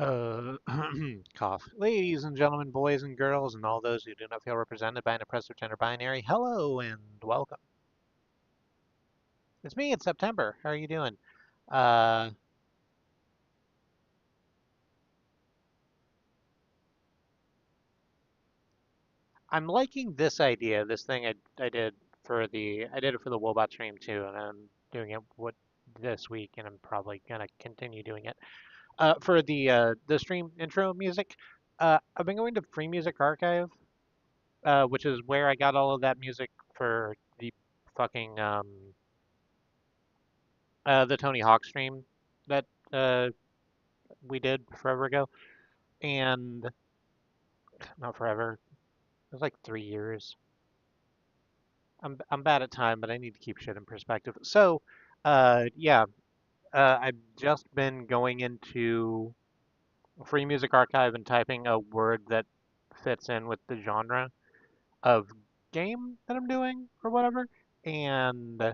Uh, cough. Ladies and gentlemen, boys and girls, and all those who do not feel represented by an oppressive gender binary, hello and welcome. It's me, it's September. How are you doing? Uh, I'm liking this idea, this thing I did I did it for the Wobot stream too, and I'm doing it this week, and I'm probably gonna continue doing it. For the stream intro music, I've been going to Free Music Archive, which is where I got all of that music for the fucking the Tony Hawk stream that we did forever ago, and not forever. It was like 3 years. I'm bad at time, but I need to keep shit in perspective. So, yeah, I've just been going into Free Music Archive and typing a word that fits in with the genre of game that I'm doing or whatever, and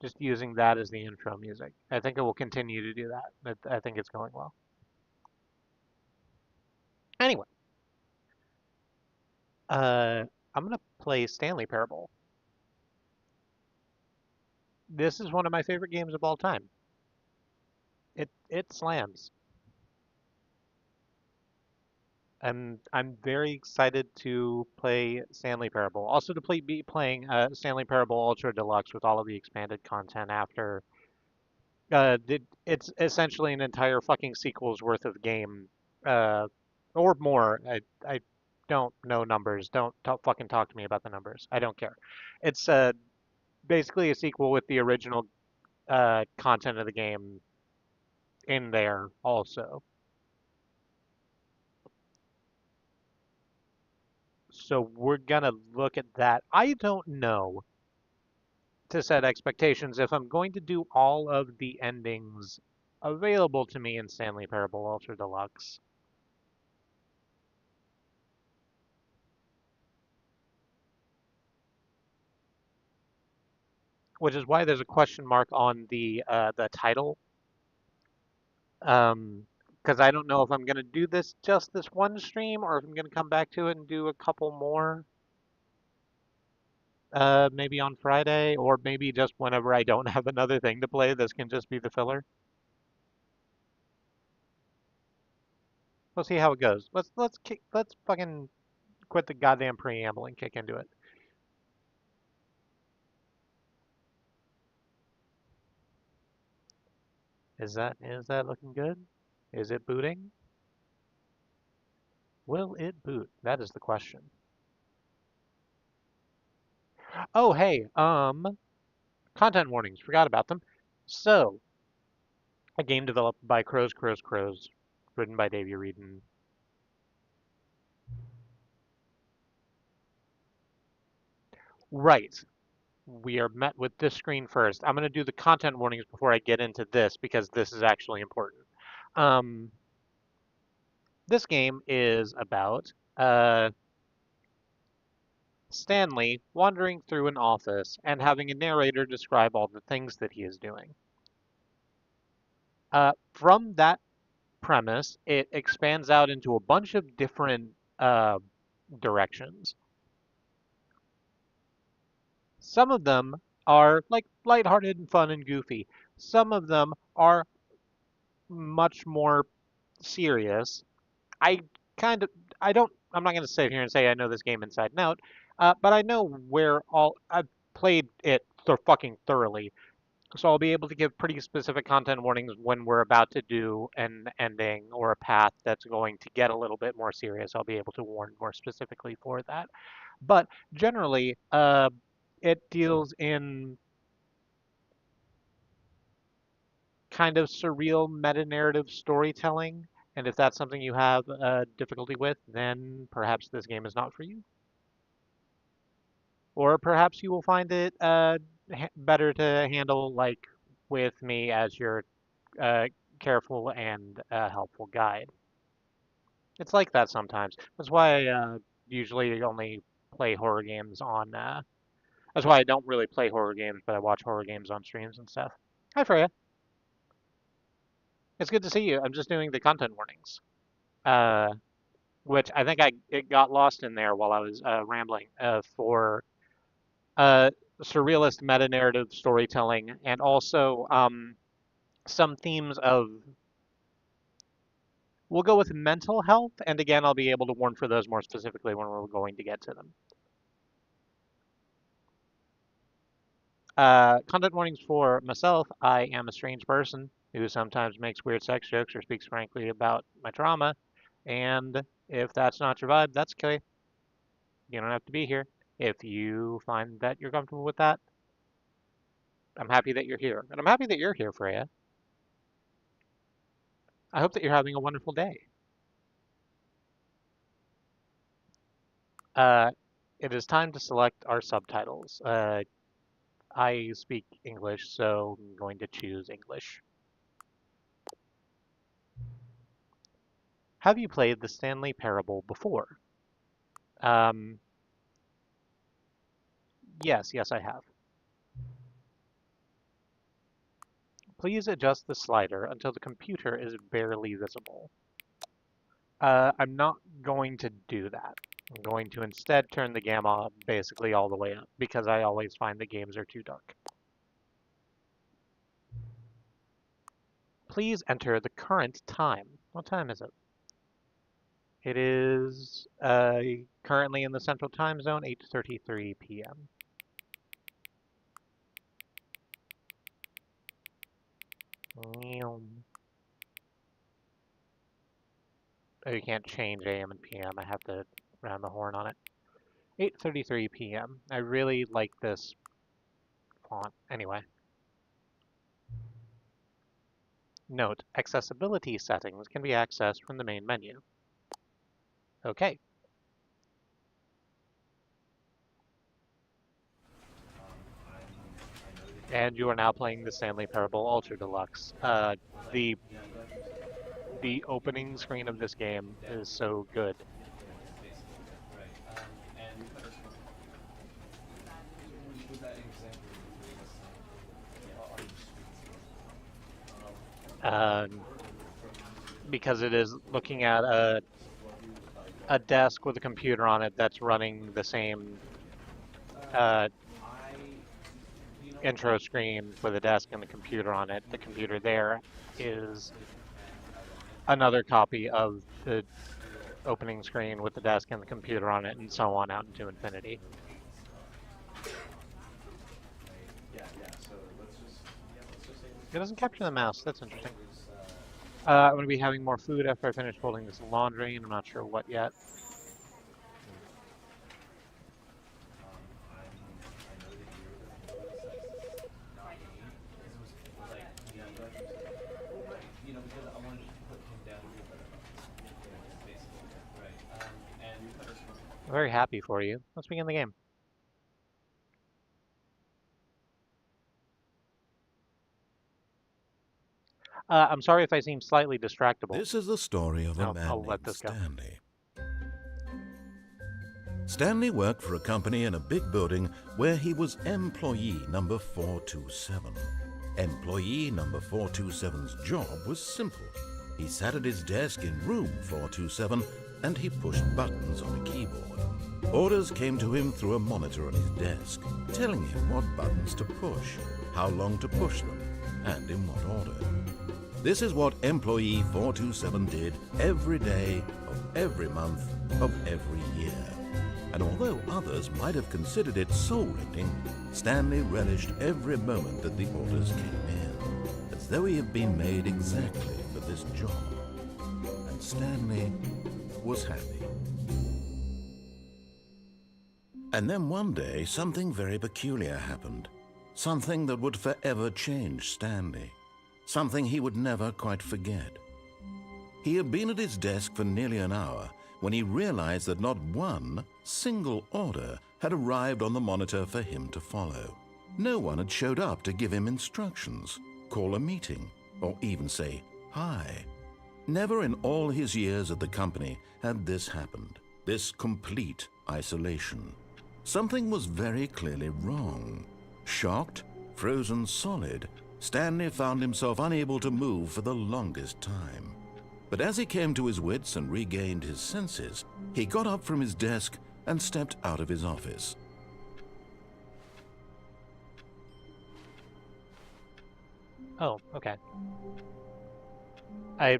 just using that as the intro music. I think I will continue to do that. I think it's going well. Anyway, I'm gonna play Stanley Parable. This is one of my favorite games of all time. It slams. I'm very excited to play Stanley Parable. Also to be playing Stanley Parable Ultra Deluxe with all of the expanded content after. It's essentially an entire fucking sequel's worth of game, uh, or more. I don't know numbers. Don't fucking talk to me about the numbers. I don't care. It's basically a sequel with the original content of the game in there also. So we're gonna look at that. I don't know to set expectations if I'm going to do all of the endings available to me in Stanley Parable Ultra Deluxe, which is why there's a question mark on the title. Because I don't know if I'm gonna do this just this one stream or if I'm gonna come back to it and do a couple more. Maybe on Friday, or maybe just whenever I don't have another thing to play. This can just be the filler. We'll see how it goes. Let's fucking quit the goddamn preamble and kick into it. Is that looking good? Is it booting? Will it boot? That is the question. Oh hey, content warnings. Forgot about them. So, a game developed by Crows, written by Davey Reedon. Right. We are met with this screen first. I'm going to do the content warnings before I get into this because this is actually important. Um, this game is about Stanley wandering through an office and having a narrator describe all the things that he is doing. From that premise, it expands out into a bunch of different directions. Some of them are like lighthearted and fun and goofy. Some of them are much more serious. I kind of, I don't, I'm not going to sit here and say I know this game inside and out, but I know where I've played it fucking thoroughly. So I'll be able to give pretty specific content warnings when we're about to do an ending or a path that's going to get a little bit more serious. I'll be able to warn more specifically for that. But generally, it deals in kind of surreal meta-narrative storytelling. And if that's something you have difficulty with, then perhaps this game is not for you. Or perhaps you will find it better to handle like with me as your uh, careful and helpful guide. It's like that sometimes. That's why I usually only play horror games on. That's why I don't really play horror games, but I watch horror games on streams and stuff. Hi, Freya. It's good to see you. I'm just doing the content warnings, uh, which I think it got lost in there while I was rambling for uh, surrealist meta-narrative storytelling, and also some themes of. We'll go with mental health, and again, I'll be able to warn for those more specifically when we're going to get to them. Content warnings for myself. I am a strange person who sometimes makes weird sex jokes or speaks frankly about my trauma. And if that's not your vibe, that's okay. You don't have to be here. If you find that you're comfortable with that, I'm happy that you're here. And I'm happy that you're here, Freya. I hope that you're having a wonderful day. Uh, it is time to select our subtitles. I speak English, so I'm going to choose English. Have you played the Stanley Parable before? Um, yes, I have. Please adjust the slider until the computer is barely visible. I'm not going to do that. I'm going to instead turn the gamma basically all the way up because I always find the games are too dark. Please enter the current time. What time is it? It is currently in the Central Time Zone, 8:33 p.m. Oh, you can't change AM and PM. I have to round the horn on it. 8:33 p.m. I really like this font. Anyway. Note, accessibility settings can be accessed from the main menu. Okay. And you are now playing the Stanley Parable Ultra Deluxe. The the opening screen of this game is so good. Because it is looking at a desk with a computer on it that's running the same intro screen with a desk and a computer on it. The computer there is another copy of the opening screen with the desk and the computer on it, and so on out into infinity. It doesn't capture the mouse. That's interesting. I'm going to be having more food after I finish folding this laundry, and I'm not sure what yet. I'm very happy for you. Let's begin the game. I'm sorry if I seem slightly distractible. This is the story of a man named Stanley. Stanley worked for a company in a big building where he was employee number 427. Employee number 427's job was simple. He sat at his desk in room 427 and he pushed buttons on a keyboard. Orders came to him through a monitor on his desk, telling him what buttons to push, how long to push them, and in what order. This is what employee 427 did every day of every month of every year. And although others might have considered it soul-rending, Stanley relished every moment that the orders came in, as though he had been made exactly for this job. And Stanley was happy. And then one day, something very peculiar happened. Something that would forever change Stanley. Something he would never quite forget. He had been at his desk for nearly an hour when he realized that not one single order had arrived on the monitor for him to follow. No one had showed up to give him instructions, call a meeting, or even say hi. Never in all his years at the company had this happened, this complete isolation. Something was very clearly wrong. Shocked, frozen solid, Stanley found himself unable to move for the longest time. But as he came to his wits and regained his senses, he got up from his desk and stepped out of his office. Oh, okay. I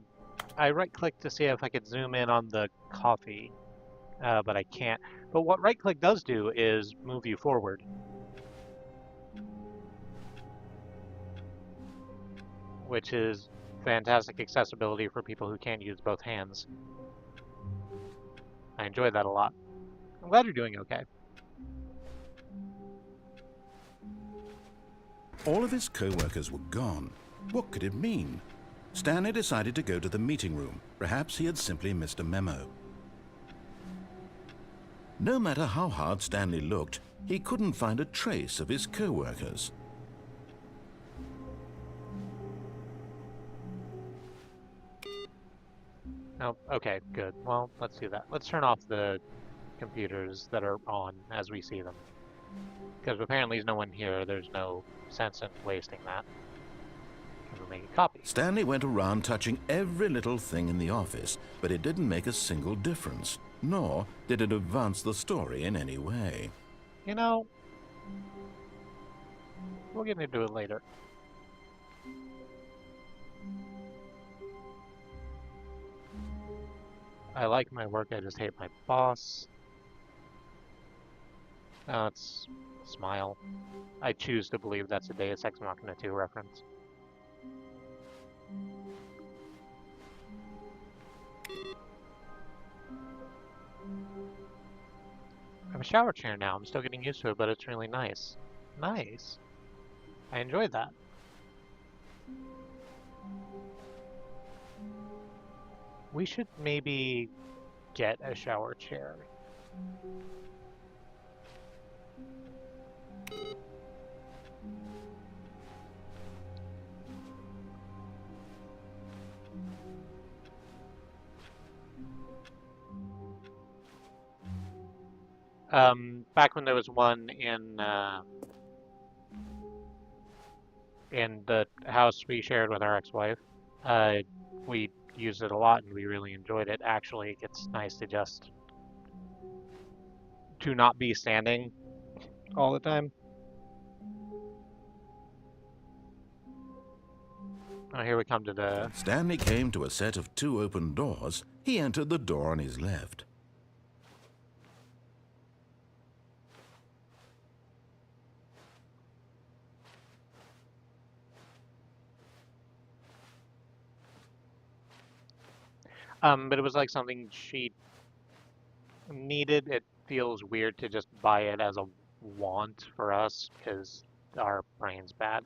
right-clicked to see if I could zoom in on the coffee, but I can't. But what right-click does do is move you forward, which is fantastic accessibility for people who can't use both hands. I enjoy that a lot. I'm glad you're doing okay. All of his co-workers were gone. What could it mean? Stanley decided to go to the meeting room. Perhaps he had simply missed a memo. No matter how hard Stanley looked, he couldn't find a trace of his co-workers. Oh, okay, good. Well, let's do that. Let's turn off the computers that are on as we see them. Because apparently there's no one here, there's no sense in wasting that. We'll make a copy. Stanley went around touching every little thing in the office, but it didn't make a single difference, nor did it advance the story in any way. You know, we'll get into it later. I like my work, I just hate my boss. It's smile. I choose to believe that's a Deus Ex Machina 2 reference. I have a shower chair now. I'm still getting used to it, but it's really nice. Nice. I enjoyed that. We should maybe get a shower chair. Back when there was one in the house we shared with our ex-wife, we used it a lot and we really enjoyed it. Actually, it's nice to not be standing all the time. Oh, here we come to the... Stanley came to a set of 2 open doors. He entered the door on his left. But it was like something she needed. It feels weird to just buy it as a want for us because our brain's bad.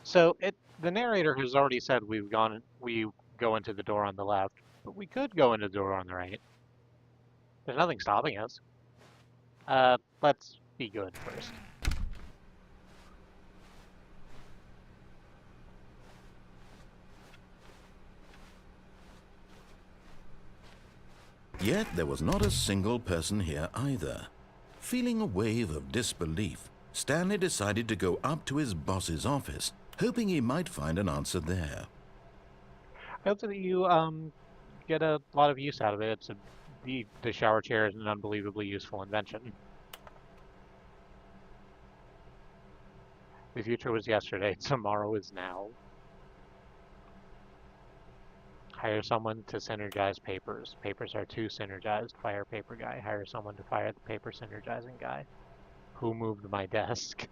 So the narrator has already said we go into the door on the left, but we could go into the door on the right. There's nothing stopping us. Let's be good first. Yet there was not a single person here either. Feeling a wave of disbelief, Stanley decided to go up to his boss's office, hoping he might find an answer there. I hope that you get a lot of use out of it. The shower chair is an unbelievably useful invention. The future was yesterday, tomorrow is now. Hire someone to synergize papers. Papers are too synergized. Fire paper guy. Hire someone to fire the paper synergizing guy. Who moved my desk?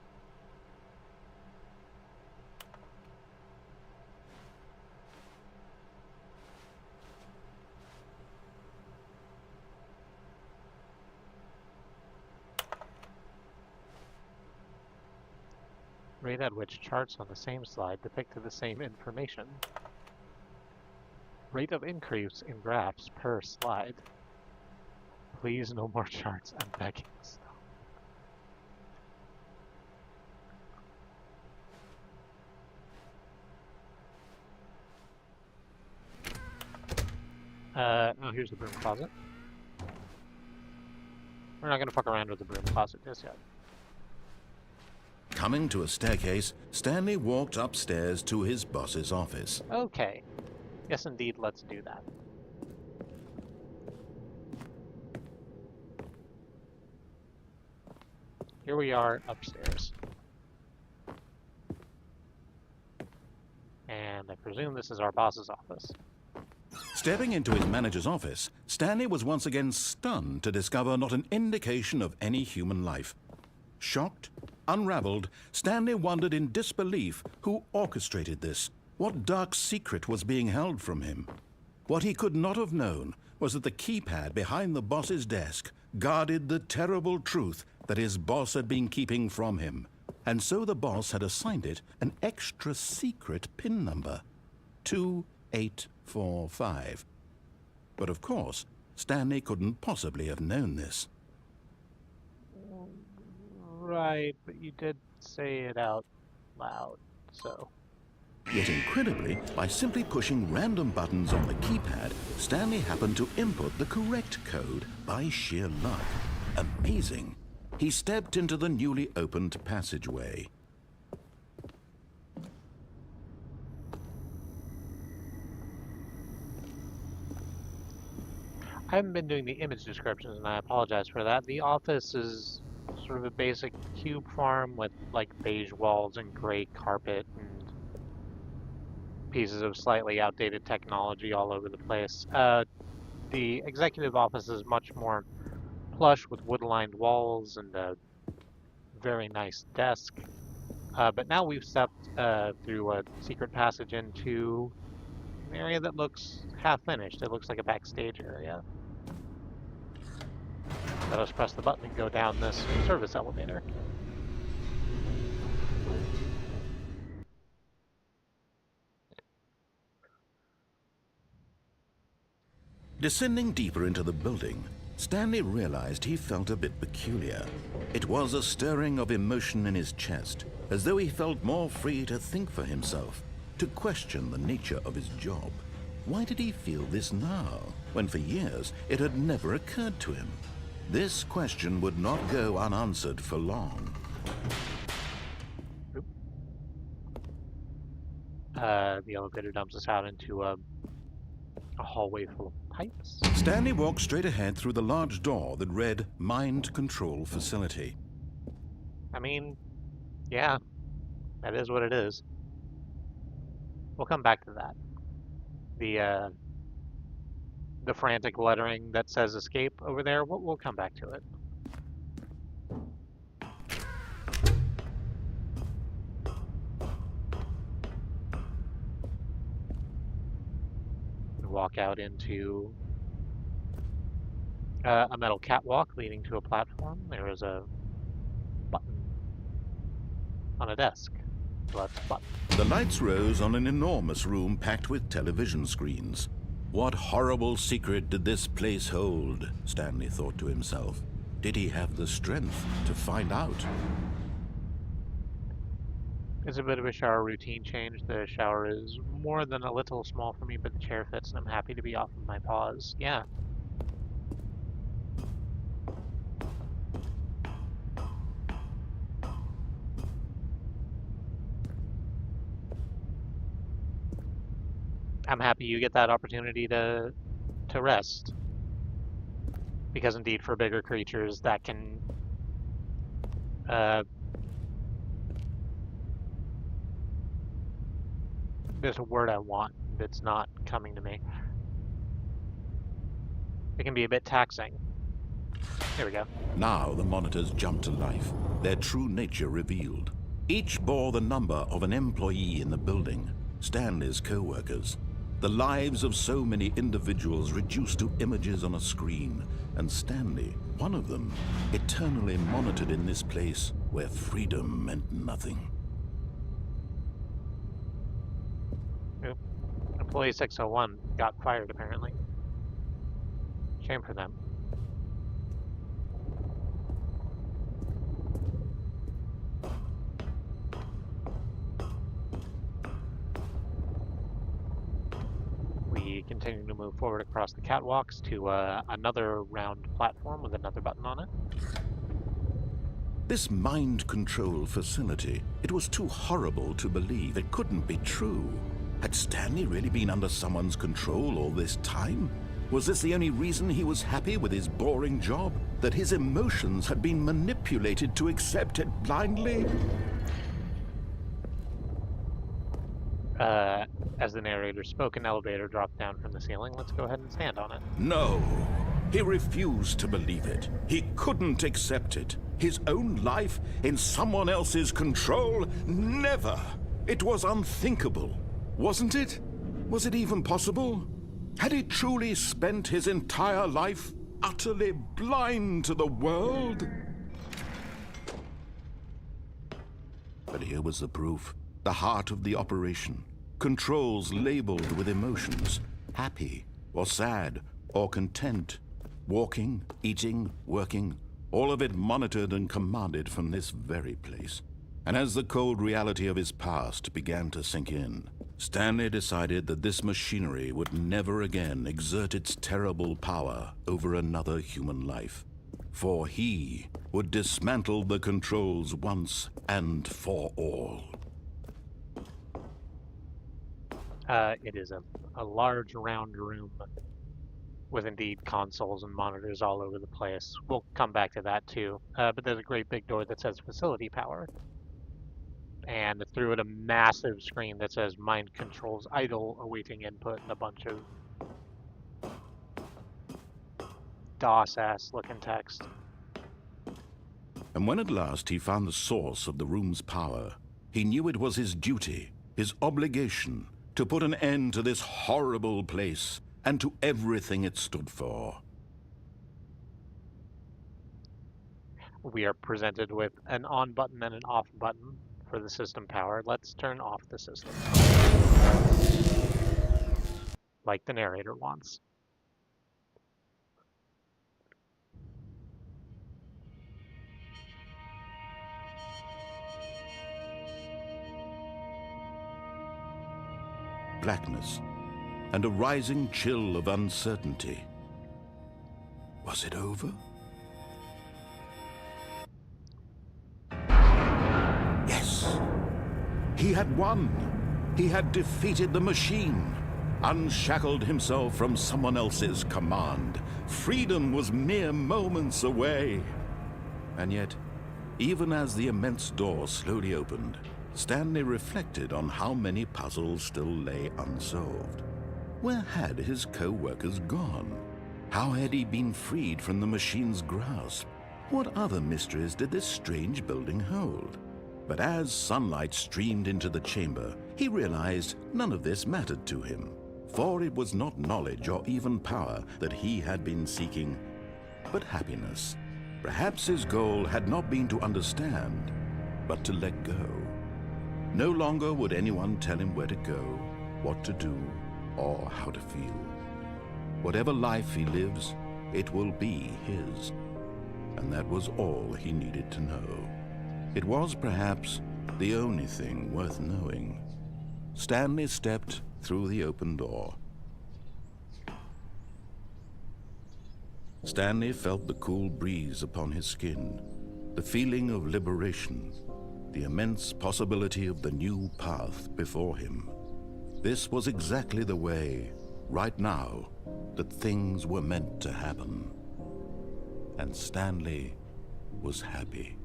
Rate at which charts on the same slide depicted the same information. Rate of increase in graphs per slide. Please, no more charts. I'm begging. Oh, here's the broom closet. We're not gonna fuck around with the broom closet just yet. Coming to a staircase, Stanley walked upstairs to his boss's office. Okay. Yes, indeed, let's do that. Here we are upstairs. And I presume this is our boss's office. Stepping into his manager's office, Stanley was once again stunned to discover not an indication of any human life. Shocked, unraveled, Stanley wondered in disbelief who orchestrated this. What dark secret was being held from him? What he could not have known was that the keypad behind the boss's desk guarded the terrible truth that his boss had been keeping from him. And so the boss had assigned it an extra secret PIN number, 2845. But of course, Stanley couldn't possibly have known this. Right, but you did say it out loud, so... Yet incredibly, by simply pushing random buttons on the keypad, Stanley happened to input the correct code by sheer luck. Amazing. He stepped into the newly opened passageway. I haven't been doing the image descriptions, and I apologize for that. The office is sort of a basic cube farm with like beige walls and gray carpet and pieces of slightly outdated technology all over the place. The executive office is much more plush with wood-lined walls and a very nice desk. But now we've stepped through a secret passage into an area that looks half-finished. It looks like a backstage area. Let us press the button and go down this service elevator. Descending deeper into the building, Stanley realized he felt a bit peculiar. It was a stirring of emotion in his chest, as though he felt more free to think for himself, to question the nature of his job. Why did he feel this now, when for years it had never occurred to him? This question would not go unanswered for long. The elevator dumps us out into a hallway full of pipes. Stanley walked straight ahead through the large door that read Mind Control Facility. I mean, yeah, that is what it is. We'll come back to that. The frantic lettering that says escape over there, we'll come back to it. We walk out into a metal catwalk leading to a platform. There is a button on a desk. Select button. The lights rose on an enormous room packed with television screens. What horrible secret did this place hold? Stanley thought to himself. Did he have the strength to find out? It's a bit of a shower routine change. The shower is more than a little small for me, but the chair fits and I'm happy to be off of my paws. Yeah. I'm happy you get that opportunity to rest. Because indeed, for bigger creatures, that can there's a word I want that's not coming to me. It can be a bit taxing. Here we go. Now the monitors jumped to life, their true nature revealed. Each bore the number of an employee in the building, Stanley's co-workers. The lives of so many individuals reduced to images on a screen, and Stanley, one of them, eternally monitored in this place where freedom meant nothing. Oop. Employee 601 got fired, apparently. Shame for them. We continue to move forward across the catwalks to another round platform with another button on it. This mind control facility, it was too horrible to believe. It couldn't be true. Had Stanley really been under someone's control all this time? Was this the only reason he was happy with his boring job? That his emotions had been manipulated to accept it blindly? As the narrator spoke, an elevator dropped down from the ceiling. Let's go ahead and stand on it. No. He refused to believe it. He couldn't accept it. His own life in someone else's control? Never! It was unthinkable. Wasn't it? Was it even possible? Had he truly spent his entire life utterly blind to the world? But here was the proof. The heart of the operation. Controls labeled with emotions. Happy, or sad, or content. Walking, eating, working. All of it monitored and commanded from this very place. And as the cold reality of his past began to sink in, Stanley decided that this machinery would never again exert its terrible power over another human life. For he would dismantle the controls once and for all. It is a large round room with indeed consoles and monitors all over the place. We'll come back to that too. But there's a great big door that says facility power. And through it a massive screen that says mind controls idle awaiting input and a bunch of DOS-ass looking text. And when at last he found the source of the room's power, he knew it was his duty, his obligation, to put an end to this horrible place and to everything it stood for. We are presented with an on button and an off button for the system power. Let's turn off the system. Like the narrator wants. Blackness and a rising chill of uncertainty. Was it over? Yes. He had won. He had defeated the machine, unshackled himself from someone else's command. Freedom was mere moments away. And yet, even as the immense door slowly opened, Stanley reflected on how many puzzles still lay unsolved. Where had his co-workers gone? How had he been freed from the machine's grasp? What other mysteries did this strange building hold? But as sunlight streamed into the chamber, he realized none of this mattered to him, for it was not knowledge or even power that he had been seeking, but happiness. Perhaps his goal had not been to understand, but to let go. No longer would anyone tell him where to go, what to do, or how to feel. Whatever life he lives, it will be his. And that was all he needed to know. It was perhaps the only thing worth knowing. Stanley stepped through the open door. Stanley felt the cool breeze upon his skin, the feeling of liberation, the immense possibility of the new path before him. This was exactly the way, right now, that things were meant to happen. And Stanley was happy.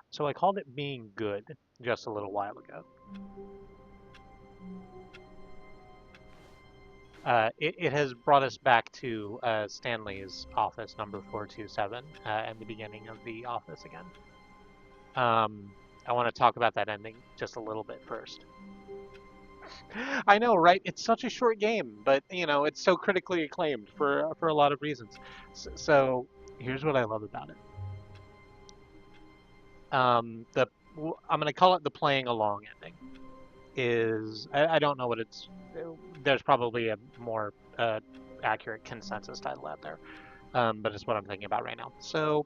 So I called it being good just a little while ago. It has brought us back to Stanley's office, number 427, and the beginning of the office again. I want to talk about that ending just a little bit first. I know, right? It's such a short game, but you know, it's so critically acclaimed for a lot of reasons. So here's what I love about it. I'm gonna call it the playing along ending. I don't know what it's. There's probably a more accurate consensus title out there, but it's what I'm thinking about right now. So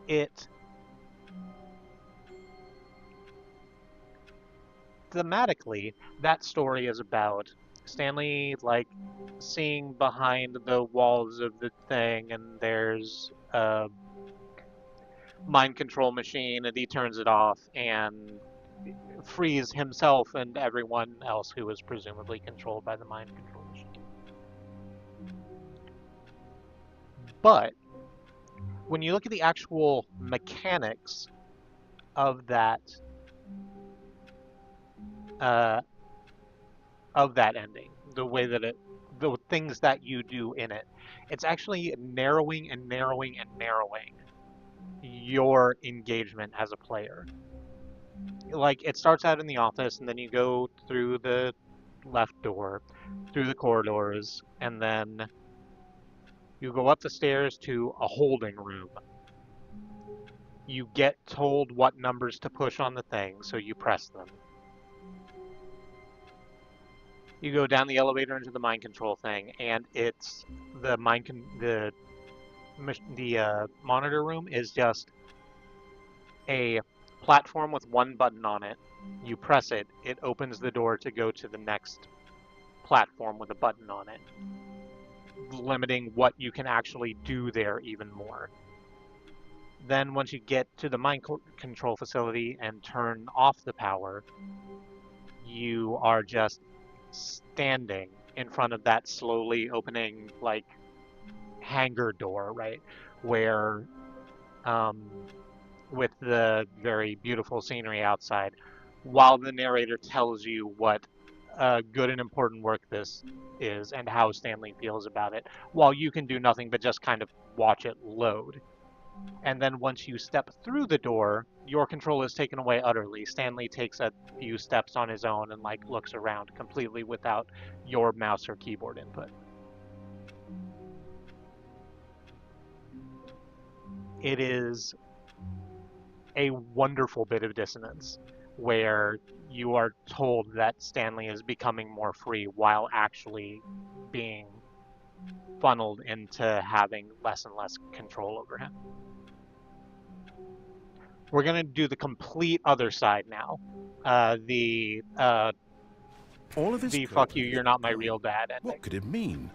it thematically, that story is about Stanley, like, seeing behind the walls of the thing, and there's a mind control machine, and he turns it off and frees himself and everyone else who was presumably controlled by the mind control machine. But when you look at the actual mechanics of uh, that ending, the way that the things that you do in it, it's actually narrowing and narrowing and narrowing your engagement as a player. Like, it starts out in the office, and then you go through the left door, through the corridors, and then you go up the stairs to a holding room. You get told what numbers to push on the thing, so you press them. You go down the elevator into the mind control thing, and it's the monitor room is just a platform with one button on it. You press it, it opens the door to go to the next platform with a button on it, limiting what you can actually do there even more. Then once you get to the mind control facility and turn off the power, you are just standing in front of that slowly opening, like, hangar door, right? Where, with the very beautiful scenery outside, while the narrator tells you what good and important work this is and how Stanley feels about it, while you can do nothing but just kind of watch it load. And then once you step through the door, your control is taken away utterly. Stanley takes a few steps on his own and, like, looks around completely without your mouse or keyboard input. It is a wonderful bit of dissonance where you are told that Stanley is becoming more free while actually being funneled into having less and less control over him. We're going to do the complete other side now. All of his the code fuck you, had you're hit not my going. real dad ending. What could it mean?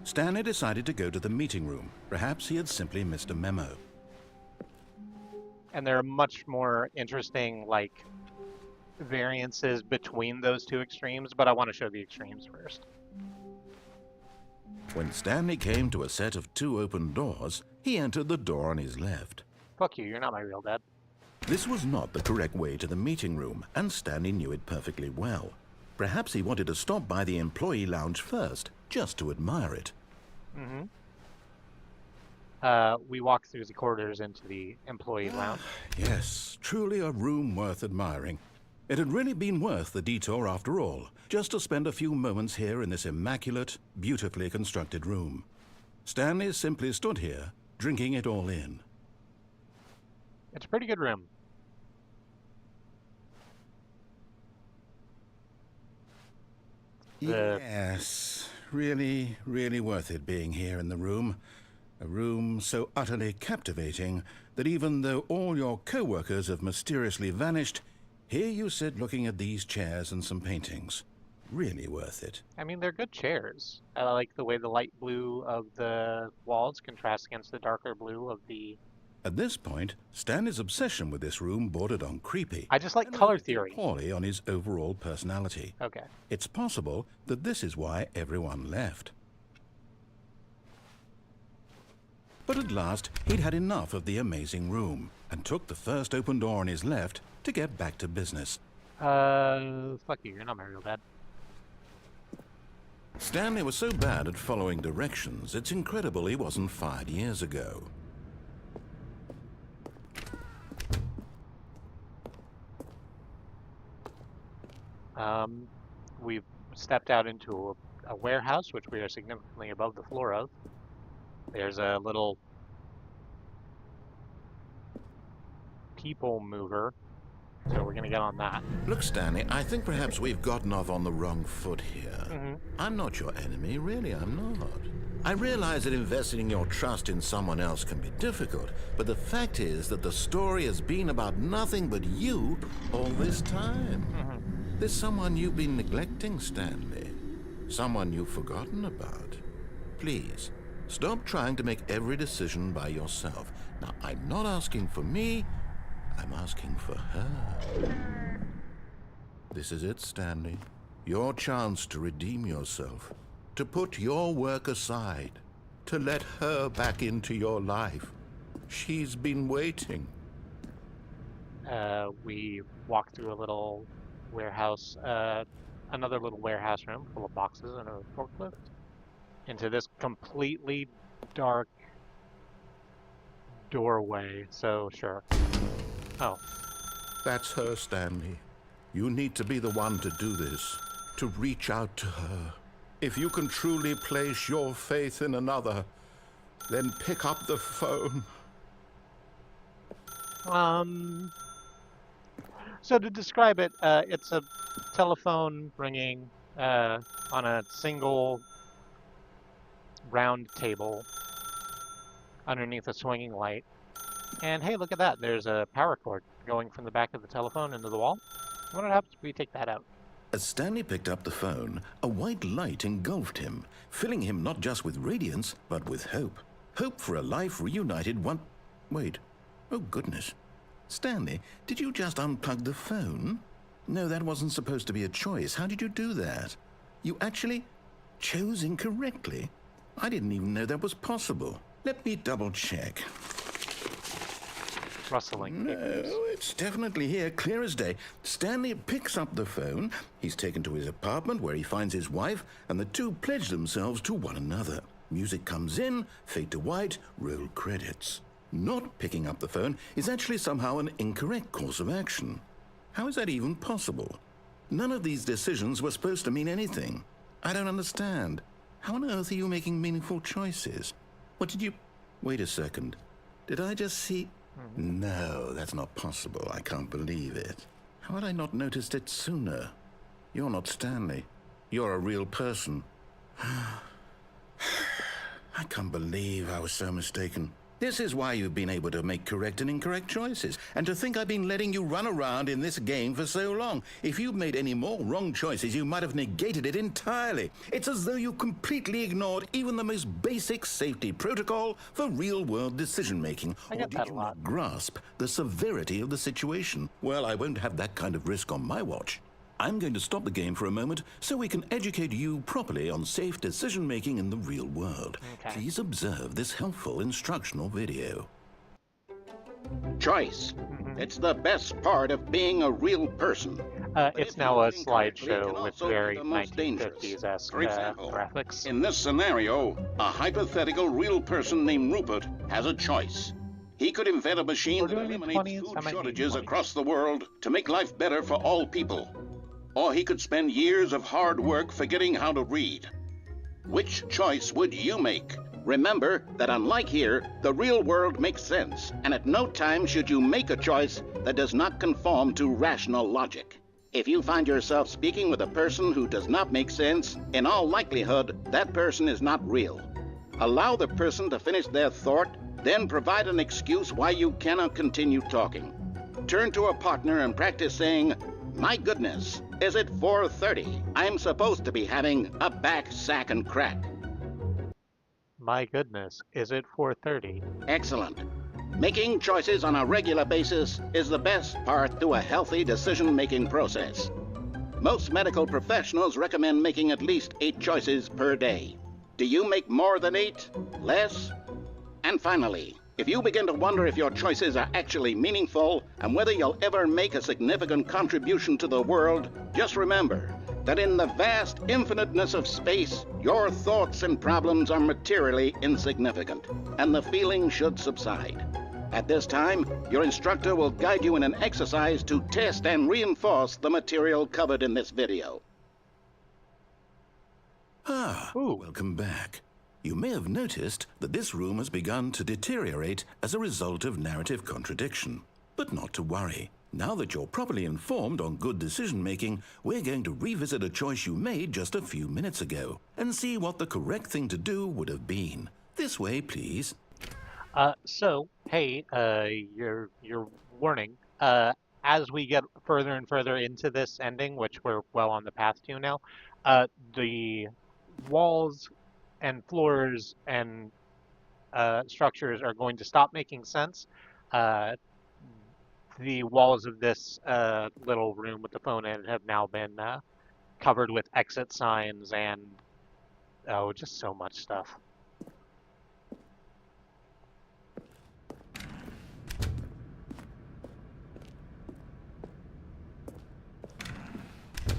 Stanley decided to go to the meeting room. Perhaps he had simply missed a memo. And there are much more interesting, like, variances between those two extremes, but I want to show the extremes first. When Stanley came to a set of two open doors, he entered the door on his left. Fuck you, you're not my real dad. This was not the correct way to the meeting room, and Stanley knew it perfectly well. Perhaps he wanted to stop by the employee lounge first, just to admire it. Mm-hmm. We walk through the corridors into the employee lounge. Yes, truly a room worth admiring. It had really been worth the detour after all, just to spend a few moments here in this immaculate, beautifully constructed room. Stanley simply stood here, drinking it all in. It's a pretty good room. Yes, really, really worth it being here in the room. A room so utterly captivating that even though all your co-workers have mysteriously vanished, here you sit looking at these chairs and some paintings. Really worth it. I mean, they're good chairs. I like the way the light blue of the walls contrasts against the darker blue of the... At this point, Stanley's obsession with this room bordered on creepy. I just like and color reflected theory. poorly on his overall personality. Okay. It's possible that this is why everyone left. But at last, he'd had enough of the amazing room and took the first open door on his left to get back to business. Fuck you, you're not my real dad. Stanley was so bad at following directions, it's incredible he wasn't fired years ago. We've stepped out into a warehouse, which we are significantly above the floor of. There's a little people mover, so we're gonna get on that. Look, Stanley, I think perhaps we've gotten off on the wrong foot here. Mm-hmm. I'm not your enemy, really, I'm not. I realize that investing your trust in someone else can be difficult, but the fact is that the story has been about nothing but you all this time. Mm-hmm. There's someone you've been neglecting, Stanley. Someone you've forgotten about. Please, stop trying to make every decision by yourself. Now, I'm not asking for me, I'm asking for her. This is it, Stanley. Your chance to redeem yourself. To put your work aside. To let her back into your life. She's been waiting. We walk through a little warehouse, another little warehouse room full of boxes and a forklift, into this completely dark doorway. So, sure. Oh, That's her, Stanley. You need to be the one to do this. To reach out to her. If you can truly place your faith in another, then pick up the phone. So to describe it, it's a telephone ringing on a single round table underneath a swinging light. And hey, look at that. There's a power cord going from the back of the telephone into the wall. What happens if we take that out? As Stanley picked up the phone, a white light engulfed him, filling him not just with radiance, but with hope. Hope for a life reunited one... Wait. Oh, goodness. Stanley, did you just unplug the phone? No, that wasn't supposed to be a choice. How did you do that? You actually chose incorrectly? I didn't even know that was possible. Let me double check. Rustling papers. No, it's definitely here, clear as day. Stanley picks up the phone. He's taken to his apartment where he finds his wife, and the two pledge themselves to one another. Music comes in, fade to white, roll credits. Not picking up the phone is actually somehow an incorrect course of action. How is that even possible? None of these decisions were supposed to mean anything. I don't understand. How on earth are you making meaningful choices? What did you... Wait a second. Did I just see... No, that's not possible. I can't believe it. How had I not noticed it sooner? You're not Stanley. You're a real person. I can't believe I was so mistaken. This is why you've been able to make correct and incorrect choices. And to think I've been letting you run around in this game for so long. If you'd made any more wrong choices, you might have negated it entirely. It's as though you completely ignored even the most basic safety protocol for real-world decision-making. I Or get did that you a lot. not grasp the severity of the situation? Well, I won't have that kind of risk on my watch. I'm going to stop the game for a moment so we can educate you properly on safe decision-making in the real world. Okay. Please observe this helpful instructional video. Choice. It's the best part of being a real person. But It's if now a used incorrectly, it can slideshow with also be very the most dangerous. 1950s-esque For example, graphics. in this scenario, a hypothetical real person named Rupert has a choice. He could invent a machine We're that doing it in eliminates 20s? food I might need shortages 20s. across the world to make life better for all people. Or he could spend years of hard work forgetting how to read. Which choice would you make? Remember that unlike here, the real world makes sense, and at no time should you make a choice that does not conform to rational logic. If you find yourself speaking with a person who does not make sense, in all likelihood, that person is not real. Allow the person to finish their thought, then provide an excuse why you cannot continue talking. Turn to a partner and practice saying, "My goodness, is it 4:30? I'm supposed to be having a back, sack, and crack." My goodness, is it 4:30? Excellent. Making choices on a regular basis is the best part to a healthy decision-making process. Most medical professionals recommend making at least 8 choices per day. Do you make more than 8? Less? And finally, if you begin to wonder if your choices are actually meaningful and whether you'll ever make a significant contribution to the world, just remember that in the vast infiniteness of space, your thoughts and problems are materially insignificant, and the feeling should subside. At this time, your instructor will guide you in an exercise to test and reinforce the material covered in this video. Ooh. Welcome back. You may have noticed that this room has begun to deteriorate as a result of narrative contradiction. But not to worry. Now that you're properly informed on good decision-making, we're going to revisit a choice you made just a few minutes ago and see what the correct thing to do would have been. This way, please. So, hey, your warning. as we get further and further into this ending, which we're well on the path to now, the walls and floors and structures are going to stop making sense. Uh, the walls of this little room with the phone in have now been covered with exit signs and oh, just so much stuff.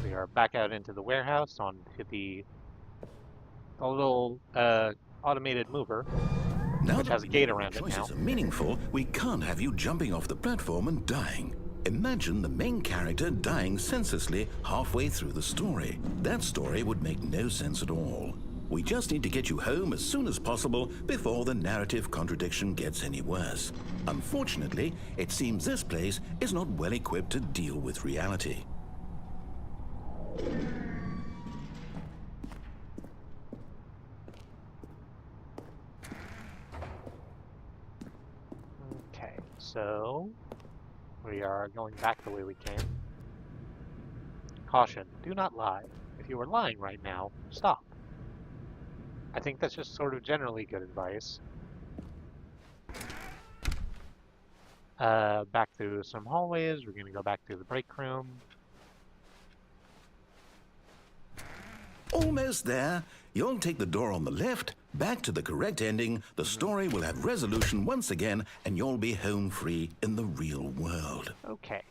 We are back out into the warehouse onto the little automated mover, Now which that has a we gate know your around it now. choices are meaningful, we can't have you jumping off the platform and dying. Imagine the main character dying senselessly halfway through the story. That story would make no sense at all. We just need to get you home as soon as possible before the narrative contradiction gets any worse. Unfortunately, it seems this place is not well equipped to deal with reality. Okay, so we are going back the way we came. Caution, do not lie. If you are lying right now, stop. I think that's just sort of generally good advice. Back through some hallways. We're going to go back through the break room. Almost there. You'll take the door on the left, back to the correct ending, the story will have resolution once again, and you'll be home free in the real world. Okay.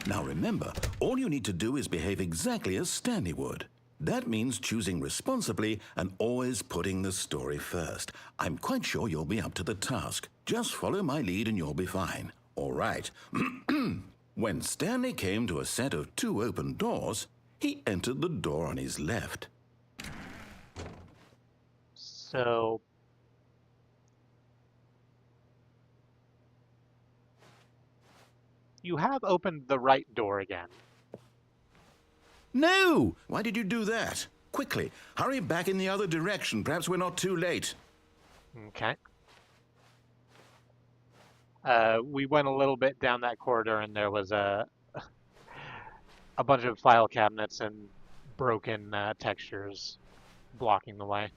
Now remember, all you need to do is behave exactly as Stanley would. That means choosing responsibly and always putting the story first. I'm quite sure you'll be up to the task. Just follow my lead and you'll be fine. All right. When Stanley came to a set of 2 open doors, he entered the door on his left. So you have opened the right door again. No! Why did you do that? Quickly, hurry back in the other direction. Perhaps we're not too late. Okay. We went a little bit down that corridor and there was a bunch of file cabinets and broken textures blocking the way.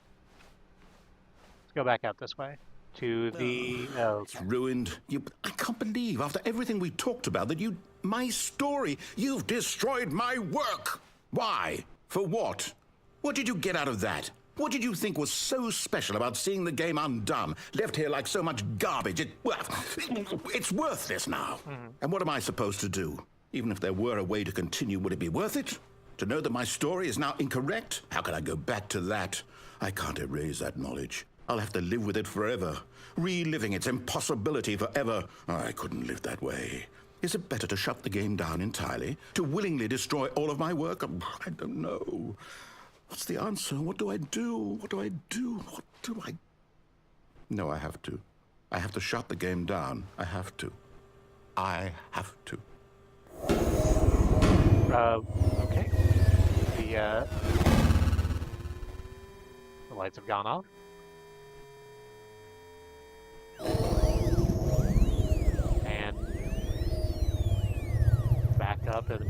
Let's go back out this way to the... It's ruined. I can't believe, after everything we talked about, that my story, you've destroyed my work. Why? For what? What did you get out of that? What did you think was so special about seeing the game undone, left here like so much garbage? It's worthless now. And what am I supposed to do? Even if there were a way to continue, would it be worth it? To know that my story is now incorrect? How can I go back to that? I can't erase that knowledge. I'll have to live with it forever, reliving its impossibility forever. I couldn't live that way. Is it better to shut the game down entirely? To willingly destroy all of my work? I don't know. What's the answer? What do I do? What do I do? What do I... No, I have to. I have to shut the game down. I have to. I have to. Okay. The lights have gone off. And back up and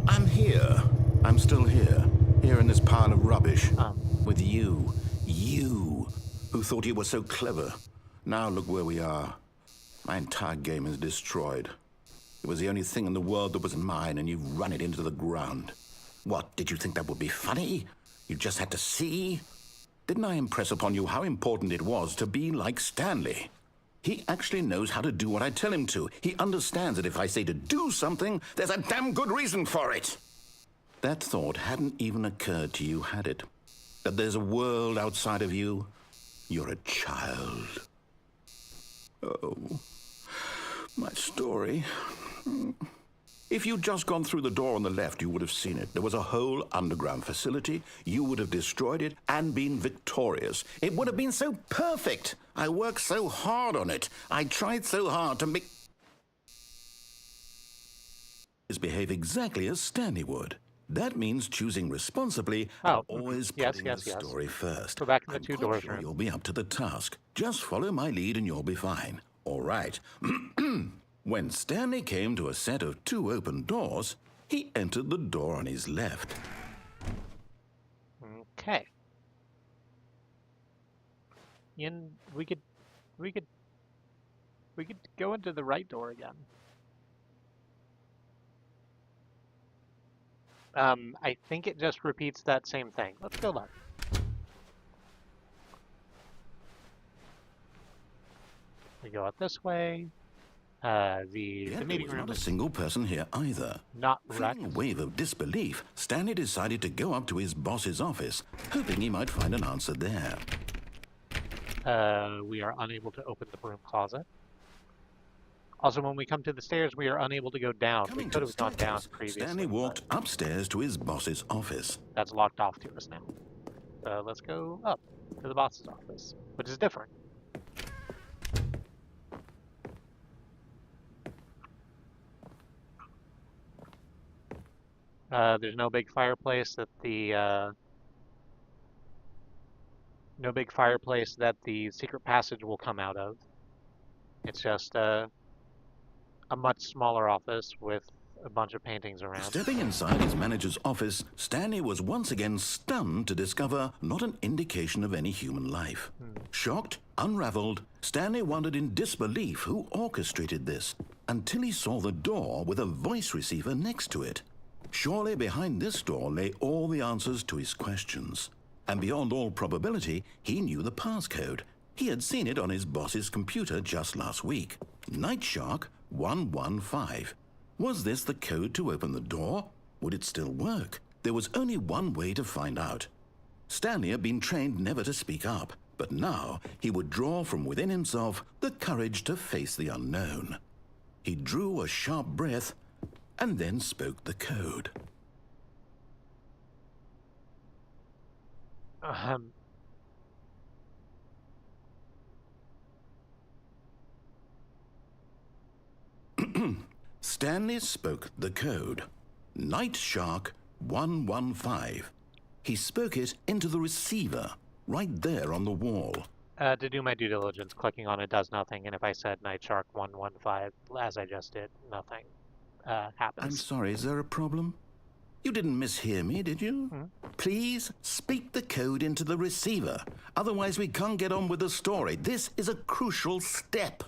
I'm here. I'm still here. Here in this pile of rubbish. With you. You, who thought you were so clever. Now look where we are. My entire game is destroyed. It was the only thing in the world that was mine, and you've run it into the ground. What, did you think that would be funny? You just had to see? Didn't I impress upon you how important it was to be like Stanley? He actually knows how to do what I tell him to. He understands that if I say to do something, there's a damn good reason for it. That thought hadn't even occurred to you, had it? That there's a world outside of you? You're a child. Oh, my story. If you'd just gone through the door on the left, you would have seen it. There was a whole underground facility. You would have destroyed it and been victorious. It would have been so perfect. I worked so hard on it. I tried so hard to behave exactly as Stanley would. That means choosing responsibly and Oh, always yes, putting yes, the yes. story first. We're back in the I'm two quite doors sure room. you'll be up to the task. Just follow my lead and you'll be fine. All right. When Stanley came to a set of 2 open doors, he entered the door on his left. Okay. We could go into the right door again. I think it just repeats that same thing. Let's go left. We go out this way. The Yet there meeting was room not a is single person here either. not Feeling a wrecked. wave of disbelief, Stanley decided to go up to his boss's office, hoping he might find an answer there. We are unable to open the broom closet. Also, when we come to the stairs, we are unable to go down. We Coming could to the have gone down staircase, previously, Stanley walked but upstairs to his boss's office. that's locked off to us now. So let's go up to the boss's office, which is different. There's no big fireplace that the secret passage will come out of. It's just a much smaller office with a bunch of paintings around. Stepping inside his manager's office, Stanley was once again stunned to discover not an indication of any human life. Shocked, unraveled, Stanley wondered in disbelief who orchestrated this, until he saw the door with a voice receiver next to it. Surely behind this door lay all the answers to his questions. And beyond all probability, he knew the passcode. He had seen it on his boss's computer just last week. Night Shark 115. Was this the code to open the door? Would it still work? There was only one way to find out. Stanley had been trained never to speak up, but now he would draw from within himself the courage to face the unknown. He drew a sharp breath and then spoke the code. Stanley spoke the code. Night Shark 115. He spoke it into the receiver, right there on the wall. To do my due diligence, clicking on it does nothing, and if I said Night Shark 115, as I just did, nothing happens. I'm sorry, is there a problem? You didn't mishear me, did you? Please speak the code into the receiver. Otherwise, we can't get on with the story. This is a crucial step.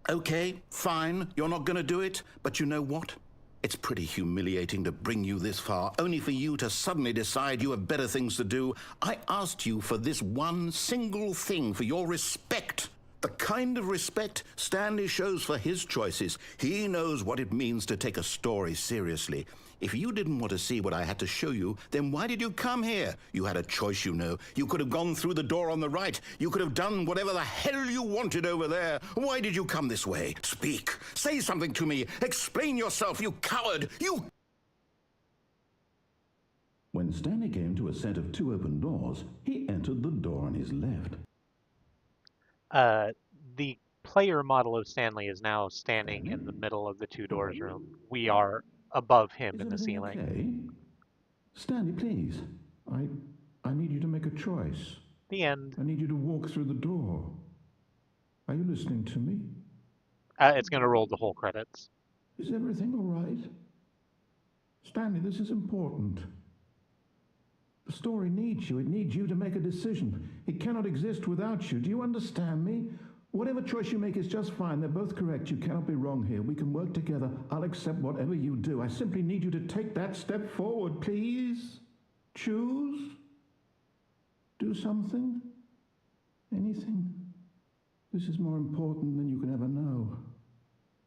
Okay, fine, you're not going to do it, but you know what? It's pretty humiliating to bring you this far, only for you to suddenly decide you have better things to do. I asked you for this one single thing, for your respect. The kind of respect Stanley shows for his choices. He knows what it means to take a story seriously. If you didn't want to see what I had to show you, then why did you come here? You had a choice, you know. You could have gone through the door on the right. You could have done whatever the hell you wanted over there. Why did you come this way? Speak. Say something to me. Explain yourself, you coward. You... When Stanley came to a set of 2 open doors, he entered the door on his left. The player model of Stanley is now standing in the middle of the two doors room. We are above him in the ceiling. Okay? Stanley, please. I need you to make a choice. The end. I need you to walk through the door. Are you listening to me? It's going to roll the whole credits. Is everything all right? Stanley, this is important. The story needs you. It needs you to make a decision. It cannot exist without you. Do you understand me? Whatever choice you make is just fine. They're both correct. You cannot be wrong here. We can work together. I'll accept whatever you do. I simply need you to take that step forward, please. Choose. Do something. Anything. This is more important than you can ever know.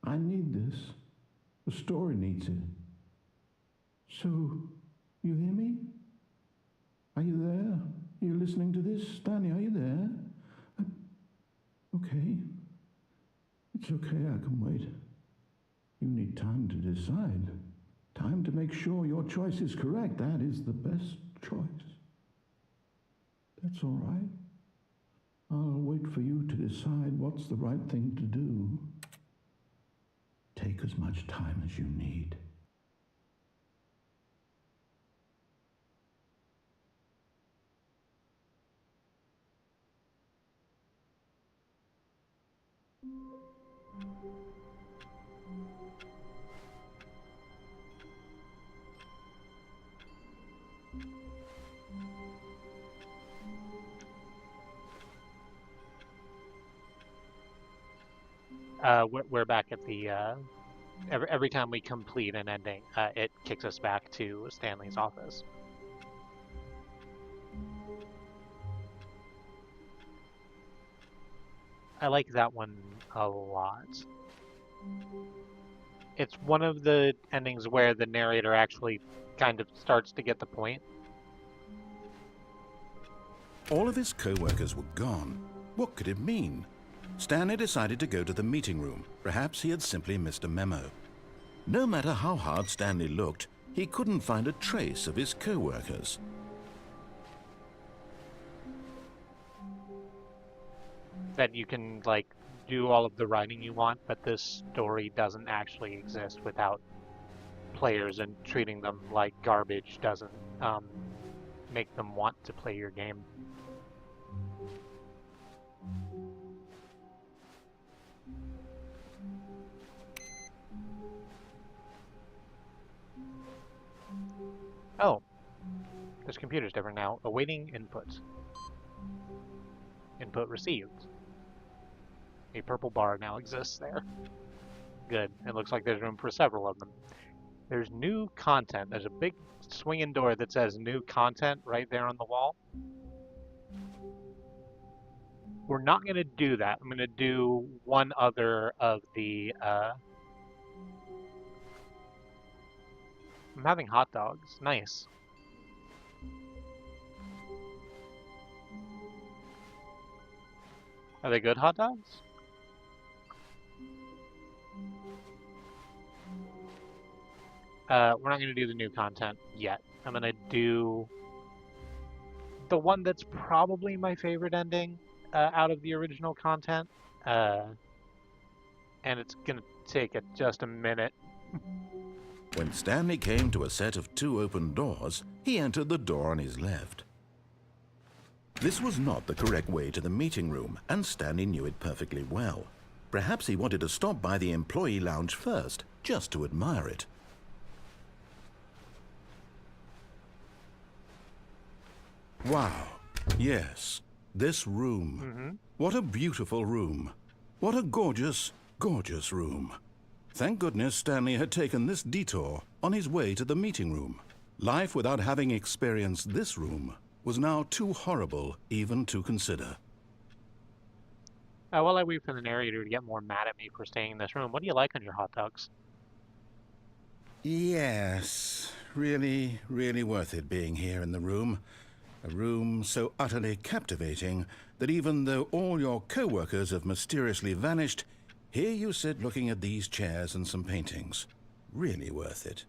I need this. The story needs it. So, you hear me? Are you there? Are you listening to this? Stanley, are you there? Okay. It's okay, I can wait. You need time to decide. Time to make sure your choice is correct. That is the best choice. That's all right. I'll wait for you to decide what's the right thing to do. take as much time as you need. We're back at the every time we complete an ending, it kicks us back to Stanley's office. I like that one a lot. It's one of the endings where the narrator actually kind of starts to get the point. All of his co-workers were gone. What could it mean? Stanley decided to go to the meeting room. Perhaps he had simply missed a memo. No matter how hard Stanley looked, he couldn't find a trace of his co-workers. That you can, like, do all of the writing you want, but this story doesn't actually exist without players, and treating them like garbage doesn't make them want to play your game. Oh, this computer's different now. Awaiting input. Input received. A purple bar now exists there. Good. It looks like there's room for several of them. There's new content. There's a big swinging door that says new content right there on the wall. We're not going to do that. I'm going to do one other of the... I'm having hot dogs. Nice. Are they good hot dogs? We're not going to do the new content yet. I'm going to do the one that's probably my favorite ending out of the original content. And it's going to take just a minute. When Stanley came to a set of 2 open doors, he entered the door on his left. This was not the correct way to the meeting room, and Stanley knew it perfectly well. Perhaps he wanted to stop by the employee lounge first, just to admire it. Wow. Yes, this room. Mm-hmm. What a beautiful room. What a gorgeous, gorgeous room. Thank goodness Stanley had taken this detour on his way to the meeting room. Life without having experienced this room was now too horrible even to consider. While I wait for the narrator to get more mad at me for staying in this room, what do you like on your hot dogs? Yes, really, really worth it being here in the room. A room so utterly captivating that even though all your co-workers have mysteriously vanished, here you sit looking at these chairs and some paintings. Really worth it.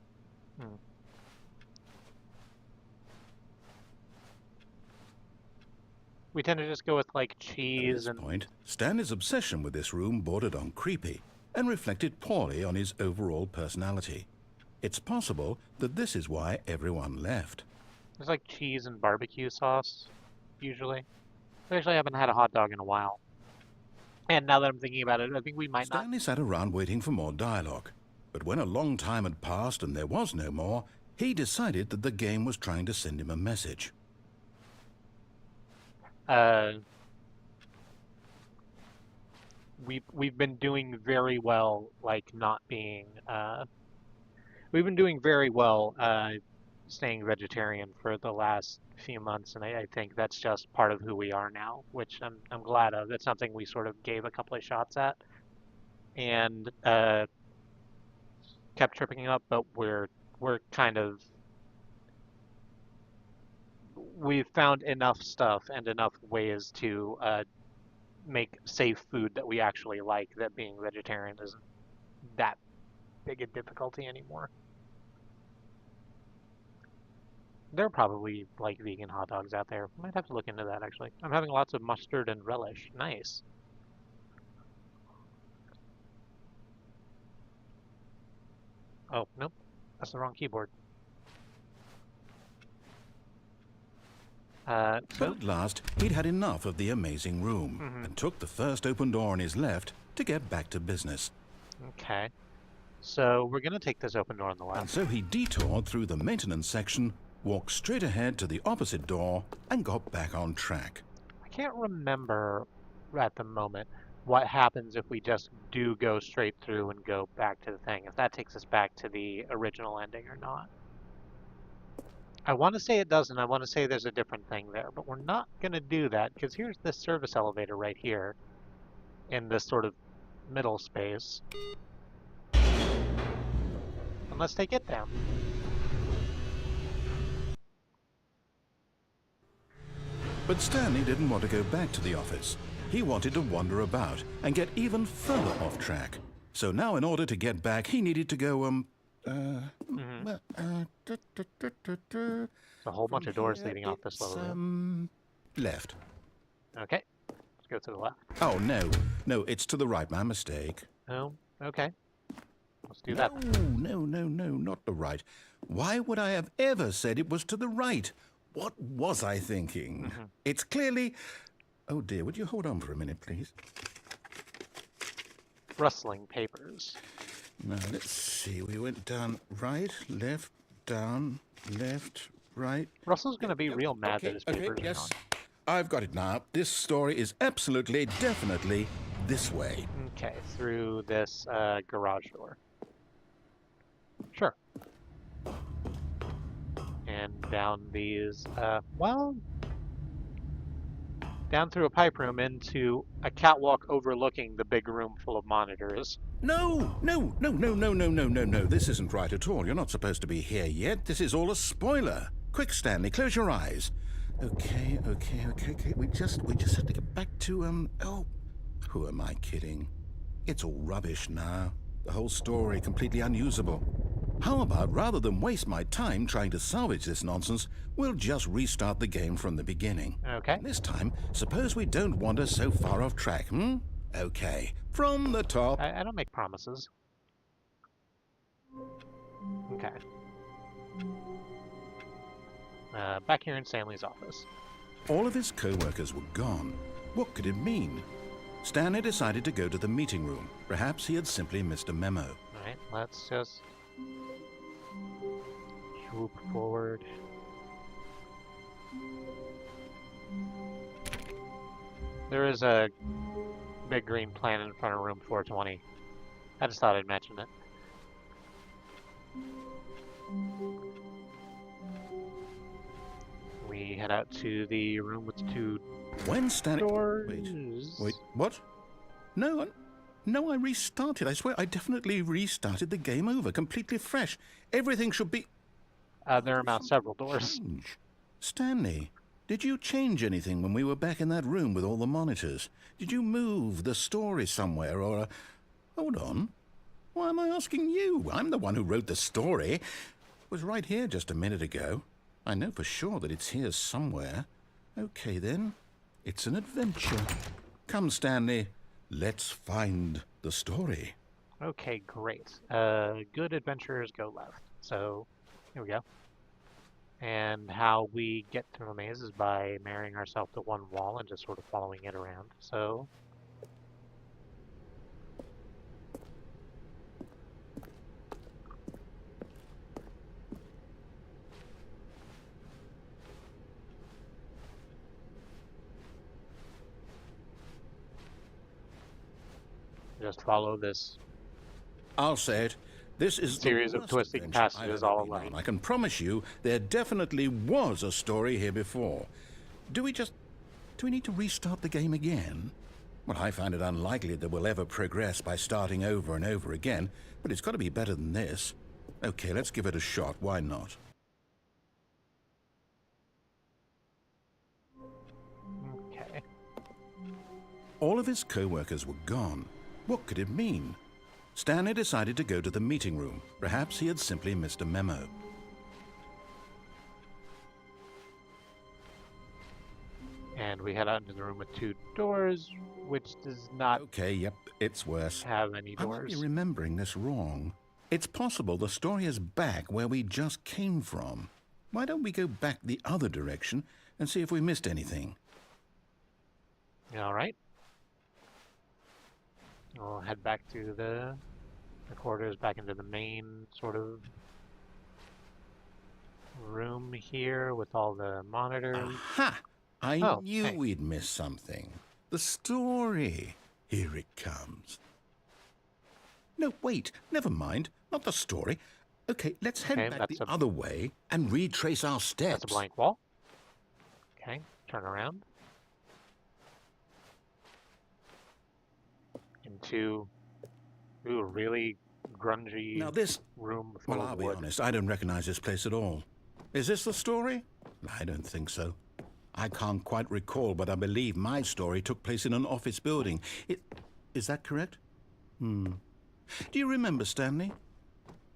We tend to just go with, like, cheese At this point, Stanley's obsession with this room bordered on creepy and reflected poorly on his overall personality. It's possible that this is why everyone left. There's like cheese and barbecue sauce, usually. I actually haven't had a hot dog in a while. And now that I'm thinking about it, I think we might not... Stanley sat around waiting for more dialogue. But when a long time had passed and there was no more, he decided that the game was trying to send him a message. We've been doing very well, like, not being... We've been doing very well, staying vegetarian for the last few months, and I think that's just part of who we are now, which I'm glad of. It's something we sort of gave a couple of shots at, and kept tripping up, but we're kind of... We've found enough stuff and enough ways to make safe food that we actually like, that being vegetarian isn't that big a difficulty anymore. There are probably, like, vegan hot dogs out there. Might have to look into that, actually. I'm having lots of mustard and relish. Nice. Oh, nope. That's the wrong keyboard. But So, at last, he'd had enough of the amazing room and took the first open door on his left to get back to business. okay. So we're gonna take this open door on the And left. so he detoured through the maintenance section, walked straight ahead to the opposite door, and got back on track. I can't remember at the moment what happens if we just do go straight through and go back to the thing, if that takes us back to the original ending or not. I want to say it doesn't. I want to say there's a different thing there, but we're not going to do that because here's this service elevator right here in this sort of middle space. And let's take it down. But Stanley didn't want to go back to the office. He wanted to wander about and get even further off track. So now in order to get back, he needed to go, There's a whole bunch of doors leading off this lower room. Left. Okay, let's go to the left. Oh, no, it's to the right, my mistake. Oh, okay. Let's do that. No, not the right. Why would I have ever said it was to the right? What was I thinking? It's clearly... Oh dear, would you hold on for a minute, please? Rustling papers. Now, let's see. We went down right, left, down, left, right. Russell's going to be real mad that his papers are yes. gone. I've got it now. This story is absolutely, definitely this way. Okay, through this garage door. Sure. And down these, down through a pipe room into a catwalk overlooking the big room full of monitors. No. This isn't right at all. You're not supposed to be here yet. This is all a spoiler. Quick, Stanley, close your eyes. Okay. We just have to get back to, oh, who am I kidding? It's all rubbish now. The whole story completely unusable. How about, rather than waste my time trying to salvage this nonsense, we'll just restart the game from the beginning. Okay. And this time, suppose we don't wander so far off track, Okay, from the top. I don't make promises. Okay. Back here in Stanley's office. All of his co-workers were gone. What could it mean? Stanley decided to go to the meeting room. Perhaps he had simply missed a memo. All right, let's just swoop forward. There is a big green plant in front of room 420. I just thought I'd mention it. We head out to the room with two When Stanley... doors. Wait, what? No, I restarted. I swear, I definitely restarted the game over, completely fresh. Everything should be... There are now several doors. Strange. Stanley, did you change anything when we were back in that room with all the monitors? Did you move the story somewhere, or... Hold on. Why am I asking you? I'm the one who wrote the story. It was right here just a minute ago. I know for sure that it's here somewhere. Okay, then. It's an adventure. Come, Stanley. Let's find the story. Okay, great. Good adventurers go left. So, here we go. And how we get through a maze is by marrying ourselves to one wall and just sort of following it around. So, just follow this I'll say it. This is series the of worst twisting adventure I've passages ever all been alike. on. I can promise you there definitely was a story here before. Do we need to restart the game again? Well, I find it unlikely that we'll ever progress by starting over and over again, but it's got to be better than this. Okay, let's give it a shot. Why not? Okay. All of his co-workers were gone. What could it mean? Stanley decided to go to the meeting room. Perhaps he had simply missed a memo. And we head out into the room with two doors, which does not Okay, yep, it's worse. have any I might be doors. remembering this wrong. It's possible the story is back where we just came from. Why don't we go back the other direction and see if we missed anything? All right. We'll head back to the quarters, back into the main sort of room here with all the monitors. Aha! I Oh, knew hey. we'd missed something. The story. Here it comes. No, wait, never mind. Not the story. Okay, let's head Okay, back that's the a- other way and retrace our steps. That's a blank wall. Okay, turn around. Into a really grungy Now this... room full Well, of I'll be wood. honest, I don't recognize this place at all. Is this the story? I don't think so. I can't quite recall, but I believe my story took place in an office building. Is that correct? Do you remember, Stanley?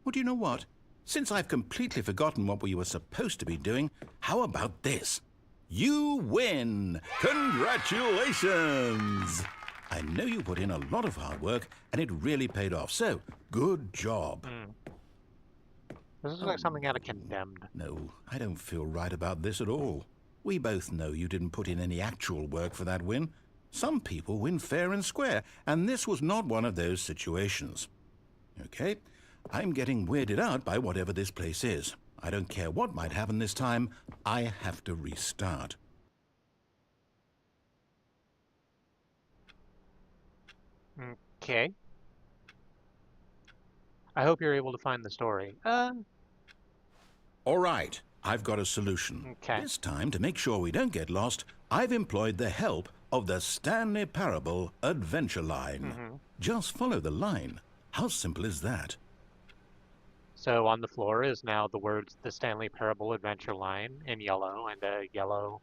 Well, do you know what? Since I've completely forgotten what we were supposed to be doing, how about this? You win! Congratulations! I know you put in a lot of hard work, and it really paid off, so good job. This is like something out of Condemned. No, I don't feel right about this at all. We both know you didn't put in any actual work for that win. Some people win fair and square, and this was not one of those situations. Okay, I'm getting weirded out by whatever this place is. I don't care what might happen this time. I have to restart. Okay. I hope you're able to find the story. All right, I've got a solution. Okay. This time, to make sure we don't get lost, I've employed the help of the Stanley Parable Adventure Line. Just follow the line. How simple is that? So on the floor is now the words "The Stanley Parable Adventure Line" in yellow, and a yellow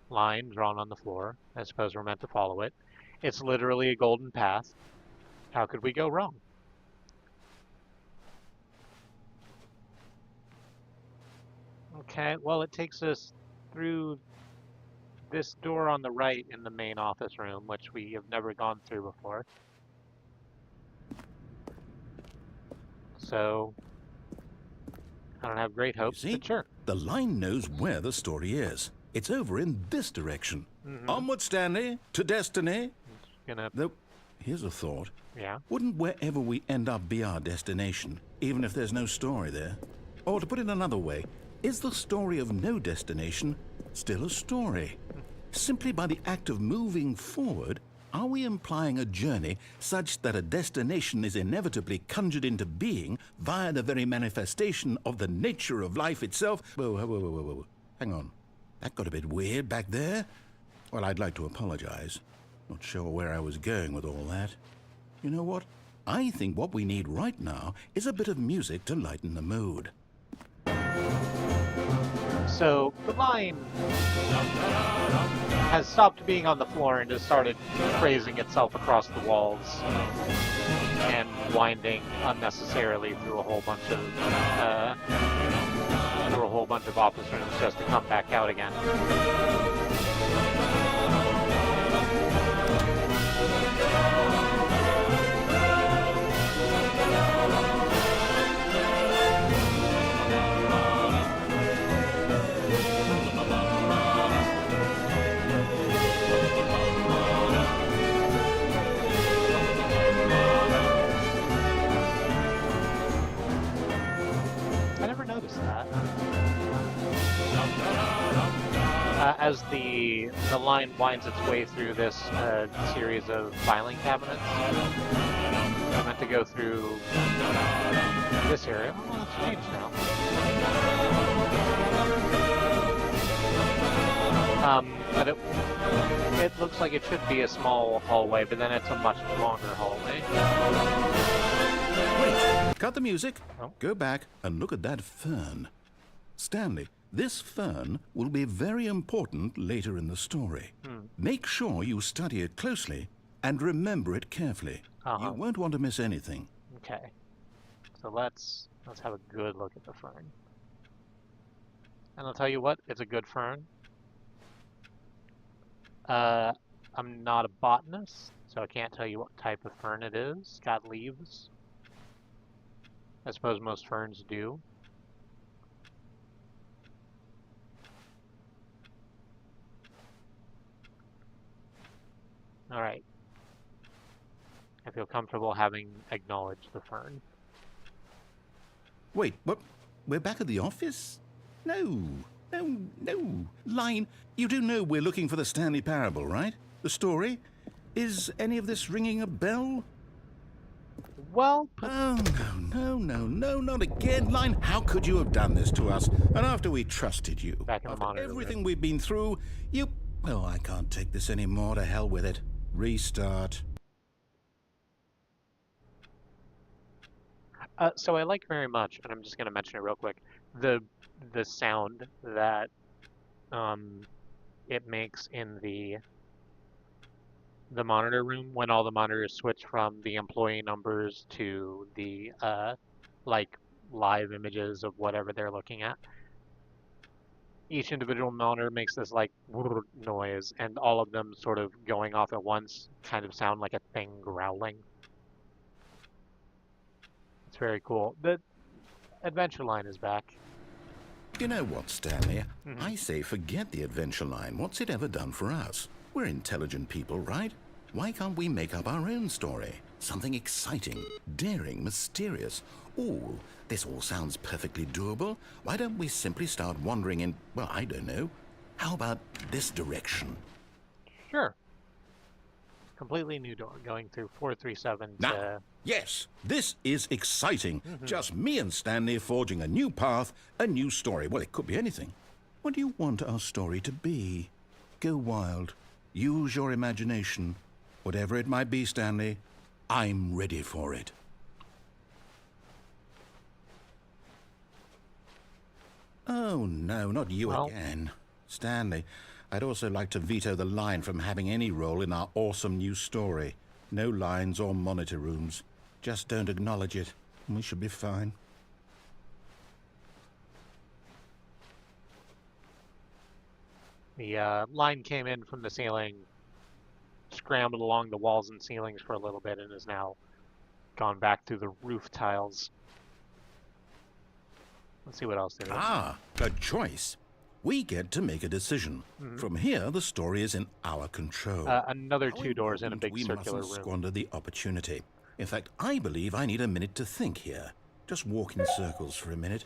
line drawn on the floor. I suppose we're meant to follow it. It's literally a golden path. How could we go wrong? Okay, well, it takes us through this door on the right in the main office room, which we have never gone through before. So, I don't have great hopes, See? but sure. The line knows where the story is. It's over in this direction. Onward, Stanley, to destiny. Gonna, Though, here's a thought. yeah. Wouldn't wherever we end up be our destination, even if there's no story there? Or to put it another way, is the story of no destination still a story? Simply by the act of moving forward, are we implying a journey such that a destination is inevitably conjured into being via the very manifestation of the nature of life itself? Whoa. Hang on. That got a bit weird back there. Well, I'd like to apologize. Not sure where I was going with all that. You know what? I think what we need right now is a bit of music to lighten the mood. So, the line has stopped being on the floor and just started phrasing itself across the walls and winding unnecessarily through a whole bunch of office rooms just to come back out again. I never noticed that. As the line winds its way through this series of filing cabinets, I meant to go through this area. Oh, it's changed now. But it looks like it should be a small hallway, but then it's a much longer hallway. Wait, cut the music. Oh. Go back and look at that fern. Stanley, this fern will be very important later in the story. Make sure you study it closely and remember it carefully. You won't want to miss anything. Okay. So let's have a good look at the fern. And I'll tell you what, it's a good fern. I'm not a botanist, so I can't tell you what type of fern it is. It's got leaves. I suppose most ferns do. Alright. I feel comfortable having acknowledged the fern. Wait, what? We're back at the office? No. Line, you do know we're looking for the Stanley Parable, right? The story? Is any of this ringing a bell? Well, Oh, no, not again. Line, how could you have done this to us? And after we trusted you, Back in the after monitor everything room. we've been through, you... Oh, I can't take this anymore. To hell with it. Restart. So I like very much, and I'm just going to mention it real quick, the sound that it makes in the monitor room when all the monitors switch from the employee numbers to the like live images of whatever they're looking at. Each individual monitor makes this like noise, and all of them sort of going off at once kind of sound like a thing growling. It's very cool. The adventure line is back. You know what, Stanley? I say forget the adventure line. What's it ever done for us? We're intelligent people, right? Why can't we make up our own story? Something exciting, daring, mysterious. Ooh, this all sounds perfectly doable. Why don't we simply start wandering in, well, I don't know. How about this direction? Sure. Completely new door going through 437 Now, to... yes, this is exciting. Just me and Stanley forging a new path, a new story. Well, it could be anything. What do you want our story to be? Go wild. Use your imagination. Whatever it might be, Stanley, I'm ready for it. Oh, no, not you again. Stanley, I'd also like to veto the line from having any role in our awesome new story. No lines or monitor rooms. Just don't acknowledge it, and we should be fine. The line came in from the ceiling, scrambled along the walls and ceilings for a little bit, and has now gone back through the roof tiles. Let's see what else there is. Ah, a choice. We get to make a decision. From here, the story is in our control. Another two doors in a big we circular mustn't room. squander the opportunity. In fact, I believe I need a minute to think here. Just walk in circles for a minute.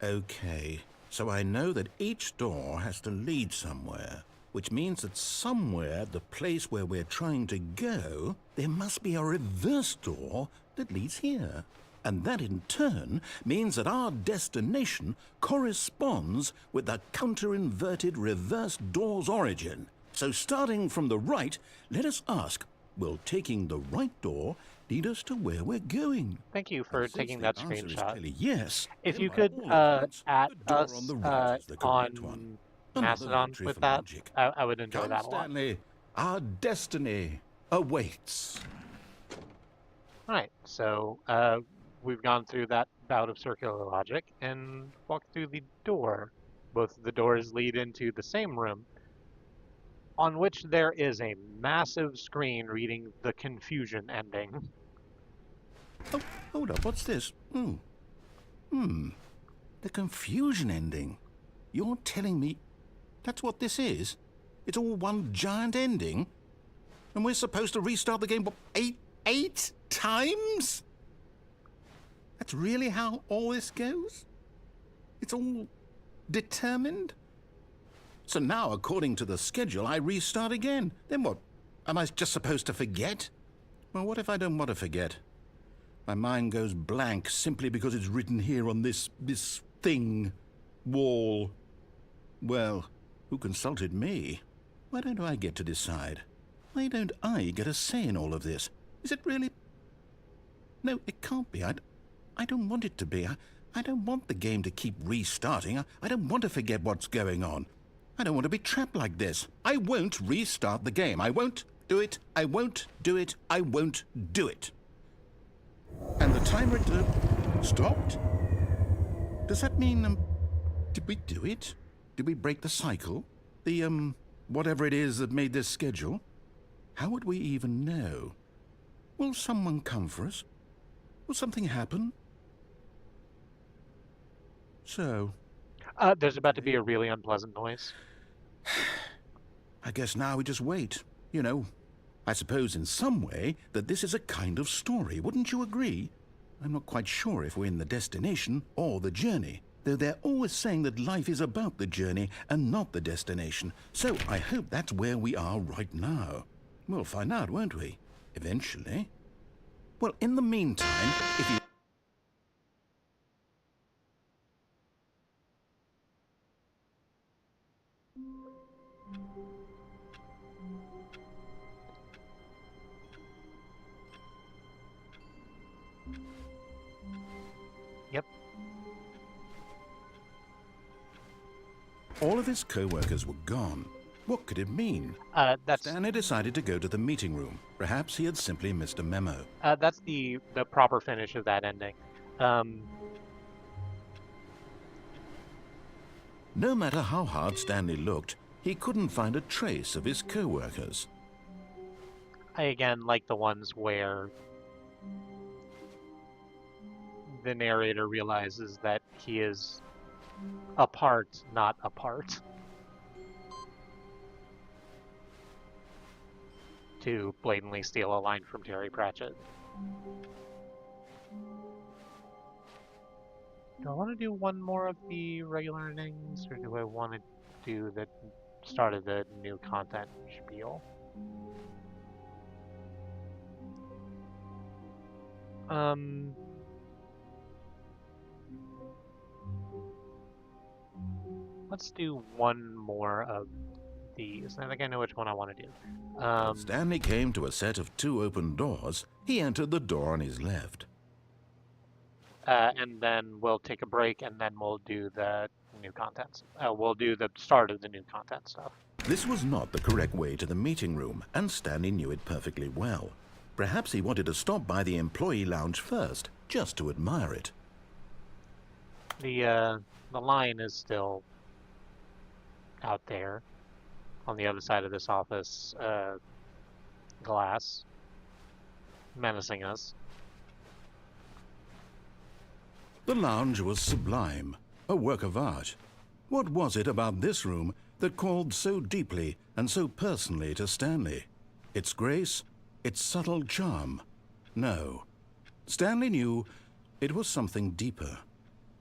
Okay, so I know that each door has to lead somewhere, which means that somewhere, the place where we're trying to go, there must be a reverse door that leads here. And that in turn means that our destination corresponds with the counter-inverted reverse door's origin. So starting from the right, let us ask, will taking the right door lead us to where we're going? Thank you for And since taking the that answer is screenshot. clearly yes, If then you by could all accounts, at the door us on the right is the correct one. on Another Mastodon victory with for that, logic. I would enjoy Come, that a lot. Stanley, our destiny awaits. All right, so we've gone through that bout of circular logic and walked through the door. Both of the doors lead into the same room, on which there is a massive screen reading the confusion ending. Oh, hold up, what's this? The confusion ending. You're telling me that's what this is? It's all one giant ending? And we're supposed to restart the game, what, eight times? That's really how all this goes? It's all determined? So now, according to the schedule, I restart again. Then what? Am I just supposed to forget? Well, what if I don't want to forget? My mind goes blank simply because it's written here on this thing, wall. Well, who consulted me? Why don't I get to decide? Why don't I get a say in all of this? Is it really? No, it can't be. I don't want it to be. I don't want the game to keep restarting. I don't want to forget what's going on. I don't want to be trapped like this. I won't restart the game. I won't do it. I won't do it. I won't do it. And the timer stopped? Does that mean, did we do it? Did we break the cycle? The, whatever it is that made this schedule? How would we even know? Will someone come for us? Will something happen? So, There's about to be a really unpleasant noise. I guess now we just wait. You know, I suppose in some way that this is a kind of story, wouldn't you agree? I'm not quite sure if we're in the destination or the journey, though they're always saying that life is about the journey and not the destination, so I hope that's where we are right now. We'll find out, won't we? Eventually. Well, in the meantime, if you... Yep. All of his co-workers were gone. What could it mean? That's Stanley decided to go to the meeting room. Perhaps he had simply missed a memo. that's the proper finish of that ending. No matter how hard Stanley looked, he couldn't find a trace of his co-workers. I again like the ones where the narrator realizes that he is a part, not a part. To blatantly steal a line from Terry Pratchett. Do I want to do one more of the regular endings, or do I want to do the start of the new content spiel? Let's do one more of these. I think I know which one I want to do. Stanley came to a set of 2 open doors. He entered the door on his left. And then we'll take a break, and then we'll do the new content. We'll do the start of the new content stuff. This was not the correct way to the meeting room, and Stanley knew it perfectly well. Perhaps he wanted to stop by the employee lounge first, just to admire it. The line is still out there on the other side of this office glass, menacing us. The lounge was sublime, a work of art. What was it about this room that called so deeply and so personally to Stanley? Its grace? Its subtle charm? No. Stanley knew it was something deeper,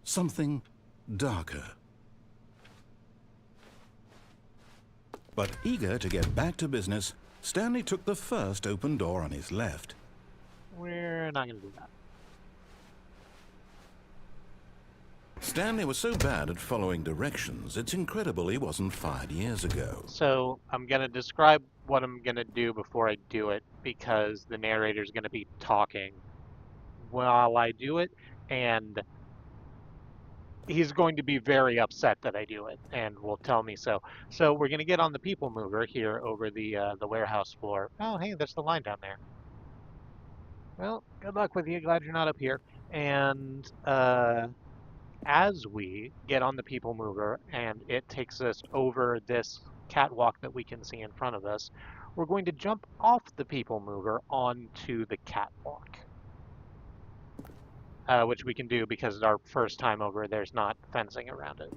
something darker. But eager to get back to business, Stanley took the first open door on his left. We're not going to do that. Stanley was so bad at following directions, it's incredible he wasn't fired years ago. So I'm going to describe what I'm going to do before I do it, because the narrator's going to be talking while I do it, and he's going to be very upset that I do it, and will tell me so. So we're going to get on the people mover here over the warehouse floor. Oh, hey, there's the line down there. Well, good luck with you. Glad you're not up here. And as we get on the people mover and it takes us over this catwalk that we can see in front of us, we're going to jump off the people mover onto the catwalk. Which we can do because it's our first time over, there's not fencing around it.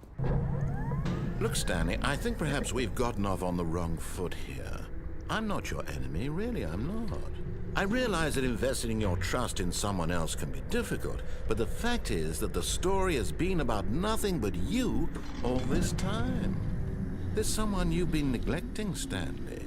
Look, Stanley, I think perhaps we've gotten off on the wrong foot here. I'm not your enemy, really, I'm not. I realize that investing your trust in someone else can be difficult, but the fact is that the story has been about nothing but you all this time. There's someone you've been neglecting, Stanley.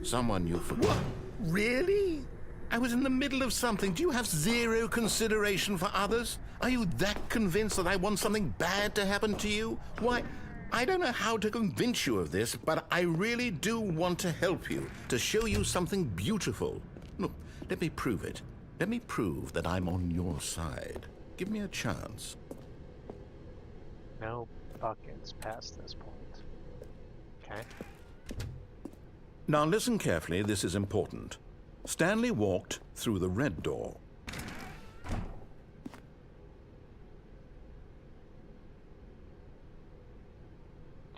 Someone you forgot. What? Really? I was in the middle of something. Do you have zero consideration for others? Are you that convinced that I want something bad to happen to you? Why, I don't know how to convince you of this, but I really do want to help you, to show you something beautiful. Look, let me prove it. Let me prove that I'm on your side. Give me a chance. No buckets past this point. Okay. Now listen carefully, this is important. Stanley walked through the red door.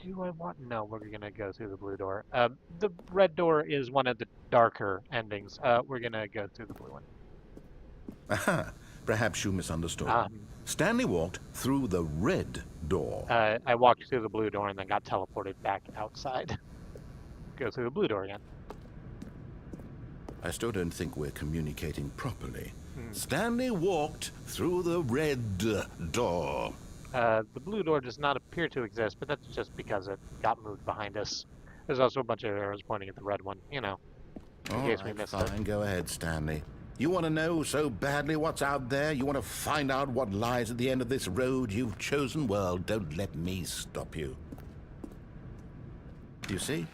Do I want? No, we're gonna go through the blue door. The red door is one of the darker endings. We're gonna go through the blue one. Aha, perhaps you misunderstood. Stanley walked through the red door. I walked through the blue door and then got teleported back outside. Go through the blue door again. I still don't think we're communicating properly. Hmm. Stanley walked through the red door. The blue door does not appear to exist, but that's just because it got moved behind us. There's also a bunch of arrows pointing at the red one, you know, in All case we right, missed fine. it. Go ahead, Stanley. You want to know so badly what's out there? You want to find out what lies at the end of this road you've chosen? Well, don't let me stop you. You see?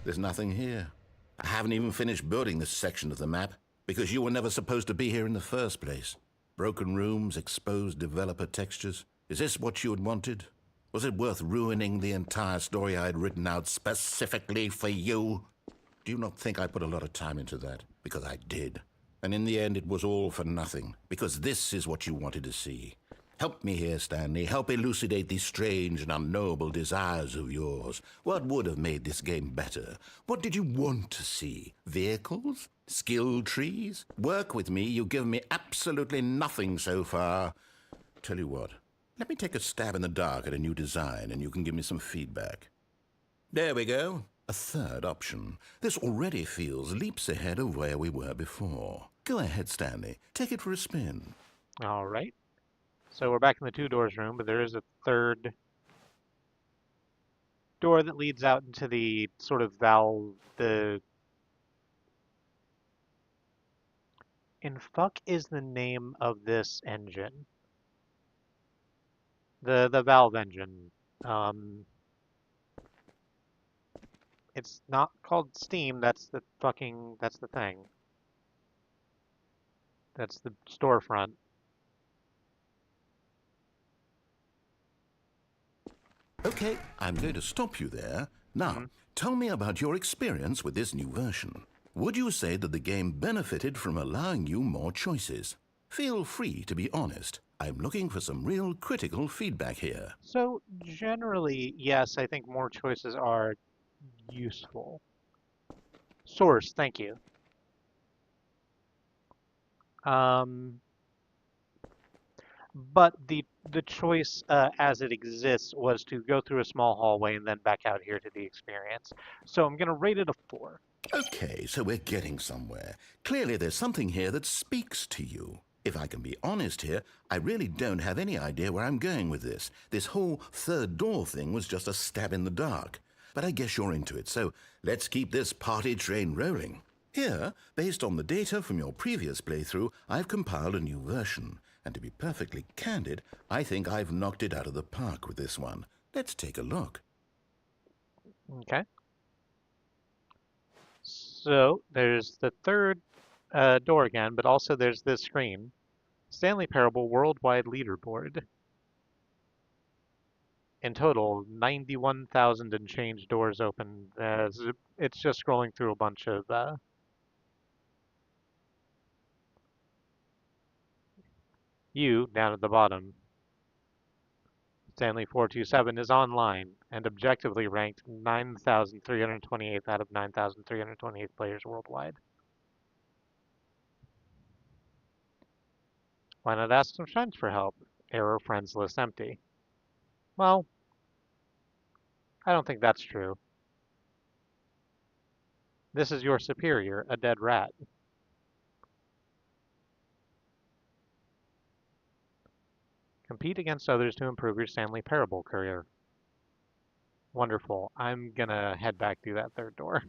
There's nothing here. I haven't even finished building this section of the map because you were never supposed to be here in the first place. Broken rooms, exposed developer textures. Is this what you had wanted? Was it worth ruining the entire story I had written out specifically for you? Do you not think I put a lot of time into that? Because I did. And in the end, it was all for nothing. Because this is what you wanted to see. Help me here, Stanley. Help elucidate these strange and unknowable desires of yours. What would have made this game better? What did you want to see? Vehicles? Skill trees? Work with me. You've given me absolutely nothing so far. Tell you what. Let me take a stab in the dark at a new design, and you can give me some feedback. There we go. A third option. This already feels leaps ahead of where we were before. Go ahead, Stanley. Take it for a spin. All right. So we're back in the two doors room, but there is a third door that leads out into the sort of valve, and fuck is the name of this engine? The valve engine. Um, it's not called Steam, that's the thing. That's the storefront. Okay, I'm going to stop you there. Now, tell me about your experience with this new version. Would you say that the game benefited from allowing you more choices? Feel free to be honest. I'm looking for some real critical feedback here. So generally, yes, I think more choices are useful. Source, thank you. Um, but the choice as it exists was to go through a small hallway and then back out here to the experience. So I'm gonna rate it a 4. Okay, so we're getting somewhere. Clearly there's something here that speaks to you. If I can be honest here, I really don't have any idea where I'm going with this. This whole third door thing was just a stab in the dark. But I guess you're into it, so let's keep this party train rolling. Here, based on the data from your previous playthrough, I've compiled a new version. And to be perfectly candid, I think I've knocked it out of the park with this one. Let's take a look. Okay. So there's the third door again, but also there's this screen. Stanley Parable Worldwide Leaderboard. In total, 91,000 and change doors open. As it's just scrolling through a bunch of you down at the bottom. Stanley 427 is online and objectively ranked 9,328 out of 9,328 players worldwide. Why not ask some friends for help? Error friends list empty. Well, I don't think that's true. This is your superior, a dead rat. Compete against others to improve your Stanley Parable career. Wonderful. I'm gonna head back through that third door.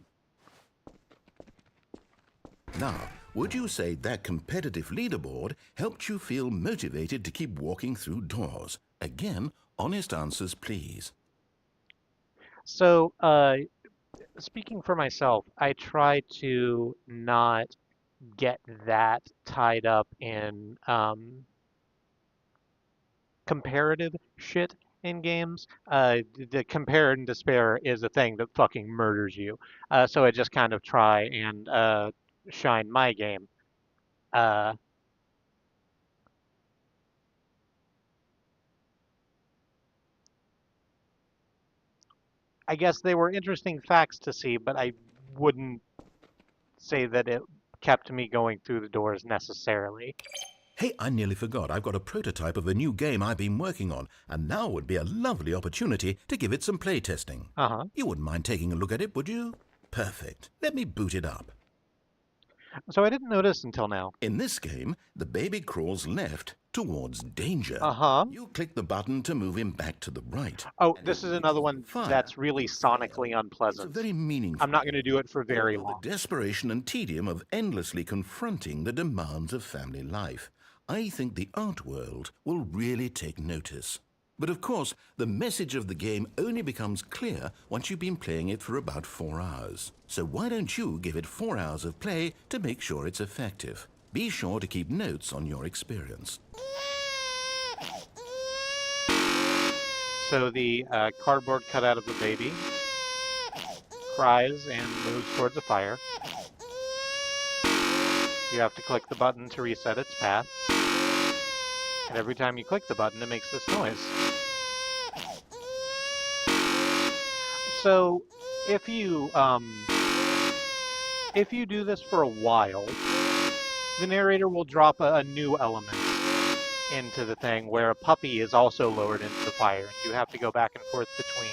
Now, would you say that competitive leaderboard helped you feel motivated to keep walking through doors? Again, honest answers, please. So, speaking for myself, I try to not get that tied up in comparative shit in games. The compare and despair is a thing that fucking murders you. So I just kind of try and shine my game. Uh, I guess they were interesting facts to see, but I wouldn't say that it kept me going through the doors necessarily. Hey, I nearly forgot. I've got a prototype of a new game I've been working on, and now would be a lovely opportunity to give it some playtesting. Uh-huh. You wouldn't mind taking a look at it, would you? Perfect. Let me boot it up. So I didn't notice until now. In this game, the baby crawls left towards danger. Uh-huh. You click the button to move him back to the right. Oh, and this it is another releases one the fire that's really if you fail. sonically It's a unpleasant. very meaningful. I'm not going to do it for very Although long. the desperation and tedium of endlessly confronting the demands of family life, I think the art world will really take notice. But of course, the message of the game only becomes clear once you've been playing it for about 4 hours. So why don't you give it 4 hours of play to make sure it's effective? Be sure to keep notes on your experience. So the cardboard cutout of the baby cries and moves towards the fire. You have to click the button to reset its path. And every time you click the button, it makes this noise. So if you do this for a while, the narrator will drop a new element into the thing where a puppy is also lowered into the fire, and you have to go back and forth between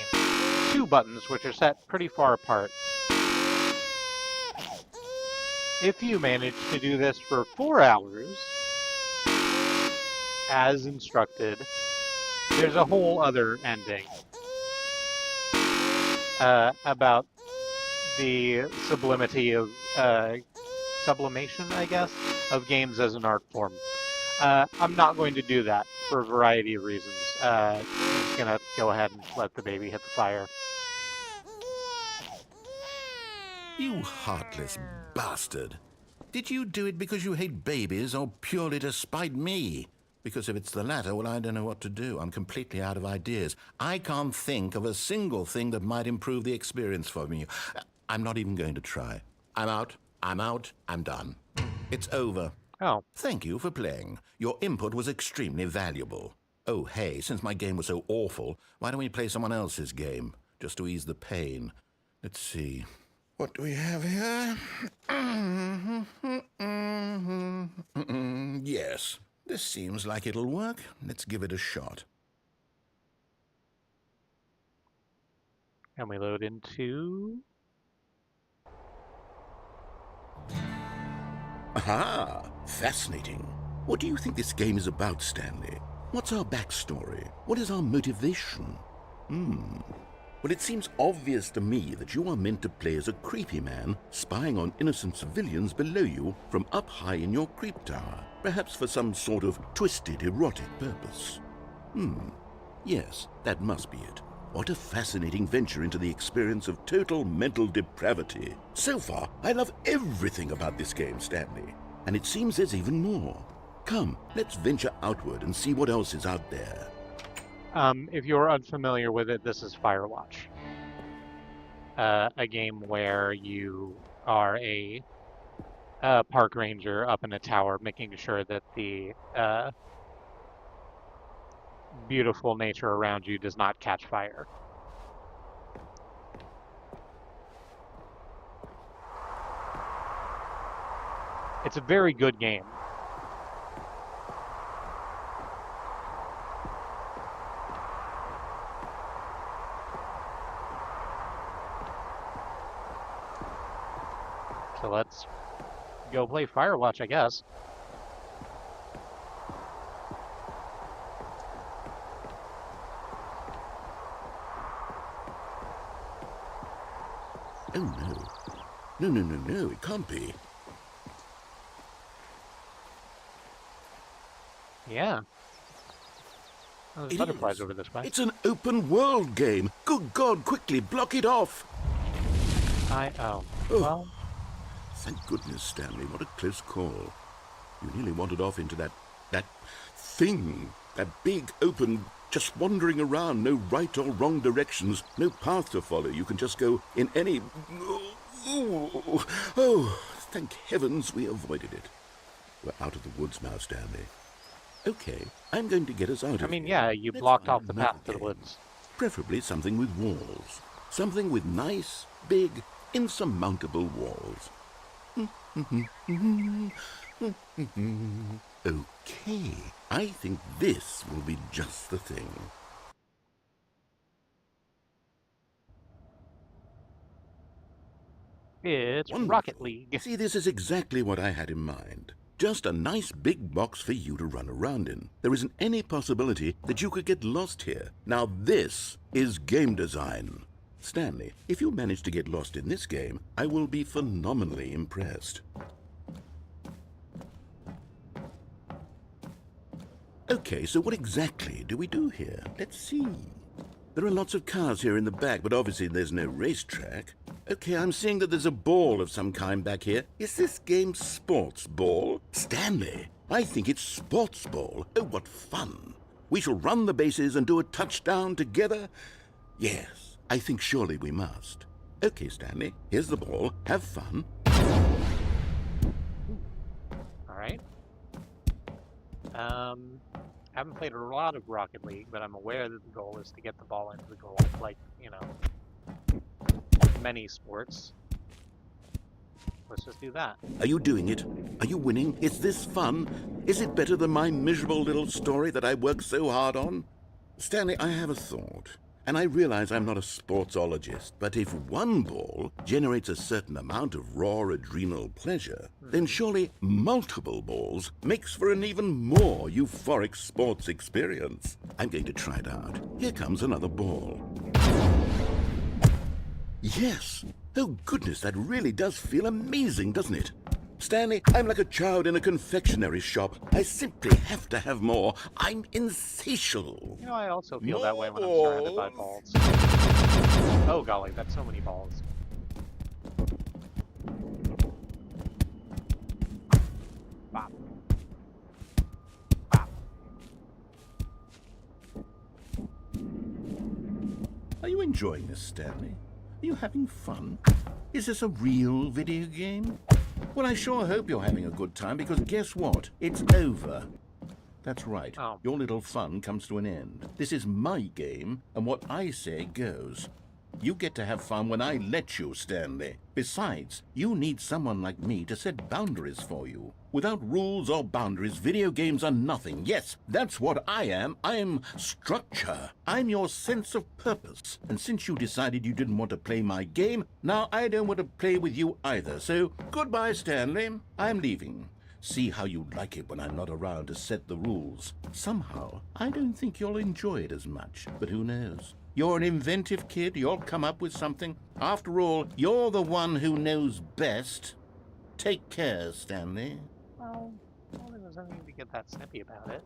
two buttons which are set pretty far apart. If you manage to do this for 4 hours, as instructed, there's a whole other ending about the sublimity of sublimation, I guess, of games as an art form. I'm not going to do that for a variety of reasons. I'm just gonna go ahead and let the baby hit the fire. You heartless bastard. Did you do it because you hate babies or purely to spite me? Because if it's the latter, well, I don't know what to do. I'm completely out of ideas. I can't think of a single thing that might improve the experience for me. I'm not even going to try. I'm out. I'm done. It's over. Oh. Thank you for playing. Your input was extremely valuable. Oh, hey, since my game was so awful, why don't we play someone else's game, just to ease the pain? Let's see. What do we have here? Yes, this seems like it'll work. Let's give it a shot. And we load into... Aha! Fascinating. What do you think this game is about, Stanley? What's our backstory? What is our motivation? Well, it seems obvious to me that you are meant to play as a creepy man spying on innocent civilians below you from up high in your creep tower, perhaps for some sort of twisted, erotic purpose. Yes, that must be it. What a fascinating venture into the experience of total mental depravity. So far, I love everything about this game, Stanley. And it seems there's even more. Come, let's venture outward and see what else is out there. If you're unfamiliar with it, this is Firewatch. A game where you are a park ranger up in a tower making sure that the beautiful nature around you does not catch fire. It's a very good game. So let's go play Firewatch, I guess. Oh, no. No, it can't be. Yeah. Oh, there's It butterflies is. over this way. It's an open world game. Good God, quickly, block it off. Oh. Well, Thank goodness, Stanley. What a close call. You nearly wandered off into that thing. That big, open, just wandering around. No right or wrong directions. No path to follow. You can just go in any... Oh, thank heavens we avoided it. We're out of the woods now, Stanley. Okay, I'm going to get us out of here. I mean, yeah, you Let's blocked find off the another path to the game. woods. Preferably something with walls. Something with nice, big, insurmountable walls. Okay, I think this will be just the thing. It's Wonderful. Rocket League. See, this is exactly what I had in mind. Just a nice big box for you to run around in. There isn't any possibility that you could get lost here. Now this is game design. Stanley, if you manage to get lost in this game, I will be phenomenally impressed. Okay, so what exactly do we do here? Let's see. There are lots of cars here in the back, but obviously there's no racetrack. Okay, I'm seeing that there's a ball of some kind back here. Is this game sports ball? Stanley, I think it's sports ball. Oh, what fun. We shall run the bases and do a touchdown together? Yes, I think surely we must. Okay, Stanley, here's the ball. Have fun. All right. Haven't played a lot of Rocket League, but I'm aware that the goal is to get the ball into the goal, like, you know, many sports. Let's just do that. Are you doing it? Are you winning? Is this fun? Is it better than my miserable little story that I worked so hard on? Stanley, I have a thought. And I realize I'm not a sportsologist, but if one ball generates a certain amount of raw adrenal pleasure, then surely multiple balls makes for an even more euphoric sports experience. I'm going to try it out. Here comes another ball. Yes! Oh goodness, that really does feel amazing, doesn't it? Stanley, I'm like a child in a confectionery shop. I simply have to have more. I'm insatiable. You know, I also feel that way when I'm surrounded by balls. Oh golly, that's so many balls. Bop. Bop. Are you enjoying this, Stanley? Are you having fun? Is this a real video game? Well, I sure hope you're having a good time, because guess what? It's over. That's right. Oh. Your little fun comes to an end. This is my game, and what I say goes. You get to have fun when I let you, Stanley. Besides, you need someone like me to set boundaries for you. Without rules or boundaries, video games are nothing. Yes, that's what I am. I'm structure. I'm your sense of purpose. And since you decided you didn't want to play my game, now I don't want to play with you either. So, goodbye, Stanley. I'm leaving. See how you like it when I'm not around to set the rules. Somehow, I don't think you'll enjoy it as much, but who knows? You're an inventive kid. You'll come up with something. After all, you're the one who knows best. Take care, Stanley. Well, there doesn't need to get that snippy about it.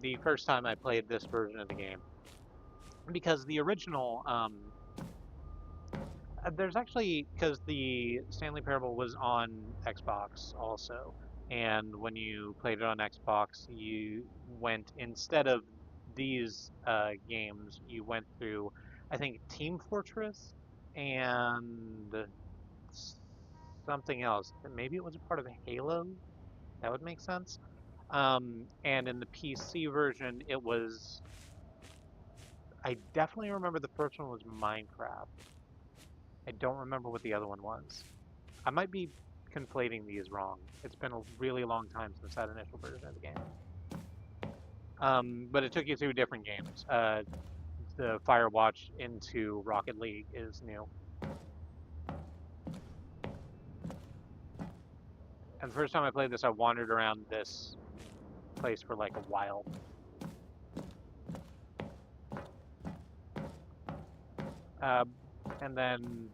The first time I played this version of the game, because the original, there's actually, because the Stanley Parable was on Xbox also, and when you played it on Xbox, you went, instead of these games, you went through, I think, Team Fortress and something else. Maybe it was a part of Halo? That would make sense. And in the PC version, it was, I definitely remember the first one was Minecraft. I don't remember what the other one was. I might be conflating these wrong. It's been a really long time since that initial version of the game. But it took you through different games. The Firewatch into Rocket League is new. And the first time I played this, I wandered around this place for like a while. And then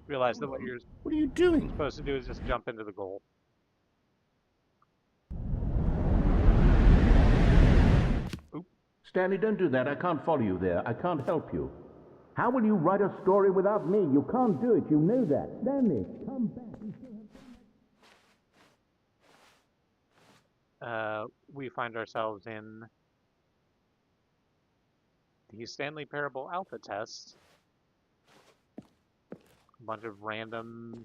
realized that what you're What are you doing? supposed to do is just jump into the goal. Oop. Stanley, don't do that. I can't follow you there. I can't help you. How will you write a story without me? You can't do it. You know that. Stanley, come back. We find ourselves in the Stanley Parable alpha test. A bunch of random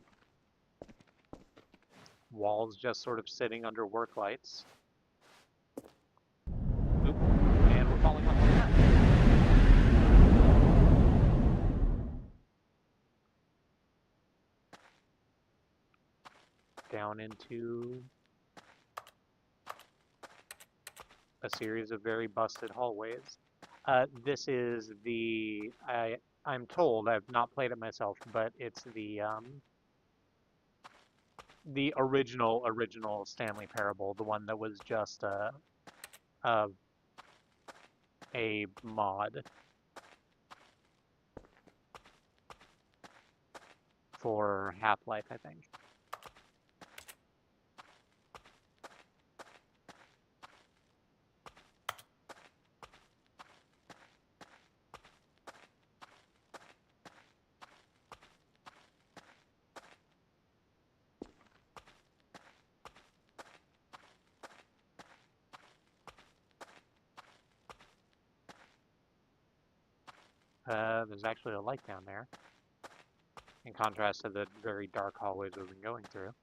walls just sort of sitting under work lights. Oop. And down into a series of very busted hallways. This is I'm told, I've not played it myself, but it's the original Stanley Parable, the one that was just a, a mod for Half-Life, I think. There's actually a light down there, in contrast to the very dark hallways we've been going through.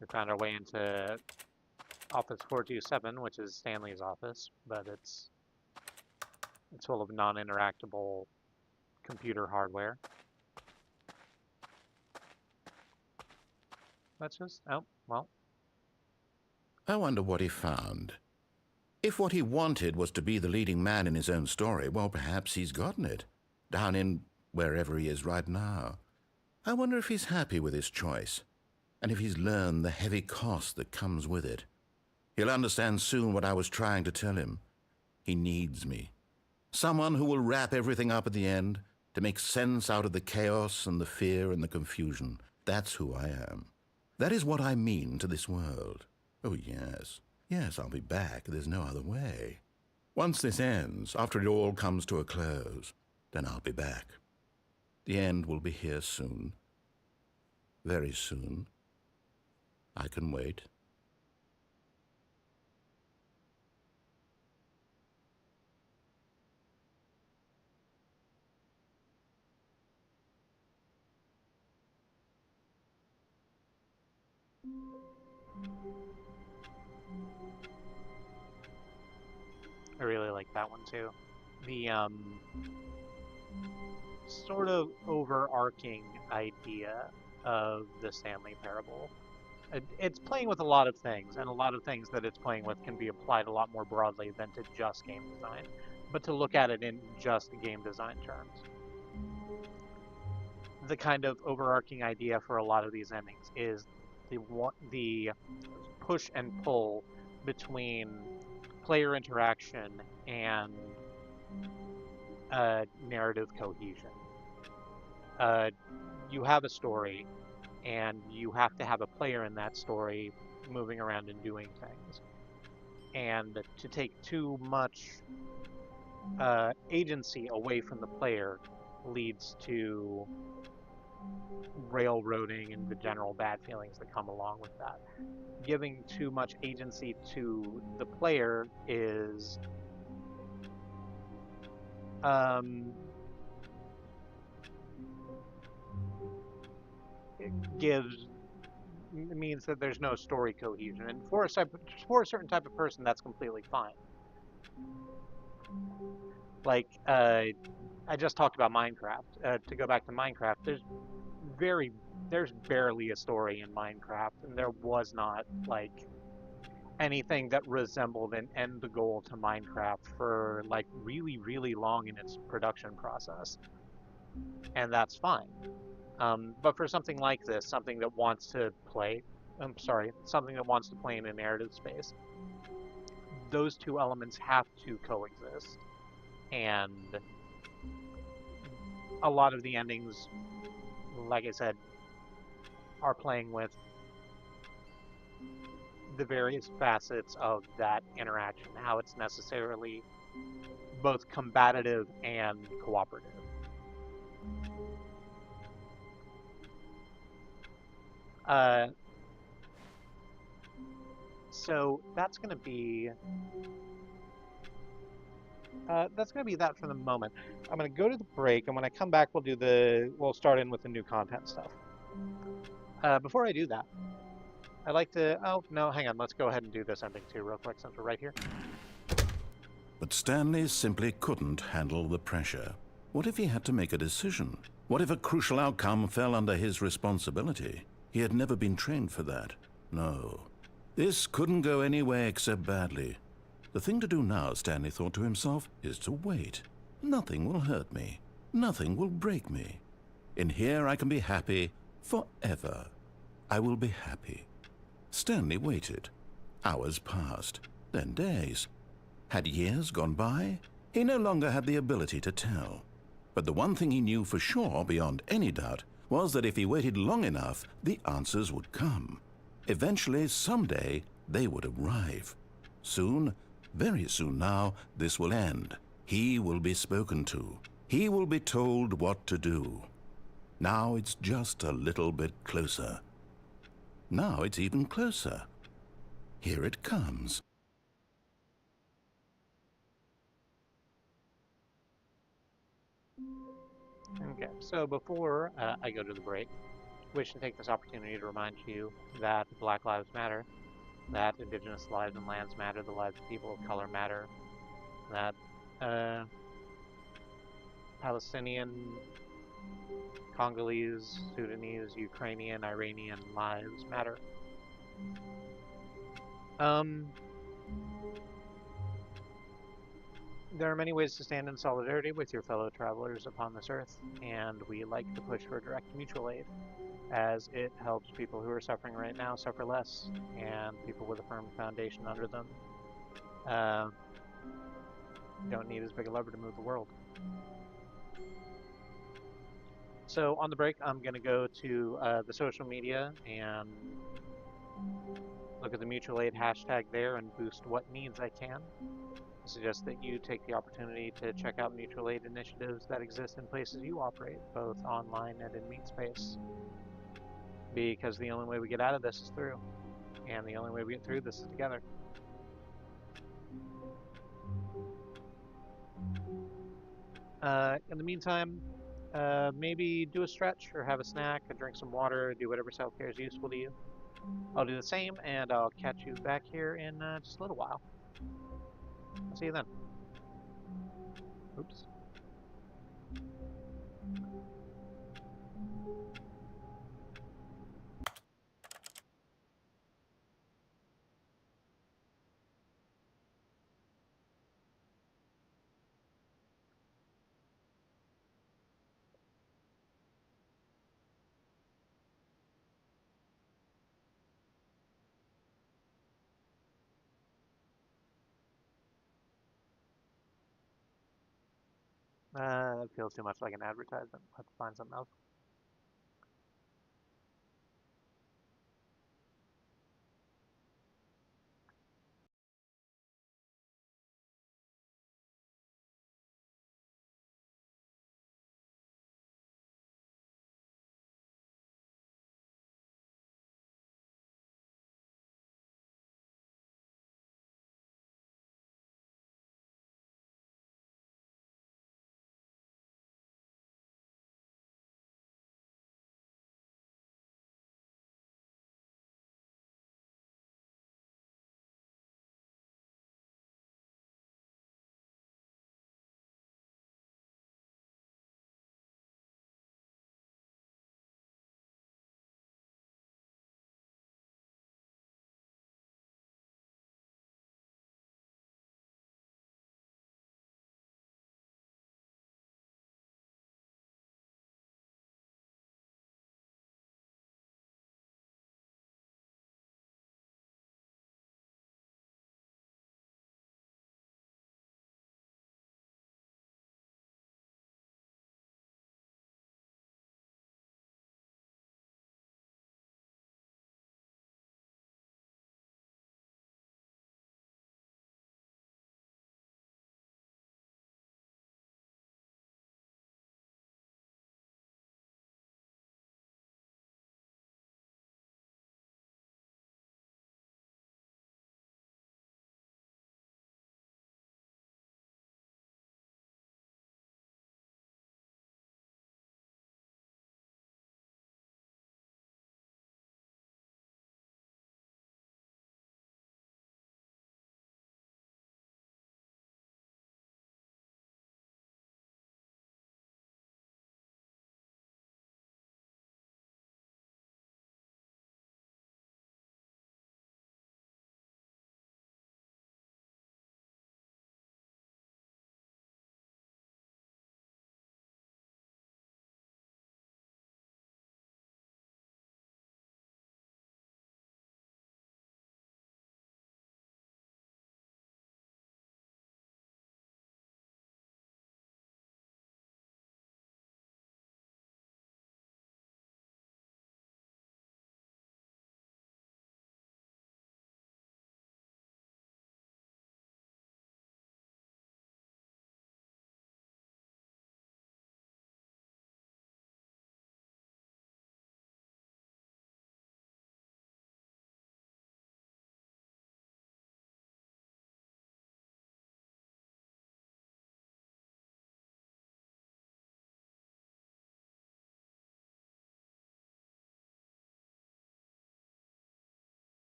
We found our way into Office 427, which is Stanley's office, but it's full of non-interactable computer hardware. Let's just, oh, well. I wonder what he found. If what he wanted was to be the leading man in his own story, well, perhaps he's gotten it, down in wherever he is right now. I wonder if he's happy with his choice, and if he's learned the heavy cost that comes with it. He'll understand soon what I was trying to tell him. He needs me. Someone who will wrap everything up at the end, to make sense out of the chaos and the fear and the confusion. That's who I am. That is what I mean to this world. Oh, yes. Yes, I'll be back. There's no other way. Once this ends, after it all comes to a close, then I'll be back. The end will be here soon. Very soon. I can wait. I really like that one too. The sort of overarching idea of the Stanley Parable. It's playing with a lot of things, and a lot of things that it's playing with can be applied a lot more broadly than to just game design, but to look at it in just game design terms. The kind of overarching idea for a lot of these endings is the push and pull between player interaction and narrative cohesion. You have a story, and you have to have a player in that story moving around and doing things. And to take too much agency away from the player leads to railroading and the general bad feelings that come along with that. Giving too much agency to the player is it means that there's no story cohesion, and for a certain type of person, that's completely fine. Like I just talked about Minecraft. To go back to Minecraft, there's barely a story in Minecraft, and there was not like anything that resembled an end goal to Minecraft for like really, really long in its production process, and that's fine. But for something like this, something that wants to play in a narrative space, those two elements have to coexist. And a lot of the endings, like I said, are playing with the various facets of that interaction, how it's necessarily both combative and cooperative. So that's gonna be that for the moment. I'm gonna go to the break, and when I come back, we'll start in with the new content stuff. Before I do that, I'd like to. Oh no, hang on. Let's go ahead and do this ending too, real quick, since we're right here. But Stanley simply couldn't handle the pressure. What if he had to make a decision? What if a crucial outcome fell under his responsibility? He had never been trained for that. No. This couldn't go any way except badly. The thing to do now, Stanley thought to himself, is to wait. Nothing will hurt me. Nothing will break me. In here I can be happy forever. I will be happy. Stanley waited. Hours passed, then days. Had years gone by? He no longer had the ability to tell. But the one thing he knew for sure, beyond any doubt, was that if he waited long enough, the answers would come. Eventually, someday, they would arrive. Soon, very soon now, this will end. He will be spoken to. He will be told what to do. Now it's just a little bit closer. Now it's even closer. Here it comes. Okay, so before I go to the break, wish to take this opportunity to remind you that Black Lives Matter, that Indigenous lives and lands matter, the lives of people of color matter, that Palestinian, Congolese, Sudanese, Ukrainian, Iranian lives matter. There are many ways to stand in solidarity with your fellow travelers upon this earth, and we like to push for direct mutual aid, as it helps people who are suffering right now suffer less, and people with a firm foundation under them don't need as big a lever to move the world. So on the break, I'm going to go to the social media and look at the mutual aid hashtag there and boost what needs I can. I suggest that you take the opportunity to check out mutual aid initiatives that exist in places you operate, both online and in meat space. Because the only way we get out of this is through. And the only way we get through this is together. In the meantime, maybe do a stretch or have a snack and drink some water, do whatever self-care is useful to you. I'll do the same, and I'll catch you back here in just a little while. I'll see you then. Oops. That feels too much like an advertisement. Let's find something else.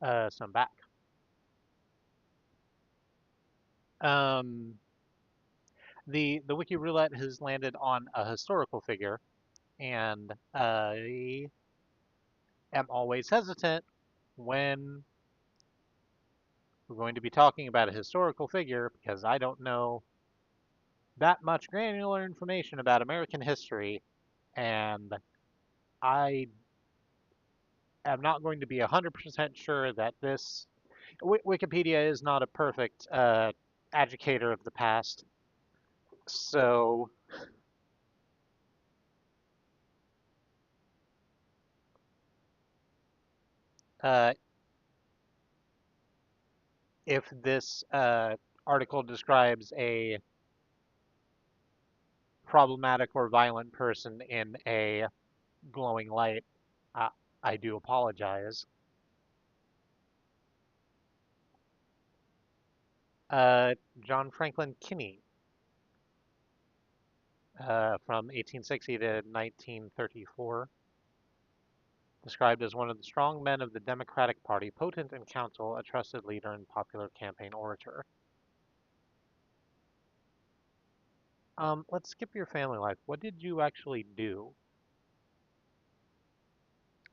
So I'm back. Um, the wiki roulette has landed on a historical figure, and I am always hesitant when we're going to be talking about a historical figure because I don't know that much granular information about American history, and I am not going to be 100% sure that this Wikipedia is not a perfect educator of the past. So, uh, if this article describes a problematic or violent person in a glowing light, uh, I do apologize. John Franklin Kinney, from 1860 to 1934, described as one of the strong men of the Democratic Party, potent in council, a trusted leader, and popular campaign orator. Let's skip your family life. What did you actually do?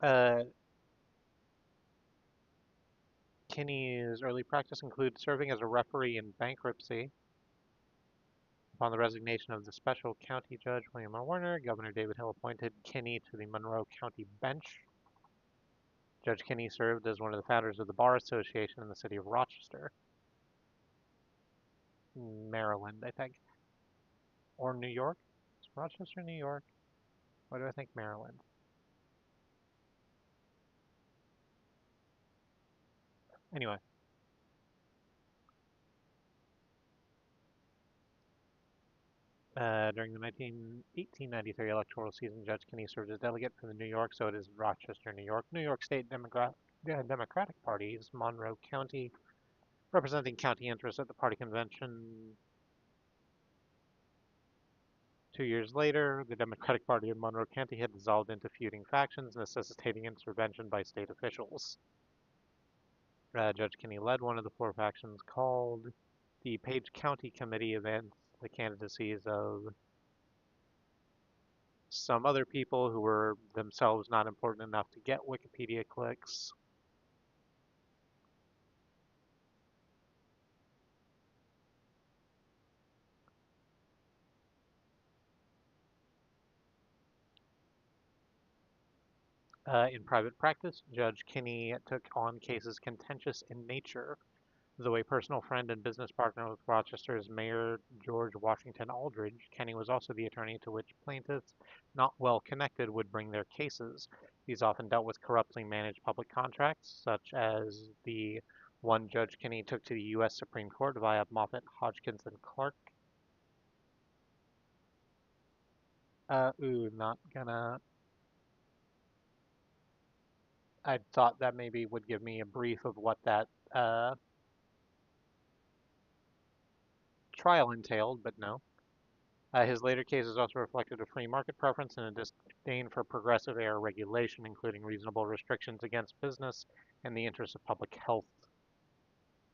Uh, Kinney's early practice included serving as a referee in bankruptcy. Upon the resignation of the special county judge William R. Warner, Governor David Hill appointed Kinney to the Monroe County bench. Judge Kinney served as one of the founders of the Bar Association in the city of Rochester, Maryland, I think, or New York. Is Rochester, New York? Why do I think Maryland? Anyway, during the 1893 electoral season, Judge Kinney served as delegate for the New York, so it is Rochester, New York State Democratic Party's Monroe County, representing county interests at the party convention. 2 years later, the Democratic Party in Monroe County had dissolved into feuding factions, necessitating intervention by state officials. Judge Kinney led one of the four factions called the Page County Committee against the candidacies of some other people who were themselves not important enough to get Wikipedia clicks. In private practice, Judge Kinney took on cases contentious in nature. Though a personal friend and business partner with Rochester's Mayor George Washington Aldrich, Kinney was also the attorney to which plaintiffs not well connected would bring their cases. These often dealt with corruptly managed public contracts, such as the one Judge Kinney took to the U.S. Supreme Court via Moffett, Hodgkins, and Clark. Not gonna. I thought that maybe would give me a brief of what that trial entailed, but no. His later cases also reflected a free market preference and a disdain for progressive air regulation, including reasonable restrictions against business and the interests of public health.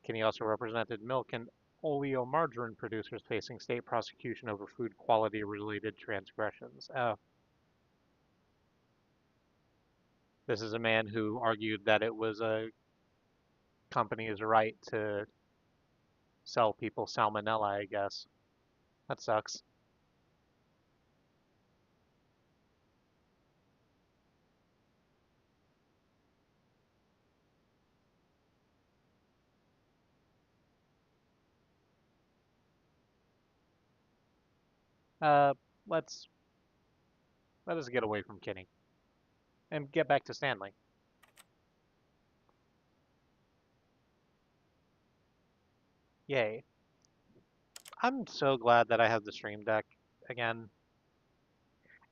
Kinney also represented milk and oleomargarine producers facing state prosecution over food quality related transgressions. This is a man who argued that it was a company's right to sell people salmonella, I guess. That sucks. Uh, let's let us get away from Kinney and get back to Stanley. Yay. I'm so glad that I have the Stream Deck again.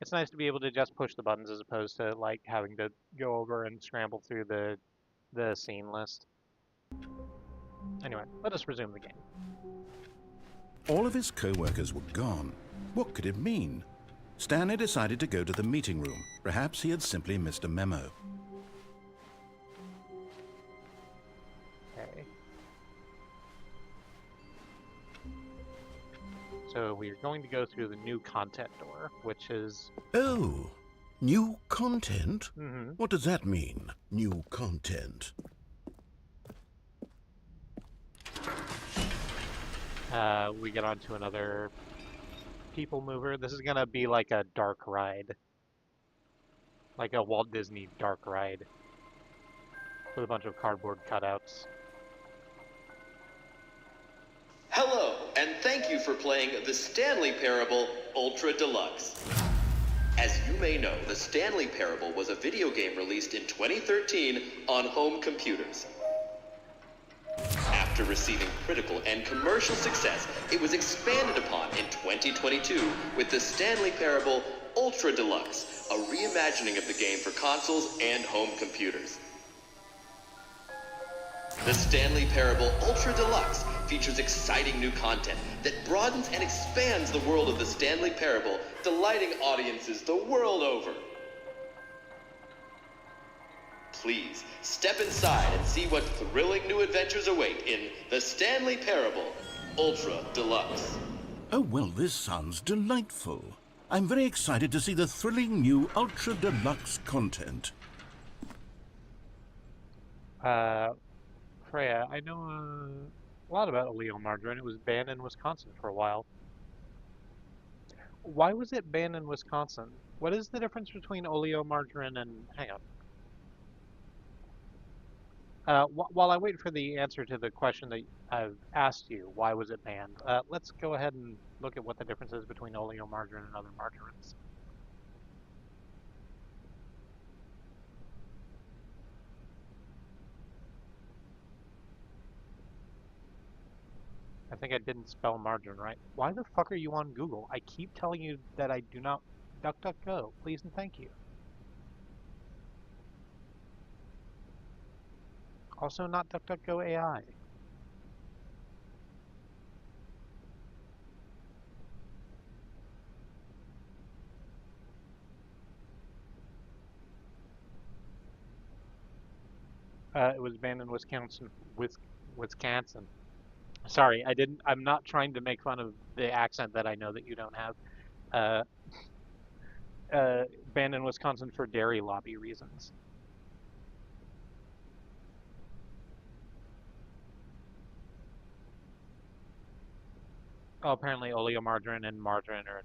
It's nice to be able to just push the buttons as opposed to like having to go over and scramble through the scene list. Anyway, let us resume the game. All of his co-workers were gone. What could it mean? Stanley decided to go to the meeting room. Perhaps he had simply missed a memo. So we're going to go through the new content door, which is... Oh, new content? Mm-hmm. What does that mean, new content? We get onto another people mover. This is gonna be like a dark ride. Like a Walt Disney dark ride. With a bunch of cardboard cutouts. Hello, and thank you for playing the Stanley Parable Ultra Deluxe. As you may know, the Stanley Parable was a video game released in 2013 on home computers. After receiving critical and commercial success, it was expanded upon in 2022 with the Stanley Parable Ultra Deluxe, a reimagining of the game for consoles and home computers. The Stanley Parable Ultra Deluxe features exciting new content that broadens and expands the world of the Stanley Parable, delighting audiences the world over. Please, step inside and see what thrilling new adventures await in the Stanley Parable Ultra Deluxe. Oh, well, this sounds delightful. I'm very excited to see the thrilling new Ultra Deluxe content. Freya, I know a lot about oleomargarine. It was banned in Wisconsin for a while. Why was it banned in Wisconsin? What is the difference between oleomargarine and... Hang on. While I wait for the answer to the question that I've asked you, why was it banned? Let's go ahead and look at what the difference is between oleomargarine and other margarines. I think I didn't spell margarine right. Why the fuck are you on Google? I keep telling you that I do not... DuckDuckGo, please and thank you. Also not DuckDuckGo AI. It was banned in Wisconsin. Sorry, I'm not trying to make fun of the accent that I know that you don't have. Banned in Wisconsin for dairy lobby reasons. Oh, apparently oleomargarine and margarine are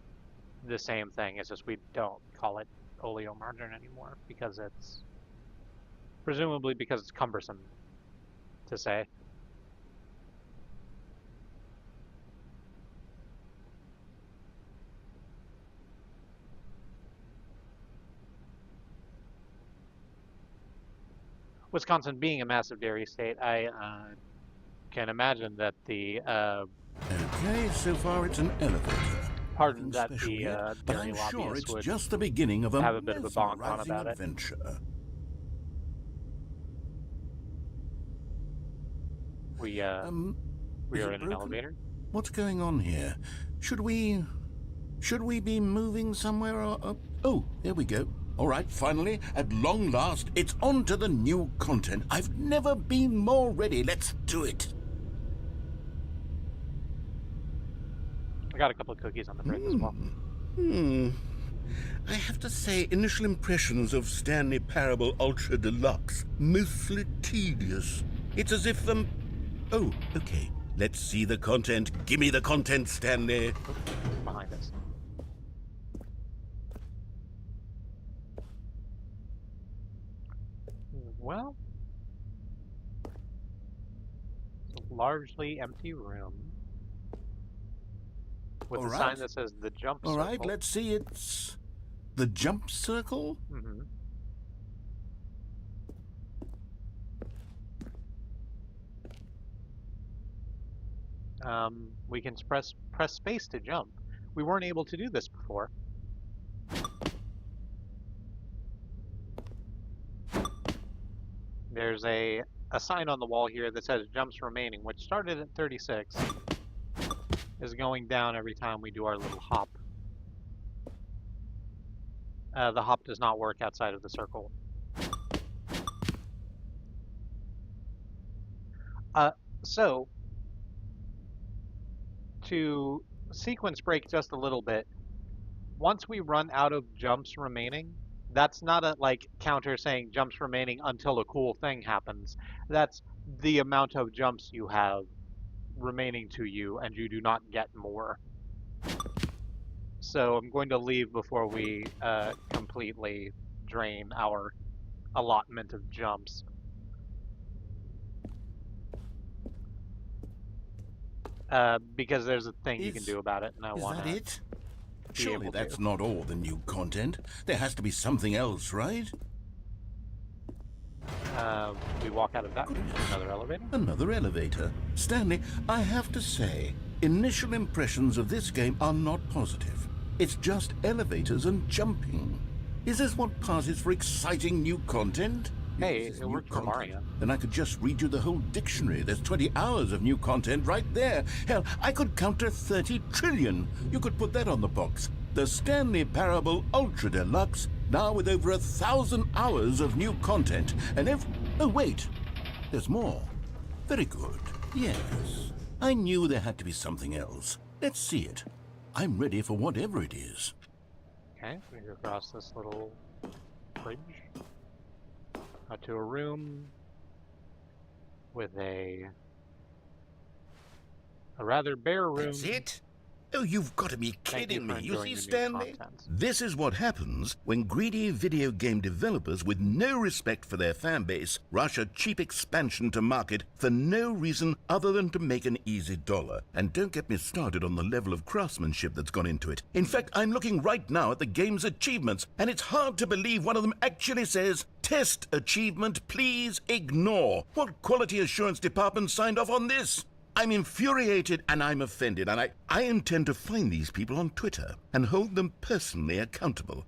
the same thing. It's just we don't call it oleomargarine anymore because it's... Presumably because it's cumbersome to say. Wisconsin being a massive dairy state, I can imagine that the Okay, so far it's an elevator. pardon Nothing that special the yet, but dairy I'm sure lobbyists it's would just the beginning of a have a bit of a bonk on mesmerizing about it. adventure. We Is are it in an broken? elevator. What's going on here? Should we be moving somewhere or... Oh, there we go. All right, finally, at long last, it's on to the new content. I've never been more ready. Let's do it. I got a couple of cookies on the fridge as well. I have to say, initial impressions of Stanley Parable Ultra Deluxe, mostly tedious. It's as if, Oh, okay. Let's see the content. Give me the content, Stanley. Oops, behind us. Well, it's a largely empty room with All a right. sign that says the jump All circle. right, let's see. It's the jump circle. Mm-hmm. We can press space to jump. We weren't able to do this before. There's a sign on the wall here that says jumps remaining, which started at 36, is going down every time we do our little hop. The hop does not work outside of the circle. So, to sequence break just a little bit. Once we run out of jumps remaining, that's not a like counter saying jumps remaining until a cool thing happens. That's the amount of jumps you have remaining to you, and you do not get more. So I'm going to leave before we completely drain our allotment of jumps. Because there's a thing you can do about it, and I Is want that to it? be Surely able that's to. not all the new content. There has to be something else, right? We walk out of that room to another elevator. Another elevator. Stanley, I have to say, initial impressions of this game are not positive. It's just elevators and jumping. Is this what passes for exciting new content? Hey, If this is it new worked for content, Mario. then I could just read you the whole dictionary. There's 20 hours of new content right there. Hell, I could count to 30 trillion. You could put that on the box. The Stanley Parable Ultra Deluxe, now with over 1,000 hours of new content. And oh, wait. There's more. Very good. Yes. I knew there had to be something else. Let's see it. I'm ready for whatever it is. Okay, we go across this little bridge to a room with a rather bare room. That's it? Oh, you've got to be Thank you kidding for me. You enjoying see, the new Stanley? content. This is what happens when greedy video game developers with no respect for their fan base rush a cheap expansion to market for no reason other than to make an easy dollar. And don't get me started on the level of craftsmanship that's gone into it. In fact, I'm looking right now at the game's achievements, and it's hard to believe one of them actually says, "Test achievement, please ignore." What quality assurance department signed off on this? I'm infuriated and I'm offended, and I intend to find these people on Twitter and hold them personally accountable.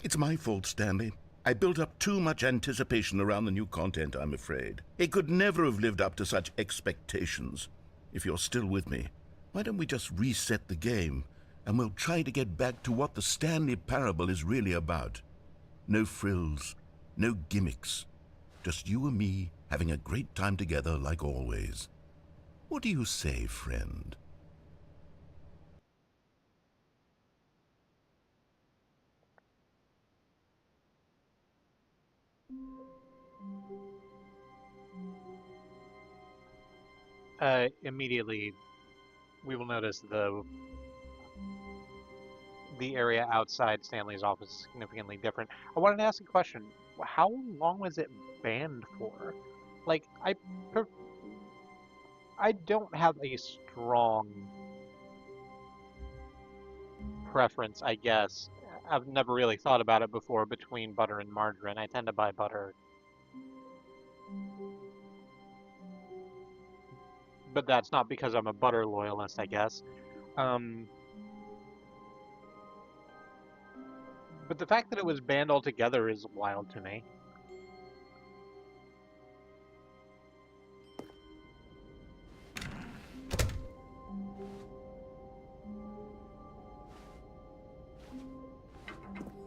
It's my fault, Stanley. I built up too much anticipation around the new content, I'm afraid. It could never have lived up to such expectations. If you're still with me, why don't we just reset the game, and we'll try to get back to what the Stanley Parable is really about. No frills, no gimmicks. Just you and me having a great time together like always. What do you say, friend? Immediately, we will notice the area outside Stanley's office is significantly different. I wanted to ask a question. How long was it banned for? Like, I don't have a strong preference, I guess. I've never really thought about it before between butter and margarine. I tend to buy butter. But that's not because I'm a butter loyalist, I guess. Um, but the fact that it was banned altogether is wild to me.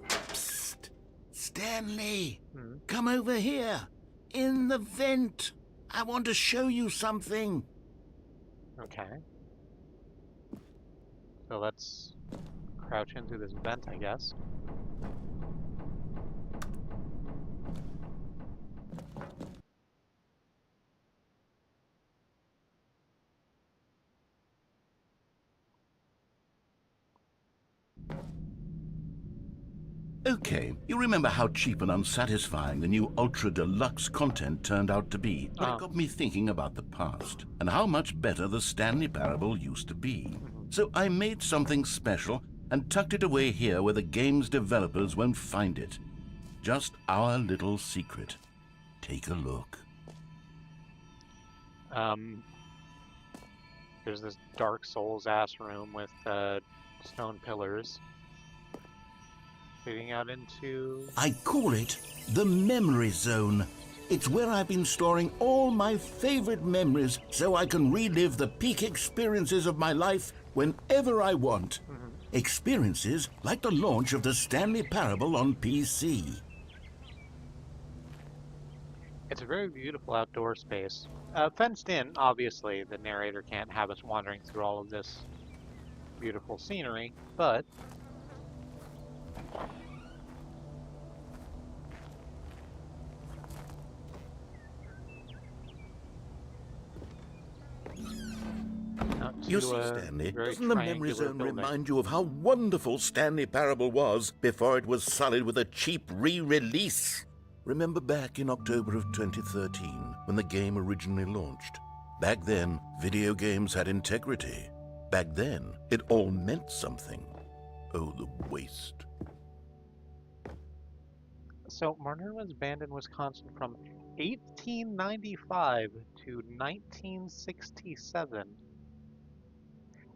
Psst! Stanley! Hmm. Come over here! In the vent! I want to show you something! Okay. So let's crouch into this vent, I guess. Okay, you remember how cheap and unsatisfying the new Ultra Deluxe content turned out to be? Well, it got me thinking about the past, and how much better the Stanley Parable used to be. So I made something special and tucked it away here where the game's developers won't find it. Just our little secret. Take a look. There's this Dark Souls ass room with stone pillars leading out into... I call it the Memory Zone. It's where I've been storing all my favorite memories so I can relive the peak experiences of my life whenever I want. Experiences like the launch of the Stanley Parable on PC. It's a very beautiful outdoor space. Fenced in, obviously. The narrator can't have us wandering through all of this beautiful scenery, but out You to see, a Stanley, very doesn't the memory triangular zone building. remind you of how wonderful Stanley Parable was before it was sullied with a cheap re-release? Remember back in October of 2013 when the game originally launched? Back then, video games had integrity. Back then, it all meant something. Oh, the waste. So Martyr was banned in Wisconsin from 1895 to 1967.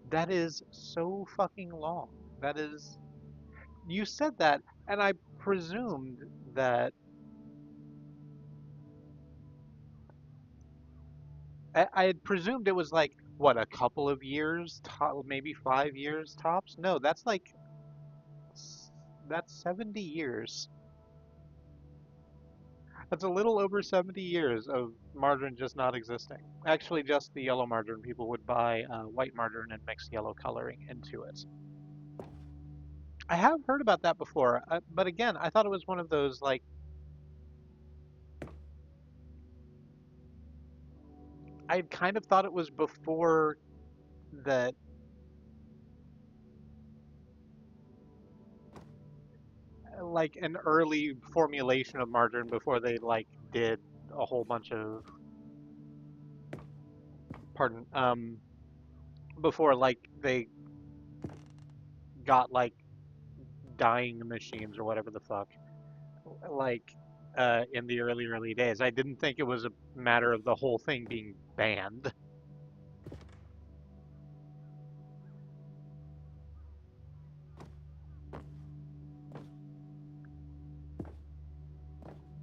That is so fucking long. That is. You said that, and I presumed that. I had presumed it was like, what, a couple of years, maybe 5 years tops? No, that's like. That's 70 years. That's a little over 70 years of margarine just not existing. Actually, just the yellow margarine. People would buy white margarine and mix yellow coloring into it. I have heard about that before, but again, I thought it was one of those like I kind of thought it was before that, like an early formulation of margarine before they like did a whole bunch of pardon before like they got like dyeing machines or whatever the fuck like in the early days. I didn't think it was a matter of the whole thing being banned.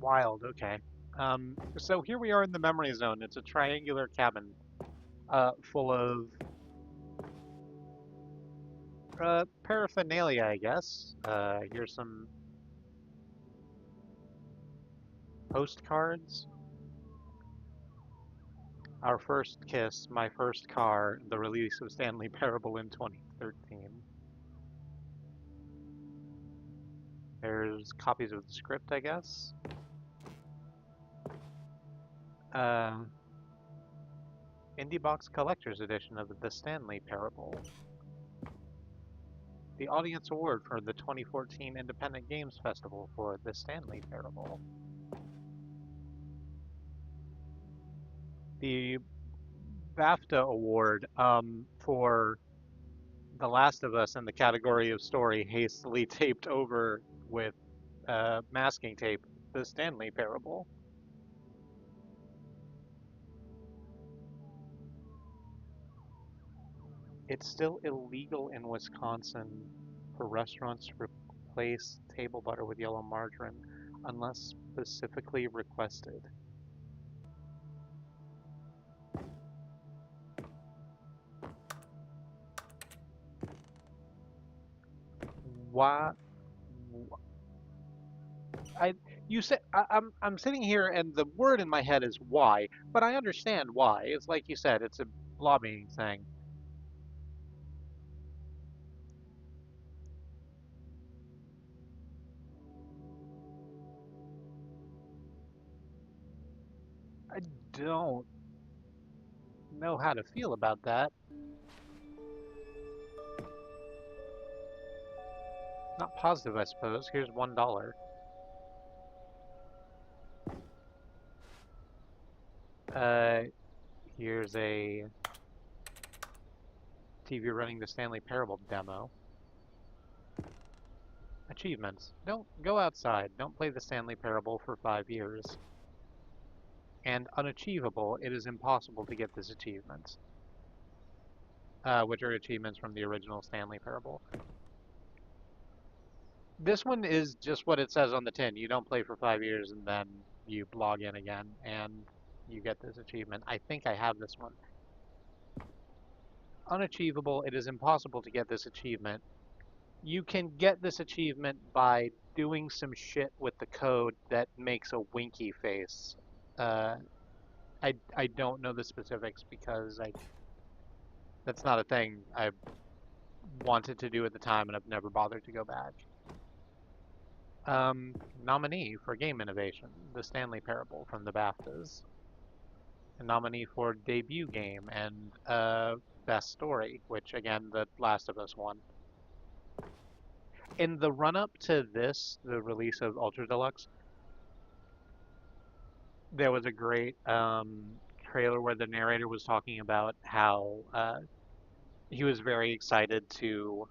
Wild, okay. So here we are in the memory zone. It's a triangular cabin full of paraphernalia, I guess. Here's some postcards. Our first kiss, my first car, the release of Stanley Parable in 2013. There's copies of the script, I guess. Uh, Indie Box Collector's Edition of the Stanley Parable. The Audience Award for the 2014 Independent Games Festival for the Stanley Parable. The BAFTA Award for The Last of Us in the category of story, hastily taped over with masking tape, the Stanley Parable. It's still illegal in Wisconsin for restaurants to replace table butter with yellow margarine unless specifically requested. Why? I you said I'm sitting here and the word in my head is why, but I understand why. It's like you said, it's a lobbying thing. I don't know how to feel about that. Not positive, I suppose. Here's $1. Uh, here's a TV running the Stanley Parable demo. Achievements. Don't go outside. Don't play the Stanley Parable for 5 years. And unachievable, it is impossible to get this achievement. Which are achievements from the original Stanley Parable. This one is just what it says on the tin. You don't play for 5 years and then you log in again and you get this achievement. I think I have this one. Unachievable, it is impossible to get this achievement. You can get this achievement by doing some shit with the code that makes a winky face. Uh, I don't know the specifics because that's not a thing I wanted to do at the time and have never bothered to go back. Nominee for Game Innovation, The Stanley Parable from the BAFTAs. A nominee for Debut Game and Best Story, which again, The Last of Us won. In the run-up to this, the release of Ultra Deluxe, there was a great trailer where the narrator was talking about how he was very excited to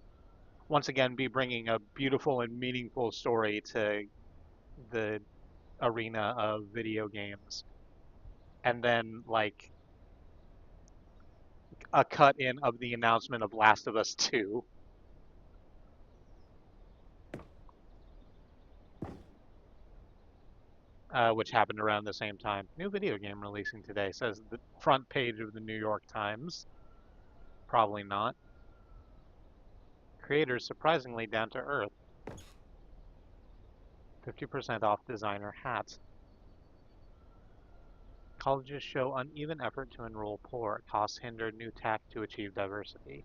once again be bringing a beautiful and meaningful story to the arena of video games. And then, like, a cut in of the announcement of Last of Us 2. Which happened around the same time. New video game releasing today, says the front page of the New York Times. Probably not. Creators surprisingly down to earth. 50% off designer hats. Colleges show uneven effort to enroll poor. Costs hinder new tack to achieve diversity.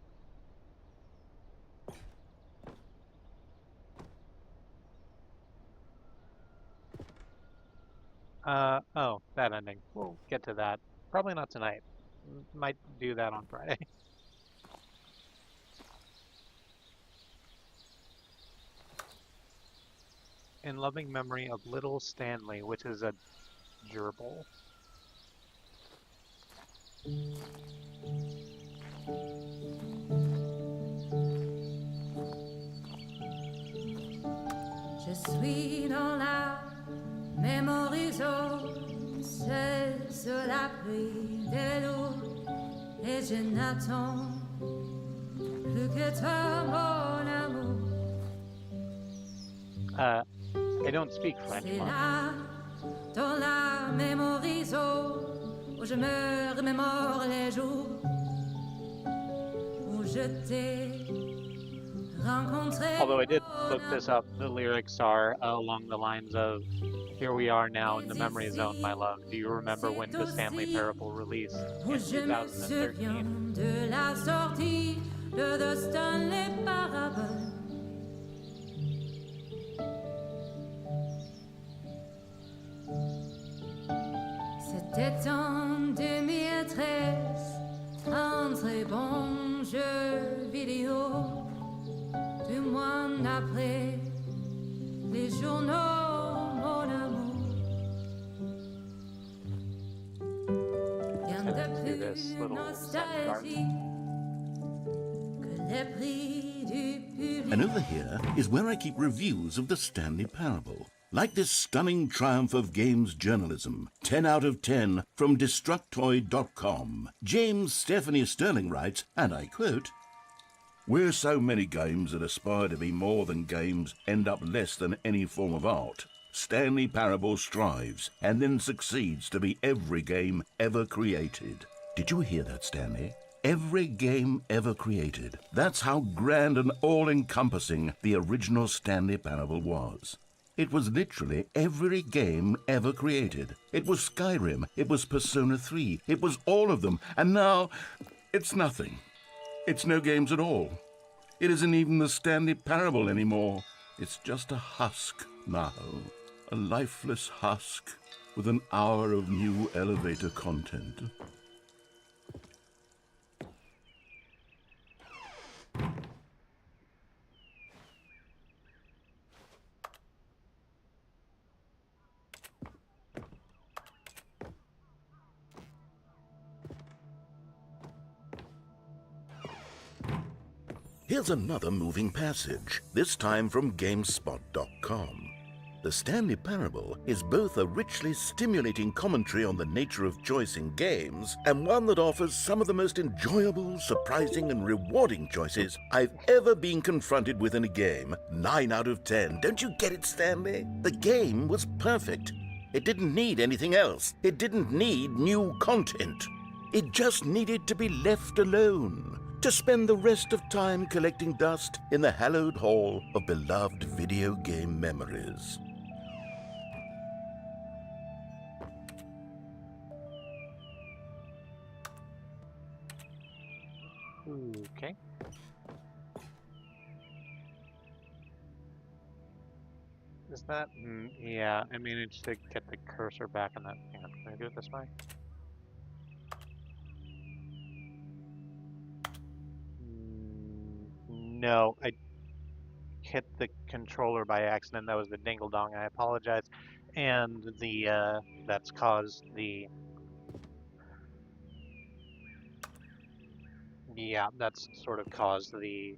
Oh, that ending. We'll get to that. Probably not tonight. Might do that on Friday. In loving memory of little Stanley, which is a gerbil. Je suis dans la même horizon, seul sur l'abri de l'eau, et je n'attends plus que toi, mon amour. I don't speak French C'est much. là, dans la même horizon, où je me remémore les jours où je t'ai rencontré. Although I did look this up, the lyrics are along the lines of, "Here we are now in the memory zone, my love. Do you remember when the Stanley Parable released in 2013? De la sortie de The Stanley Parable. C'était en 2013, un très bon jeu vidéo. 2 mois après les journaux, mon amour. Rien de do this plus little nostalgique que les prix du public. And over here is where I keep reviews of the Stanley Parable. Like this stunning triumph of games journalism, 10 out of 10 from Destructoid.com. James Stephanie Sterling writes, and I quote, "Where so many games that aspire to be more than games end up less than any form of art, Stanley Parable strives and then succeeds to be every game ever created." Did you hear that, Stanley? Every game ever created. That's how grand and all-encompassing the original Stanley Parable was. It was literally every game ever created. It was Skyrim, it was Persona 3, it was all of them, and now it's nothing. It's no games at all. It isn't even the Stanley Parable anymore. It's just a husk now. A lifeless husk with an hour of new elevator content. Here's another moving passage, this time from GameSpot.com. The Stanley Parable is both a richly stimulating commentary on the nature of choice in games and one that offers some of the most enjoyable, surprising, and rewarding choices I've ever been confronted with in a game. 9 out of 10. Don't you get it, Stanley? The game was perfect. It didn't need anything else. It didn't need new content. It just needed to be left alone, to spend the rest of time collecting dust in the hallowed hall of beloved video game memories. Okay. Is that? Yeah, I managed to get the cursor back in that. Hang on, can I do it this way? No, I hit the controller by accident. That was the dingle dong. I apologize. And that's caused the. Yeah, that's sort of caused the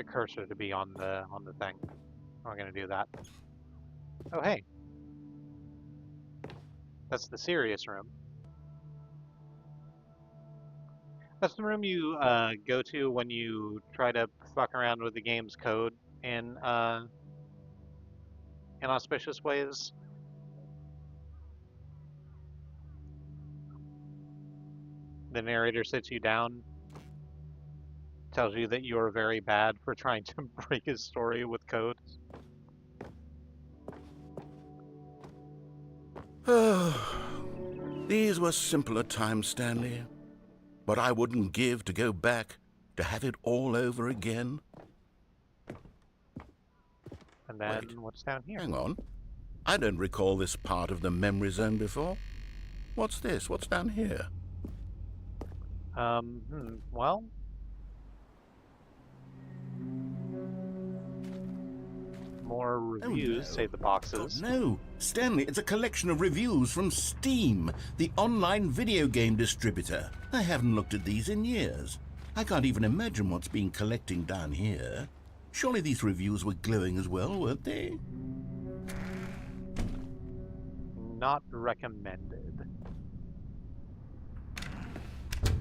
cursor to be on the thing. I'm gonna do that. Oh hey, that's the serious room. That's the room you go to when you try to fuck around with the game's code in inauspicious ways. The narrator sits you down, tells you that you are very bad for trying to break his story with code. These were simpler times, Stanley. But I wouldn't give to go back to have it all over again. And then Wait, what's down here? hang on. I don't recall this part of the memory zone before. What's this? What's down here? Well, more reviews, no. say the boxes. God, no, Stanley, it's a collection of reviews from Steam, the online video game distributor. I haven't looked at these in years. I can't even imagine what's been collecting down here. Surely these reviews were glowing as well, weren't they? Not recommended.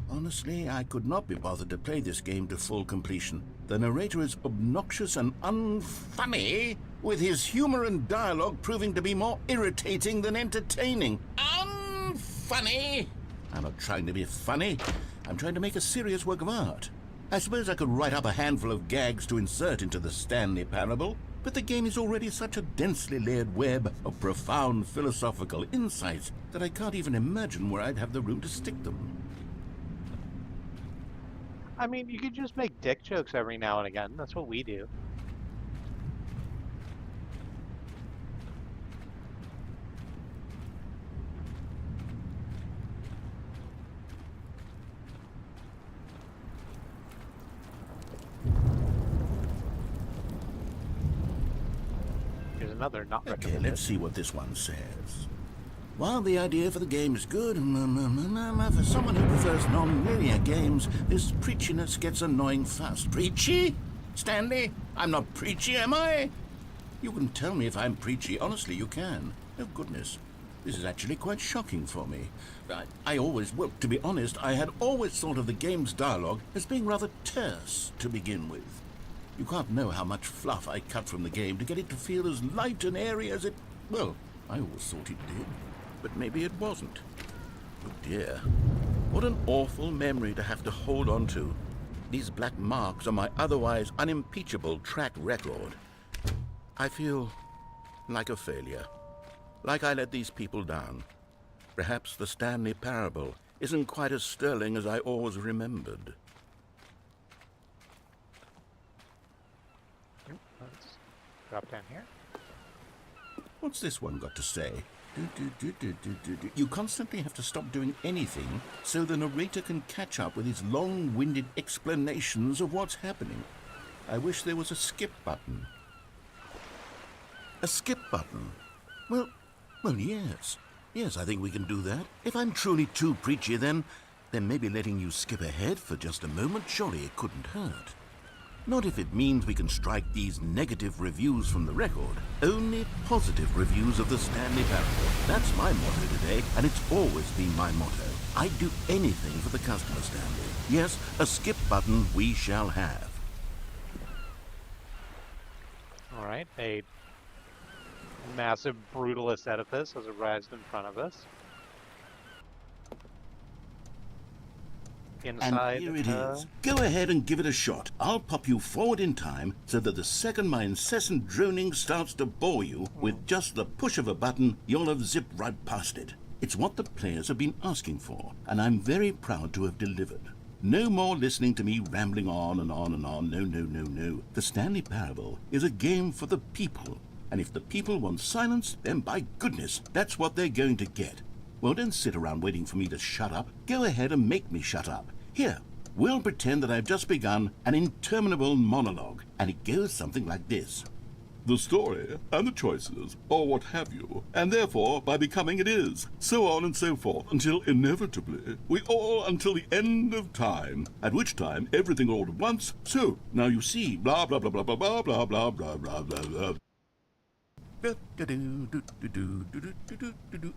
Honestly, I could not be bothered to play this game to full completion. The narrator is obnoxious and unfunny, with his humor and dialogue proving to be more irritating than entertaining. Unfunny! I'm not trying to be funny. I'm trying to make a serious work of art. I suppose I could write up a handful of gags to insert into the Stanley Parable, but the game is already such a densely layered web of profound philosophical insights that I can't even imagine where I'd have the room to stick them. I mean, you could just make dick jokes every now and again. That's what we do. Here's another not Okay, recommended. let's see what this one says. While the idea for the game is good, for someone who prefers non-linear games, this preachiness gets annoying fast. Preachy? Stanley? I'm not preachy, am I? You can tell me if I'm preachy. Honestly, you can. Oh, goodness. This is actually quite shocking for me. Well, to be honest, I had always thought of the game's dialogue as being rather terse to begin with. You can't know how much fluff I cut from the game to get it to feel as light and airy as it... Well, I always thought it did. But maybe it wasn't. Oh dear. What an awful memory to have to hold on to. These black marks on my otherwise unimpeachable track record. I feel like a failure. Like I let these people down. Perhaps the Stanley Parable isn't quite as sterling as I always remembered. Let's drop down here. What's this one got to say? You constantly have to stop doing anything so the narrator can catch up with his long-winded explanations of what's happening. I wish there was a skip button. A skip button? Well, yes. Yes, I think we can do that. If I'm truly too preachy, then maybe letting you skip ahead for just a moment, surely it couldn't hurt. Not if it means we can strike these negative reviews from the record. Only positive reviews of the Stanley Parable. That's my motto today, and it's always been my motto. I'd do anything for the customer, Stanley. Yes, a skip button we shall have. All right, a massive brutalist edifice has arisen in front of us. Inside, and here it is. Go ahead and give it a shot. I'll pop you forward in time so that the second my incessant droning starts to bore you, with just the push of a button, you'll have zipped right past it. It's what the players have been asking for, and I'm very proud to have delivered. No more listening to me rambling on and on and on. No, no, no, no. The Stanley Parable is a game for the people. And if the people want silence, then by goodness, that's what they're going to get. Well, don't sit around waiting for me to shut up. Go ahead and make me shut up. Here, we'll pretend that I've just begun an interminable monologue, and it goes something like this. The story and the choices, or what have you, and therefore by becoming it is, so on and so forth, until inevitably we all until the end of time, at which time everything all at once, so now you see, blah blah blah blah blah blah blah blah blah blah blah blah.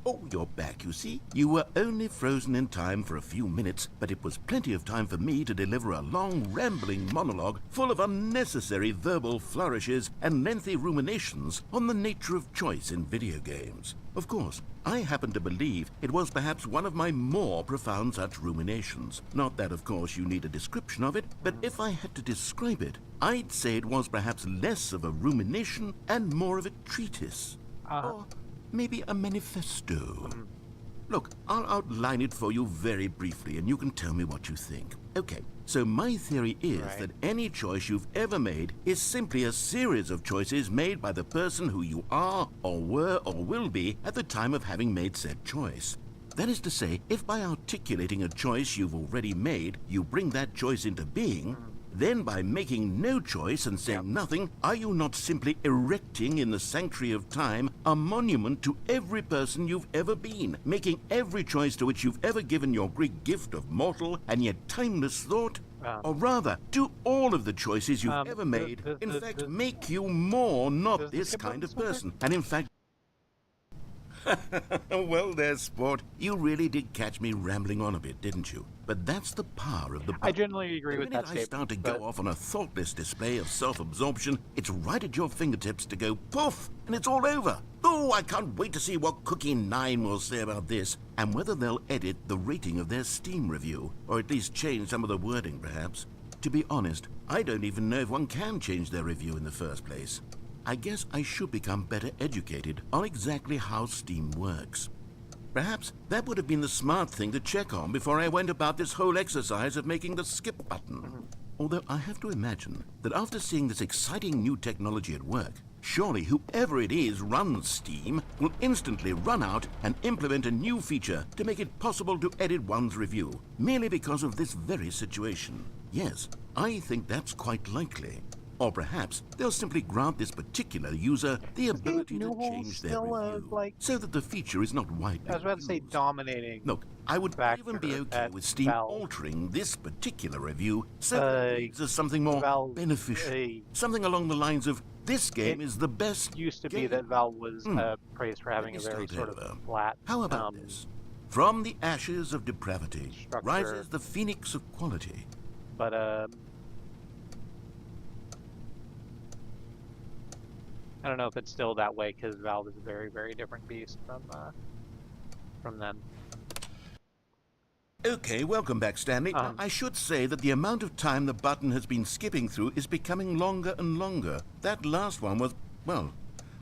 Oh, you're back, you see. You were only frozen in time for a few minutes, but it was plenty of time for me to deliver a long, rambling monologue full of unnecessary verbal flourishes and lengthy ruminations on the nature of choice in video games. Of course, I happen to believe it was perhaps one of my more profound such ruminations. Not that, of course, you need a description of it, but if I had to describe it, I'd say it was perhaps less of a rumination and more of a treatise. Or maybe a manifesto. Look, I'll outline it for you very briefly, and you can tell me what you think. Okay, so my theory is that any choice you've ever made is simply a series of choices made by the person who you are, or were, or will be at the time of having made said choice. That is to say, if by articulating a choice you've already made, you bring that choice into being, then by making no choice and saying nothing, are you not simply erecting in the sanctuary of time a monument to every person you've ever been, making every choice to which you've ever given your great gift of mortal and yet timeless thought? Or rather, do all of the choices you've ever made, in fact, make you more not this kind of person, and in fact... Well there, sport. You really did catch me rambling on a bit, didn't you? But that's the power of the button. I generally agree with that statement. The minute I start to go off on a thoughtless display of self-absorption, it's right at your fingertips to go poof, and it's all over. Oh, I can't wait to see what Cookie 9 will say about this, and whether they'll edit the rating of their Steam review, or at least change some of the wording, perhaps. To be honest, I don't even know if one can change their review in the first place. I guess I should become better educated on exactly how Steam works. Perhaps that would have been the smart thing to check on before I went about this whole exercise of making the skip button. Although I have to imagine that after seeing this exciting new technology at work, surely whoever it is runs Steam will instantly run out and implement a new feature to make it possible to edit one's review, merely because of this very situation. Yes, I think that's quite likely. Or perhaps they'll simply grant this particular user the ability to change their review, so that the feature is not widely I was about to say dominating. Look, I would even be okay with Steam altering this particular review so that it leads us something more beneficial. Something along the lines of, this game is the best Used to game. be that Valve was praised for having a very sort of flat... How about this? From the ashes of depravity structure. rises the phoenix of quality. But, I don't know if it's still that way, because Valve is a very, very different beast from then. Okay, welcome back, Stanley. Now, I should say that the amount of time the button has been skipping through is becoming longer and longer. That last one was, well,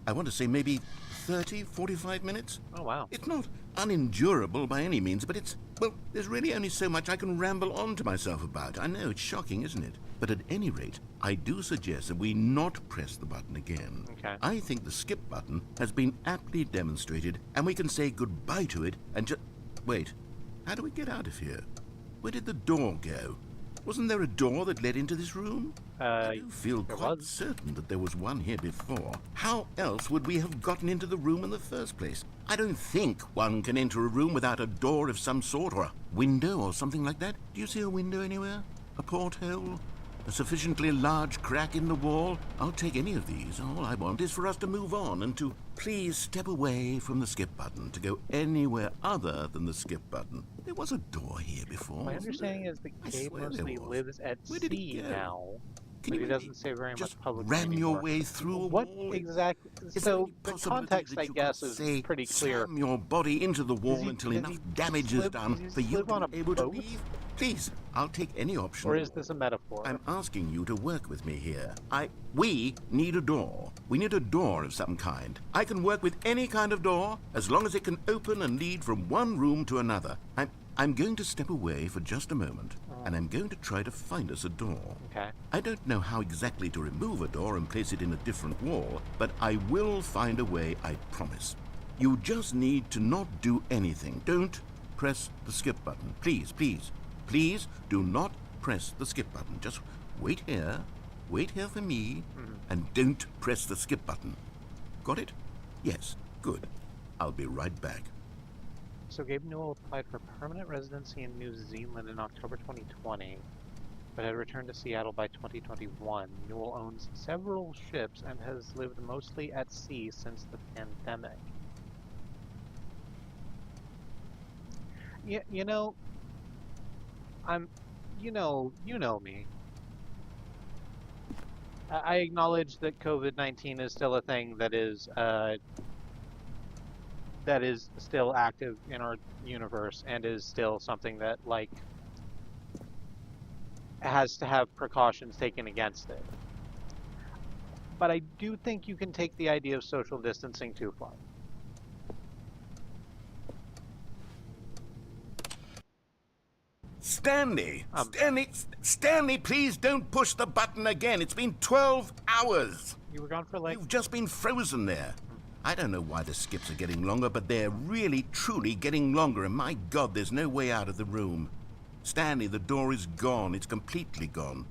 I want to say maybe 30, 45 minutes. Oh, wow. It's not unendurable by any means, but it's, well, there's really only so much I can ramble on to myself about. I know, it's shocking, isn't it? But at any rate, I do suggest that we not press the button again. Okay. I think the skip button has been aptly demonstrated, and we can say goodbye to it and just... Wait, how do we get out of here? Where did the door go? Wasn't there a door that led into this room? I do feel quite certain that there was one here before. How else would we have gotten into the room in the first place? I don't think one can enter a room without a door of some sort, or a window or something like that. Do you see a window anywhere? A porthole? A sufficiently large crack in the wall? I'll take any of these. All I want is for us to move on and to please step away from the skip button, to go anywhere other than the skip button. There was a door here before. My understanding is that Gabe mostly lives at sea now. But he doesn't say very much publicly ram anymore. your way through a What wall? exactly? So the context, I guess, is pretty clear. Slam your body into the wall Does he- until does enough he damage is live- done does for he you live to on be a able to boat? leave. Please, I'll take any option. Or is this a metaphor? I'm asking you to work with me here. We need a door. We need a door of some kind. I can work with any kind of door as long as it can open and lead from one room to another. I'm going to step away for just a moment. and I'm going to try to find us a door. Okay. I don't know how exactly to remove a door and place it in a different wall, but I will find a way, I promise. You just need to not do anything. Don't press the skip button. Please, please, please do not press the skip button. Just wait here for me, and don't press the skip button. Got it? Yes, good. I'll be right back. So Gabe Newell applied for permanent residency in New Zealand in October 2020, but had returned to Seattle by 2021. Newell owns several ships and has lived mostly at sea since the pandemic. You know, you know me. I acknowledge that COVID-19 is still a thing that is still active in our universe and is still something that, like, has to have precautions taken against it. But I do think you can take the idea of social distancing too far. Stanley! Stanley, please don't push the button again. It's been 12 hours. You were gone for like... You've just been frozen there. I don't know why the skips are getting longer, but they're really, truly getting longer, and my God, there's no way out of the room. Stanley, the door is gone. It's completely gone.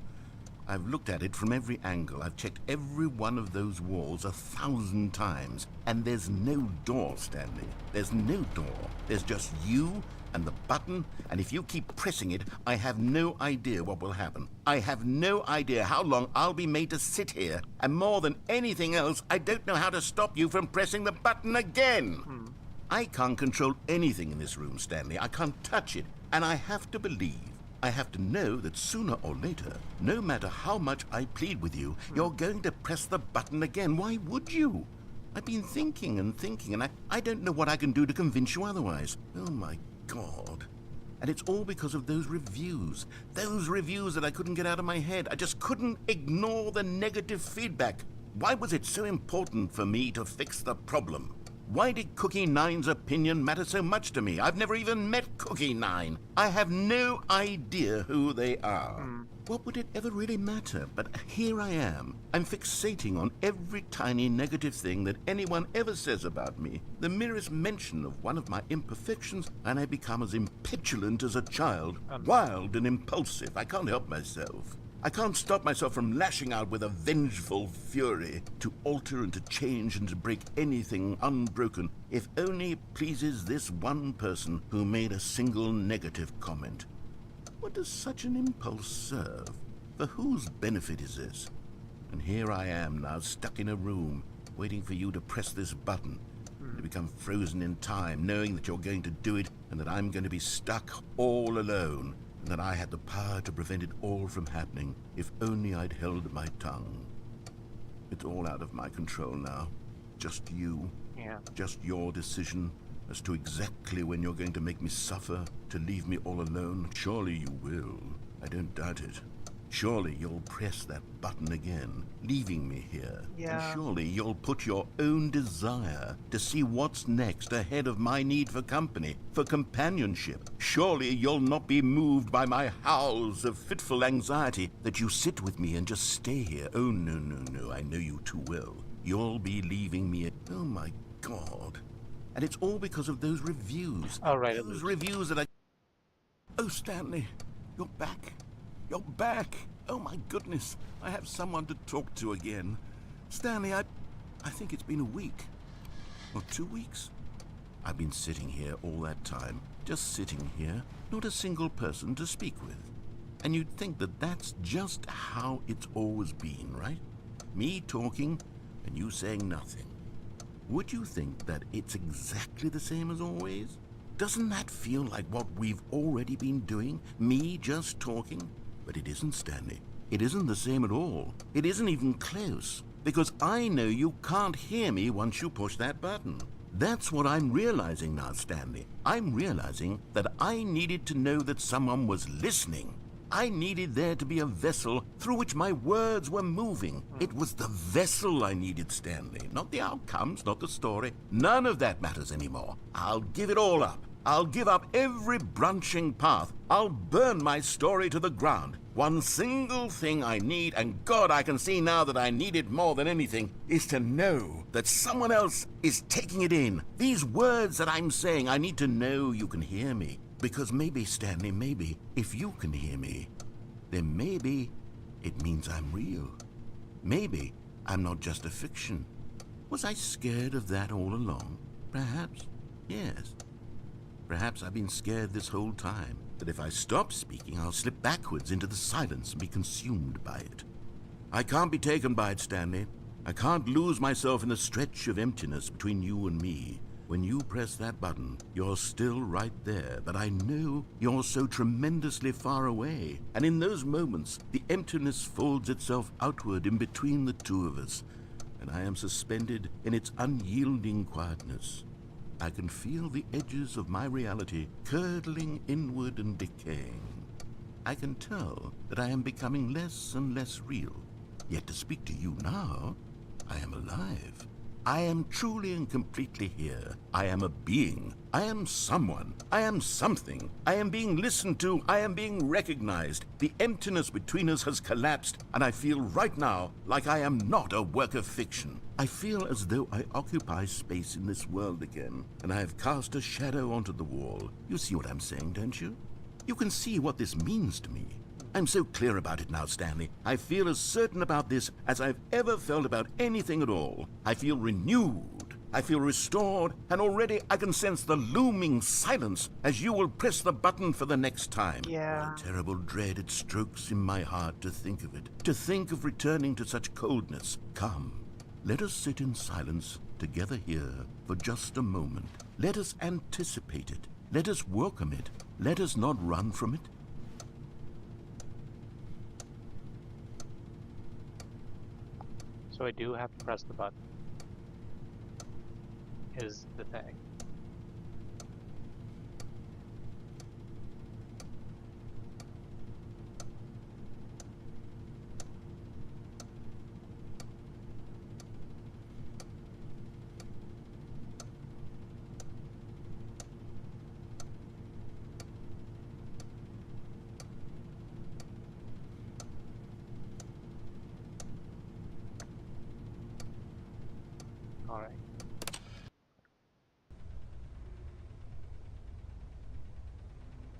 I've looked at it from every angle. I've checked every one of those walls 1,000 times, and there's no door, Stanley. There's no door. There's just you and the button, and if you keep pressing it, I have no idea what will happen. I have no idea how long I'll be made to sit here, and more than anything else, I don't know how to stop you from pressing the button again. I can't control anything in this room, Stanley. I can't touch it, and I have to believe, I have to know that sooner or later, no matter how much I plead with you, you're going to press the button again. Why would you? I've been thinking, and I don't know what I can do to convince you otherwise. Oh, my God. And it's all because of those reviews that I couldn't get out of my head. I just couldn't ignore the negative feedback. Why was it so important for me to fix the problem? Why did Cookie Nine's opinion matter so much to me? I've never even met Cookie Nine. I have no idea who they are. What would it ever really matter? But here I am. I'm fixating on every tiny negative thing that anyone ever says about me. The merest mention of one of my imperfections, and I become as impetulant as a child. Wild and impulsive. I can't help myself. I can't stop myself from lashing out with a vengeful fury to alter and to change and to break anything unbroken, if only it pleases this one person who made a single negative comment. What does such an impulse serve? For whose benefit is this? And here I am now, stuck in a room, waiting for you to press this button, to become frozen in time, knowing that you're going to do it and that I'm going to be stuck all alone, and that I had the power to prevent it all from happening if only I'd held my tongue. It's all out of my control now. Just you. Yeah. Just your decision as to exactly when you're going to make me suffer, to leave me all alone. Surely you will. I don't doubt it. Surely you'll press that button again, leaving me here. Yeah. And surely you'll put your own desire to see what's next ahead of my need for company, for companionship. Surely you'll not be moved by my howls of fitful anxiety that you sit with me and just stay here. Oh, no, no, no, I know you too well. You'll be leaving me. Oh, my God. And it's all because of those reviews. Oh, right. Those reviews that I... Oh, Stanley, you're back. You're back! Oh my goodness, I have someone to talk to again. Stanley, I think it's been a week. Or 2 weeks. I've been sitting here all that time, just sitting here, not a single person to speak with. And you'd think that that's just how it's always been, right? Me talking, and you saying nothing. Would you think that it's exactly the same as always? Doesn't that feel like what we've already been doing? Me just talking? But it isn't, Stanley. It isn't the same at all. It isn't even close. Because I know you can't hear me once you push that button. That's what I'm realizing now, Stanley. I'm realizing that I needed to know that someone was listening. I needed there to be a vessel through which my words were moving. It was the vessel I needed, Stanley. Not the outcomes, not the story. None of that matters anymore. I'll give it all up. I'll give up every branching path. I'll burn my story to the ground. One single thing I need, and God, I can see now that I need it more than anything, is to know that someone else is taking it in. These words that I'm saying, I need to know you can hear me. Because maybe, Stanley, maybe, if you can hear me, then maybe it means I'm real. Maybe I'm not just a fiction. Was I scared of that all along? Perhaps, yes. Perhaps I've been scared this whole time, that if I stop speaking, I'll slip backwards into the silence and be consumed by it. I can't be taken by it, Stanley. I can't lose myself in the stretch of emptiness between you and me. When you press that button, you're still right there, but I know you're so tremendously far away. And in those moments, the emptiness folds itself outward in between the two of us, and I am suspended in its unyielding quietness. I can feel the edges of my reality curdling inward and decaying. I can tell that I am becoming less and less real. Yet to speak to you now, I am alive. I am truly and completely here. I am a being. I am someone. I am something. I am being listened to. I am being recognized. The emptiness between us has collapsed, and I feel right now like I am not a work of fiction. I feel as though I occupy space in this world again, and I have cast a shadow onto the wall. You see what I'm saying, don't you? You can see what this means to me. I'm so clear about it now, Stanley. I feel as certain about this as I've ever felt about anything at all. I feel renewed. I feel restored, and already I can sense the looming silence as you will press the button for the next time. Yeah. What a terrible dread it strokes in my heart to think of it, to think of returning to such coldness. Come, let us sit in silence together here for just a moment. Let us anticipate it. Let us welcome it. Let us not run from it. So I do have to press the button, is the thing. All right.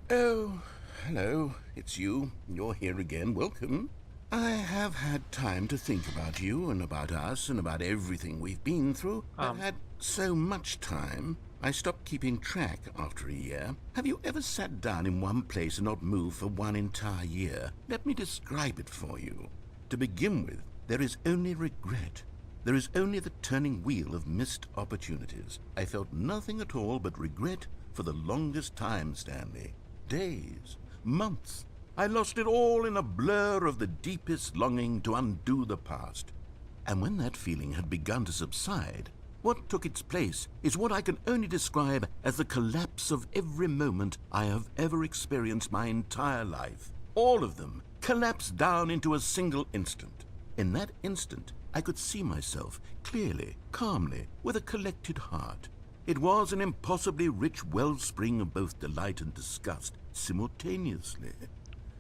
Oh, hello. It's you. You're here again. Welcome. I have had time to think about you and about us and about everything we've been through. I've had so much time. I stopped keeping track after a year. Have you ever sat down in one place and not moved for one entire year? Let me describe it for you. To begin with, there is only regret. There is only the turning wheel of missed opportunities. I felt nothing at all but regret for the longest time, Stanley. Days, months. I lost it all in a blur of the deepest longing to undo the past. And when that feeling had begun to subside, what took its place is what I can only describe as the collapse of every moment I have ever experienced my entire life. All of them collapsed down into a single instant. In that instant, I could see myself clearly, calmly, with a collected heart. It was an impossibly rich wellspring of both delight and disgust simultaneously.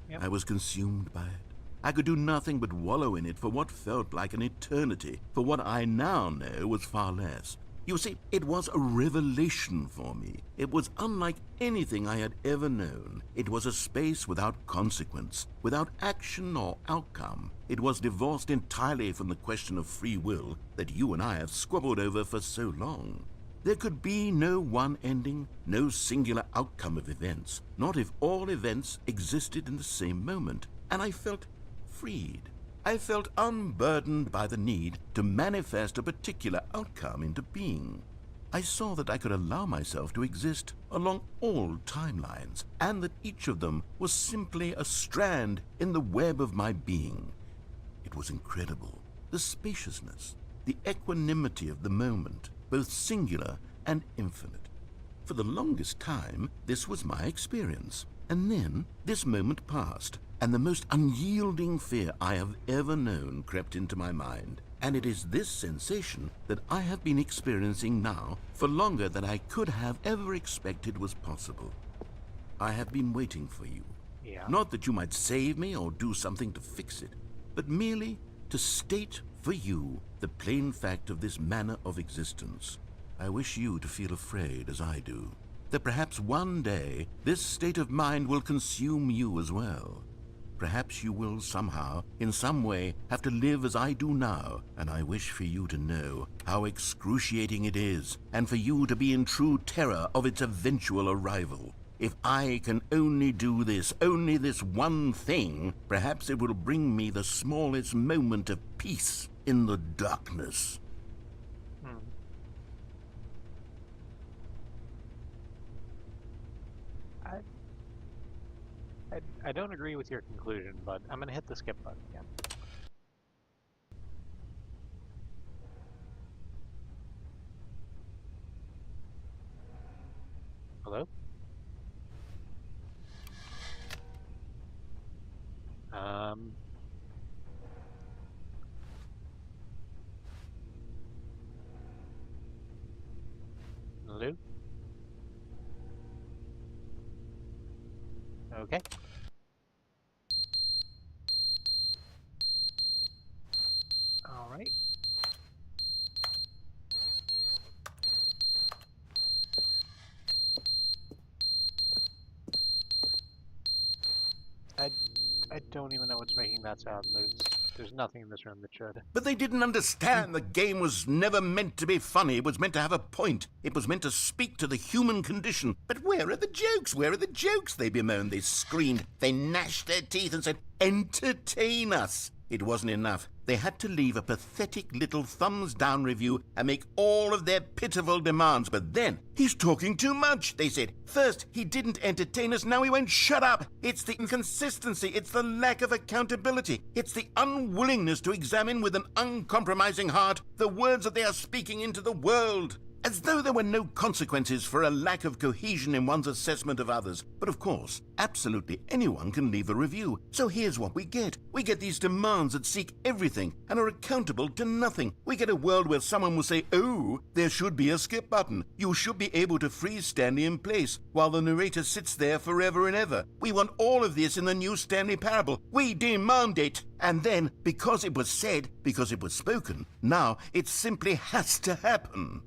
Yep. I was consumed by it. I could do nothing but wallow in it for what felt like an eternity, for what I now know was far less. You see, it was a revelation for me. It was unlike anything I had ever known. It was a space without consequence, without action or outcome. It was divorced entirely from the question of free will that you and I have squabbled over for so long. There could be no one ending, no singular outcome of events, not if all events existed in the same moment. And I felt freed. I felt unburdened by the need to manifest a particular outcome into being. I saw that I could allow myself to exist along all timelines, and that each of them was simply a strand in the web of my being. It was incredible. The spaciousness, the equanimity of the moment, both singular and infinite. For the longest time, this was my experience. And then this moment passed, and the most unyielding fear I have ever known crept into my mind. And it is this sensation that I have been experiencing now for longer than I could have ever expected was possible. I have been waiting for you. Yeah. Not that you might save me or do something to fix it, but merely to state for you the plain fact of this manner of existence. I wish you to feel afraid as I do, that perhaps one day this state of mind will consume you as well. Perhaps you will somehow, in some way, have to live as I do now, and I wish for you to know how excruciating it is, and for you to be in true terror of its eventual arrival. If I can only do this, only this one thing, perhaps it will bring me the smallest moment of peace in the darkness. I don't agree with your conclusion, but I'm going to hit the skip button again. Hello? Hello? Okay. All right. I don't even know what's making that sound. There's nothing in this room that should. But they didn't understand the game was never meant to be funny. It was meant to have a point. It was meant to speak to the human condition. But where are the jokes? Where are the jokes? They bemoaned, they screamed, they gnashed their teeth and said, entertain us. It wasn't enough. They had to leave a pathetic little thumbs-down review and make all of their pitiful demands. But then, he's talking too much, they said. First, he didn't entertain us, now he won't shut up. It's the inconsistency, it's the lack of accountability. It's the unwillingness to examine with an uncompromising heart the words that they are speaking into the world. As though there were no consequences for a lack of cohesion in one's assessment of others. But of course, absolutely anyone can leave a review. So here's what we get. We get these demands that seek everything and are accountable to nothing. We get a world where someone will say, oh, there should be a skip button. You should be able to freeze Stanley in place while the narrator sits there forever and ever. We want all of this in the new Stanley parable. We demand it. And then, because it was said, because it was spoken, now it simply has to happen.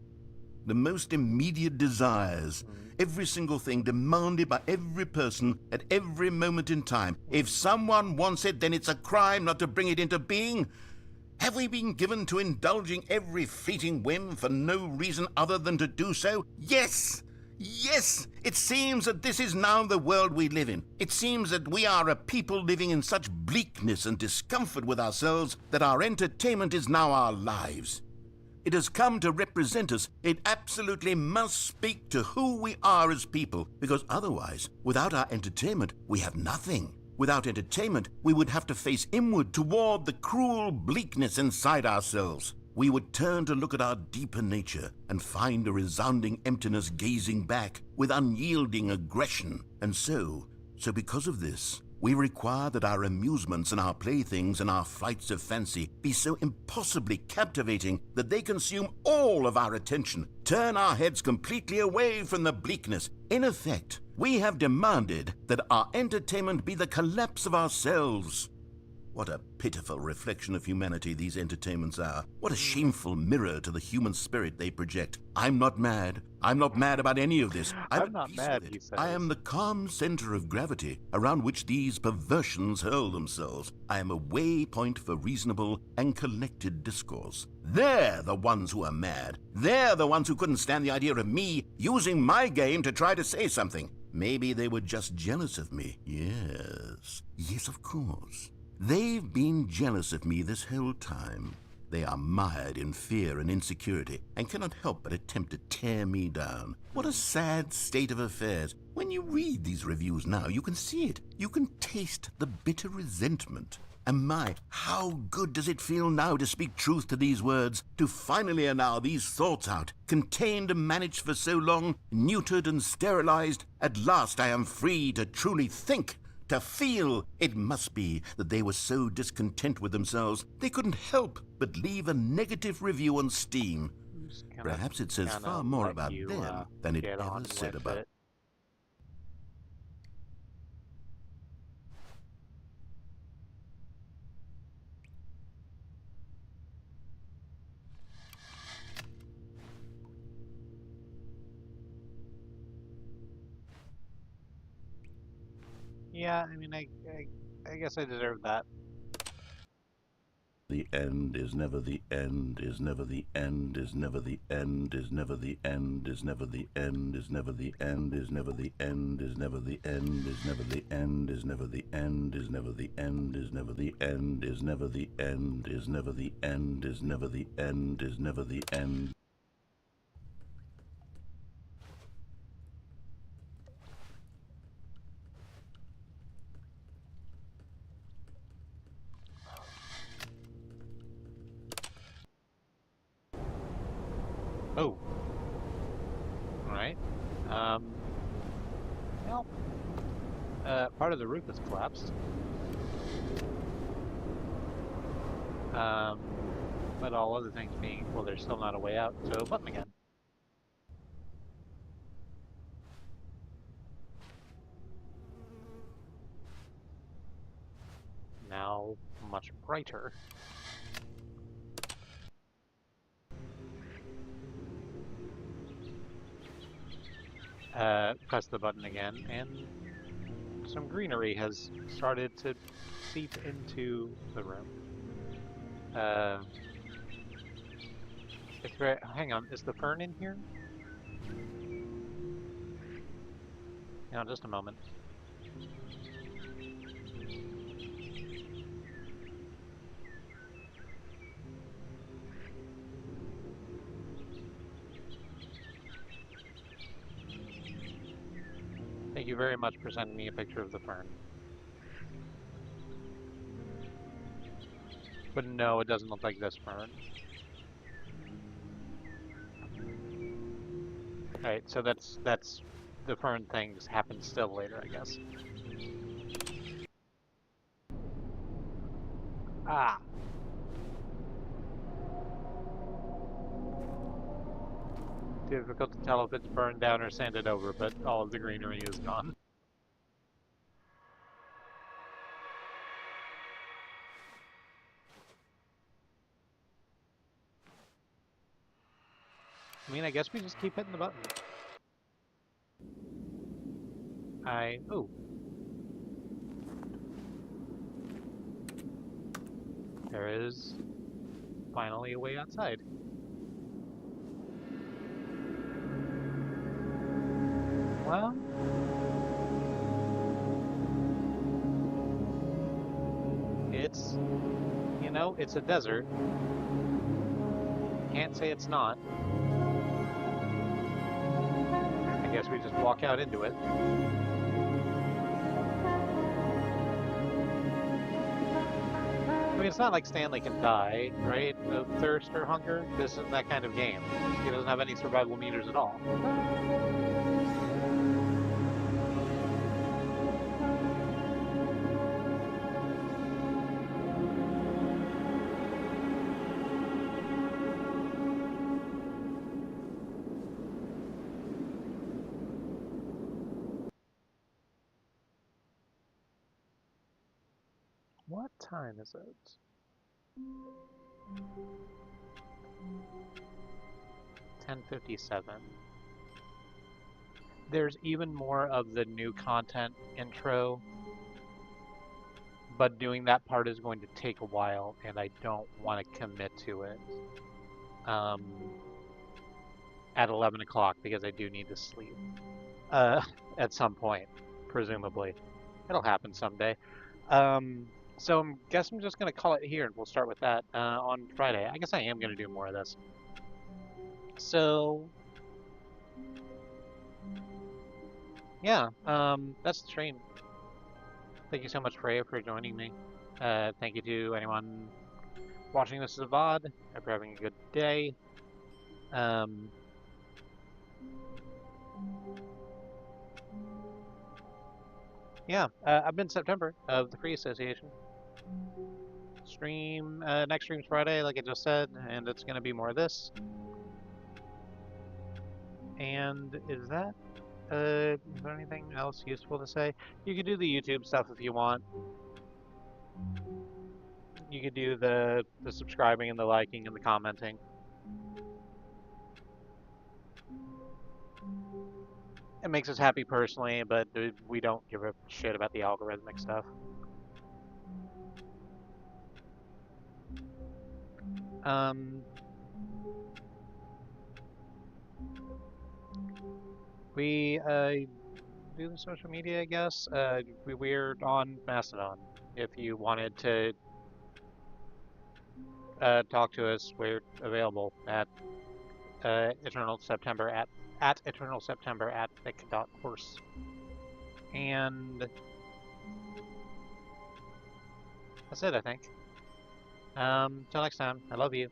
The most immediate desires, every single thing demanded by every person at every moment in time. If someone wants it, then it's a crime not to bring it into being. Have we been given to indulging every fleeting whim for no reason other than to do so? Yes! Yes! It seems that this is now the world we live in. It seems that we are a people living in such bleakness and discomfort with ourselves that our entertainment is now our lives. It has come to represent us. It absolutely must speak to who we are as people, because otherwise, without our entertainment, we have nothing. Without entertainment, we would have to face inward toward the cruel bleakness inside ourselves. We would turn to look at our deeper nature and find a resounding emptiness gazing back with unyielding aggression. And so because of this, we require that our amusements and our playthings and our flights of fancy be so impossibly captivating that they consume all of our attention, turn our heads completely away from the bleakness. In effect, we have demanded that our entertainment be the collapse of ourselves. What a pitiful reflection of humanity these entertainments are. What a shameful mirror to the human spirit they project. I'm not mad. I'm not mad about any of this. I'm not mad, he says. I am the calm center of gravity around which these perversions hurl themselves. I am a waypoint for reasonable and collected discourse. They're the ones who are mad. They're the ones who couldn't stand the idea of me using my game to try to say something. Maybe they were just jealous of me. Yes, of course. They've been jealous of me this whole time. They are mired in fear and insecurity and cannot help but attempt to tear me down. What a sad state of affairs. When you read these reviews now, you can see it. You can taste the bitter resentment. And my, how good does it feel now to speak truth to these words, to finally allow these thoughts out, contained and managed for so long, neutered and sterilized. At last I am free to truly think, to feel. It must be that they were so discontent with themselves they couldn't help but leave a negative review on Steam. I'm just Perhaps it says gonna far more let about you them than it get ever on said with about it. Yeah, I mean, I guess I deserve that. The end is never the end, is never the end, is never the end, is never the end, is never the end, is never the end, is never the end, is never the end, is never the end, is never the end, is never the end, is never the end, is never the end, is never the end, is never the end, is never the end. Oh, all right. Well, part of the roof has collapsed. But all other things being equal, there's still not a way out. So button again. Now much brighter. Press the button again, and some greenery has started to seep into the room. It's very. Hang on, is the fern in here? Hang on, just a moment. Thank you very much for sending me a picture of the fern. But no, it doesn't look like this fern. Alright, so that's the fern things happen still later, I guess. Ah. Difficult to tell if it's burned down or sanded over, but all of the greenery is gone. I mean, I guess we just keep hitting the button. Oh. There is finally a way outside. Well, it's, you know, it's a desert. Can't say it's not. I guess we just walk out into it. I mean, it's not like Stanley can die, right? Of thirst or hunger. This isn't that kind of game. He doesn't have any survival meters at all. What time is it? 10:57. There's even more of the new content intro, but doing that part is going to take a while, and I don't want to commit to it at 11 o'clock because I do need to sleep at some point, presumably. It'll happen someday. So I guess I'm just going to call it here, and we'll start with that on Friday. I guess I am going to do more of this. So, yeah, that's the stream. Thank you so much, Freya, for joining me. Thank you to anyone watching this as a VOD. Hope you're having a good day. Yeah, I've been September of the Free Association. Stream, next stream's Friday, like I just said, and it's going to be more of this. And is there anything else useful to say? You could do the YouTube stuff if you want. You could do the subscribing and the liking and the commenting. It makes us happy personally, but we don't give a shit about the algorithmic stuff. We do the social media, I guess. We're on Mastodon. If you wanted to talk to us, we're available at Eternal September at Eternal September at thick.course. And that's it, I think. Till next time, I love you.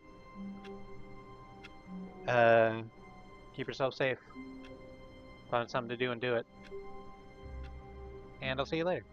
Keep yourself safe. Find something to do and do it. And I'll see you later.